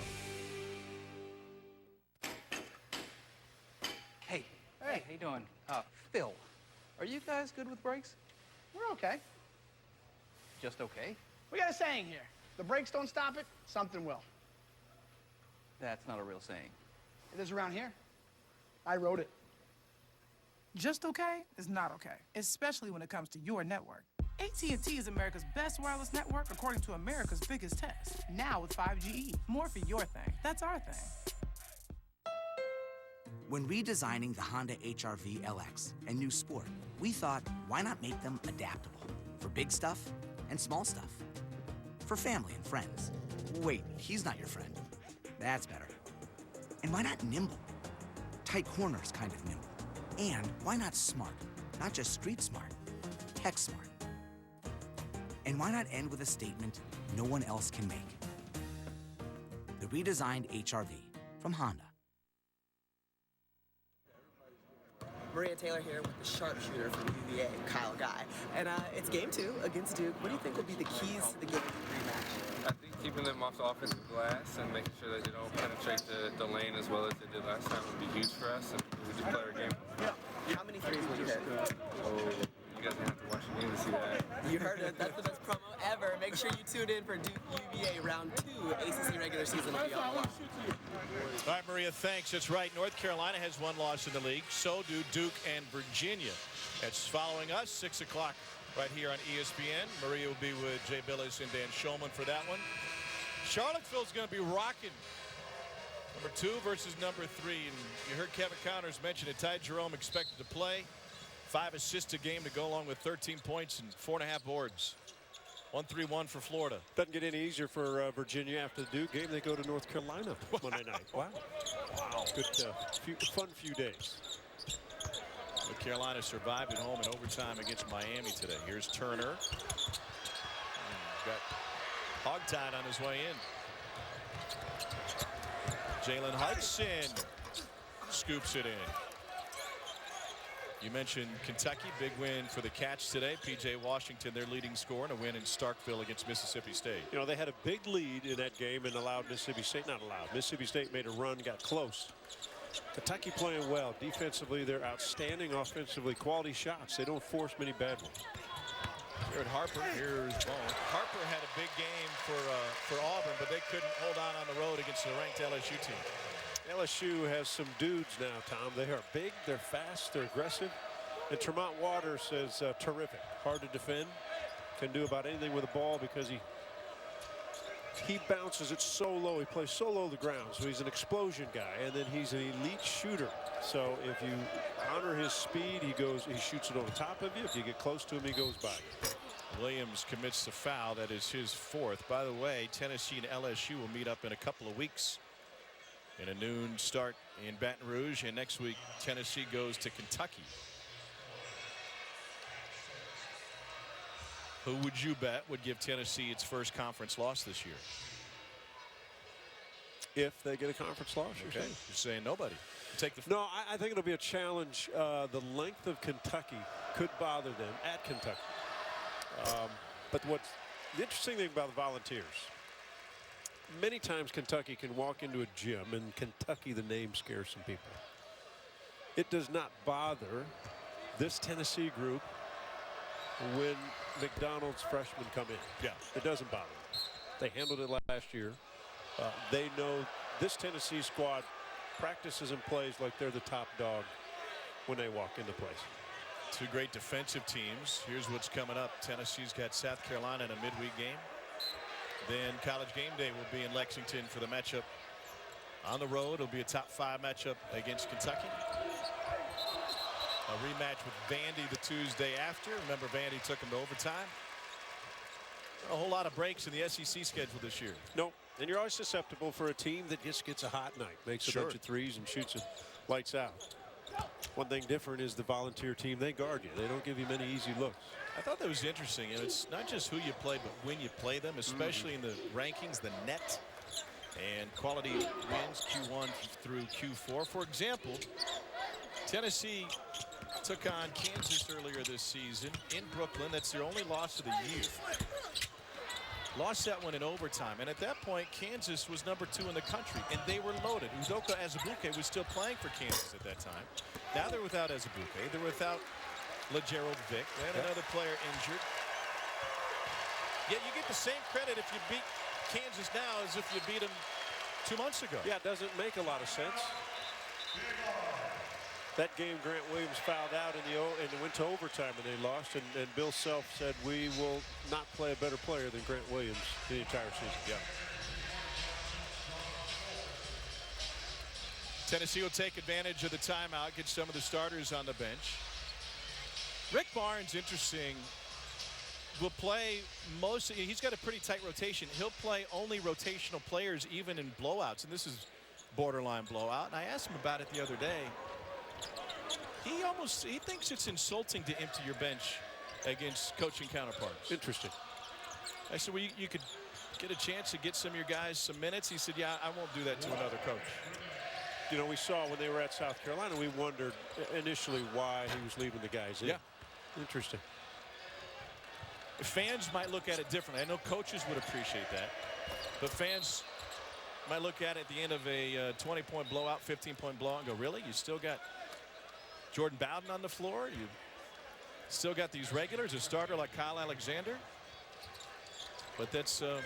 [SPEAKER 5] Hey, how you doing? Phil, are you guys good with brakes?
[SPEAKER 16] We're okay.
[SPEAKER 5] Just okay?
[SPEAKER 16] We got a saying here. The brakes don't stop it, something will.
[SPEAKER 5] That's not a real saying.
[SPEAKER 2] It is around here. I wrote it. Just okay is not okay, especially when it comes to your network. AT&T is America's best wireless network according to America's biggest test. Now with 5GE. More for your thing. That's our thing.
[SPEAKER 3] When redesigning the Honda HR-V LX and new Sport, we thought, why not make them adaptable? For big stuff and small stuff. For family and friends. Wait, he's not your friend. That's better. And why not nimble? Tight corners kind of nimble. And why not smart? Not just street smart, tech smart. And why not end with a statement no one else can make? The redesigned HR-V from Honda.
[SPEAKER 16] Maria Taylor here with the sharpshooter from UVA, Kyle Guy. And it's game 2 against Duke. What do you think will be the keys to the game rematch?
[SPEAKER 21] I think keeping them off the offensive glass and making sure that they don't penetrate the lane as well as they did last time would be huge for us, and we just play our game.
[SPEAKER 16] How many threes will you hit?
[SPEAKER 21] Oh, you guys have to watch the game to see that.
[SPEAKER 16] You heard it. That's the best promo ever. Make sure you tune in for Duke UVA round 2 ACC regular season will be on.
[SPEAKER 6] All right, Maria, thanks. That's right. North Carolina has one loss in the league. So do Duke and Virginia. That's following us, 6 o'clock right here on ESPN. Maria will be with Jay Billis and Dan Shulman for that one. Charlottesville's going to be rocking. Number 2 versus number 3. And you heard Kevin Connors mention it. Ty Jerome expected to play. 5 assists a game to go along with 13 points and 4.5 boards. 1-3-1 for Florida.
[SPEAKER 7] Doesn't get any easier for Virginia after the Duke game. They go to North Carolina Monday night. Wow. Good fun few days.
[SPEAKER 6] North Carolina survived at home in overtime against Miami today. Here's Turner. Got hogtied on his way in. Jalen Hudson scoops it in. You mentioned Kentucky, big win for the Cats today. P.J. Washington, their leading scorer, and a win in Starkville against Mississippi State.
[SPEAKER 7] You know, they had a big lead in that game and allowed Mississippi State, not allowed. Mississippi State made a run, got close. Kentucky playing well. Defensively, they're outstanding. Offensively, quality shots. They don't force many bad ones.
[SPEAKER 6] Jared Harper, here's Bone. Harper had a big game for Auburn, but they couldn't hold on the road against the ranked LSU team.
[SPEAKER 7] LSU has some dudes now, Tom. They are big, they're fast, they're aggressive. And Tremont Waters is terrific. Hard to defend. Can do about anything with the ball because he bounces it so low. He plays so low to the ground. So he's an explosion guy. And then he's an elite shooter. So if you honor his speed, he shoots it over top of you. If you get close to him, he goes by you.
[SPEAKER 6] Williams commits the foul. That is his 4th. By the way, Tennessee and LSU will meet up in a couple of weeks in a noon start in Baton Rouge, and next week Tennessee goes to Kentucky. Who would you bet would give Tennessee its first conference loss this year?
[SPEAKER 7] If they get a conference loss,
[SPEAKER 6] okay. You're saying nobody. Take the
[SPEAKER 7] no, I think it'll be a challenge. The length of Kentucky could bother them at Kentucky. But what's the interesting thing about the Volunteers, many times Kentucky can walk into a gym, and Kentucky, the name, scares some people. It does not bother this Tennessee group when McDonald's freshmen come in.
[SPEAKER 6] Yeah.
[SPEAKER 7] It doesn't bother them. They handled it last year. They know this Tennessee squad practices and plays like they're the top dog when they walk into place.
[SPEAKER 6] 2 great defensive teams. Here's what's coming up. Tennessee's got South Carolina in a midweek game. Then College Game Day will be in Lexington for the matchup on the road. It'll be a top 5 matchup against Kentucky. A rematch with Vandy the Tuesday after. Remember, Vandy took them to overtime. A whole lot of breaks in the SEC schedule this year.
[SPEAKER 7] No, and you're always susceptible for a team that just gets a hot night, makes a bunch of threes and shoots it lights out. One thing different is the Volunteer team. They guard you. They don't give you many easy looks.
[SPEAKER 6] I thought that was interesting, and it's not just who you play, but when you play them, especially in the rankings, the net and quality wins Q1 through Q4. For example, Tennessee took on Kansas earlier this season in Brooklyn. That's their only loss of the year. Lost that one in overtime, and at that point Kansas was number 2 in the country, and they were loaded. Udoka Azubuike was still playing for Kansas at that time. Now they're without Azubuike. They're without LeGerald Vick. They had another player injured. Yet you get the same credit if you beat Kansas now as if you beat them 2 months ago.
[SPEAKER 7] Yeah, it doesn't make a lot of sense. That game, Grant Williams fouled out and it went to overtime and they lost. And Bill Self said, we will not play a better player than Grant Williams the entire season.
[SPEAKER 6] Yeah. Tennessee will take advantage of the timeout, get some of the starters on the bench. Rick Barnes, interesting, will play he's got a pretty tight rotation. He'll play only rotational players even in blowouts, and this is borderline blowout. And I asked him about it the other day. He thinks it's insulting to empty your bench against coaching counterparts.
[SPEAKER 7] Interesting.
[SPEAKER 6] I said, well, you could get a chance to get some of your guys some minutes. He said, yeah, I won't do that to another coach.
[SPEAKER 7] You know, we saw when they were at South Carolina, we wondered initially why he was leaving the guys in.
[SPEAKER 6] Yeah.
[SPEAKER 7] Interesting.
[SPEAKER 6] Fans might look at it differently. I know coaches would appreciate that, but fans might look at it at the end of a 20-point blowout, 15-point blowout and go, really? You still got Jordan Bowden on the floor? You still got these regulars, a starter like Kyle Alexander? But that's the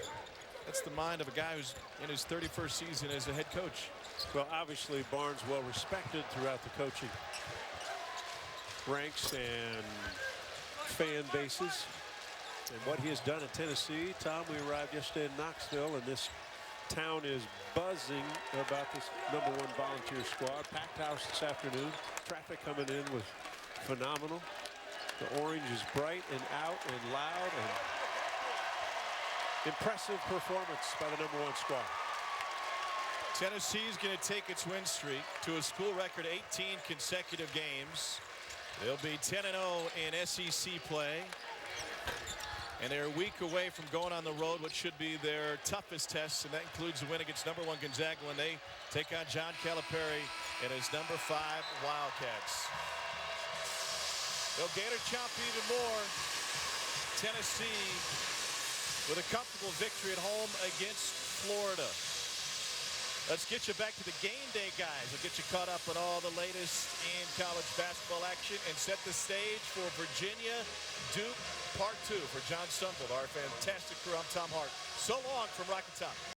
[SPEAKER 6] mind of a guy who's in his 31st season as a head coach.
[SPEAKER 7] Well, obviously, Barnes well respected throughout the coaching ranks and fan bases. And what he has done at Tennessee, Tom, we arrived yesterday in Knoxville, and this town is buzzing about this #1 volunteer squad. Packed house this afternoon. Traffic coming in was phenomenal. The orange is bright and out and loud, and impressive performance by the #1 squad.
[SPEAKER 6] Tennessee's going to take its win streak to a school record 18 consecutive games. They'll be 10-0 in SEC play. And they're a week away from going on the road, what should be their toughest test, and that includes the win against #1 Gonzaga when they take on John Calipari and his #5 Wildcats. They'll gator chomp even more. Tennessee with a comfortable victory at home against Florida. Let's get you back to the game day, guys. We'll get you caught up on all the latest in college basketball action and set the stage for Virginia Duke Part 2 for John Stumble, our fantastic crew. I'm Tom Hart. So long from Rocky Top.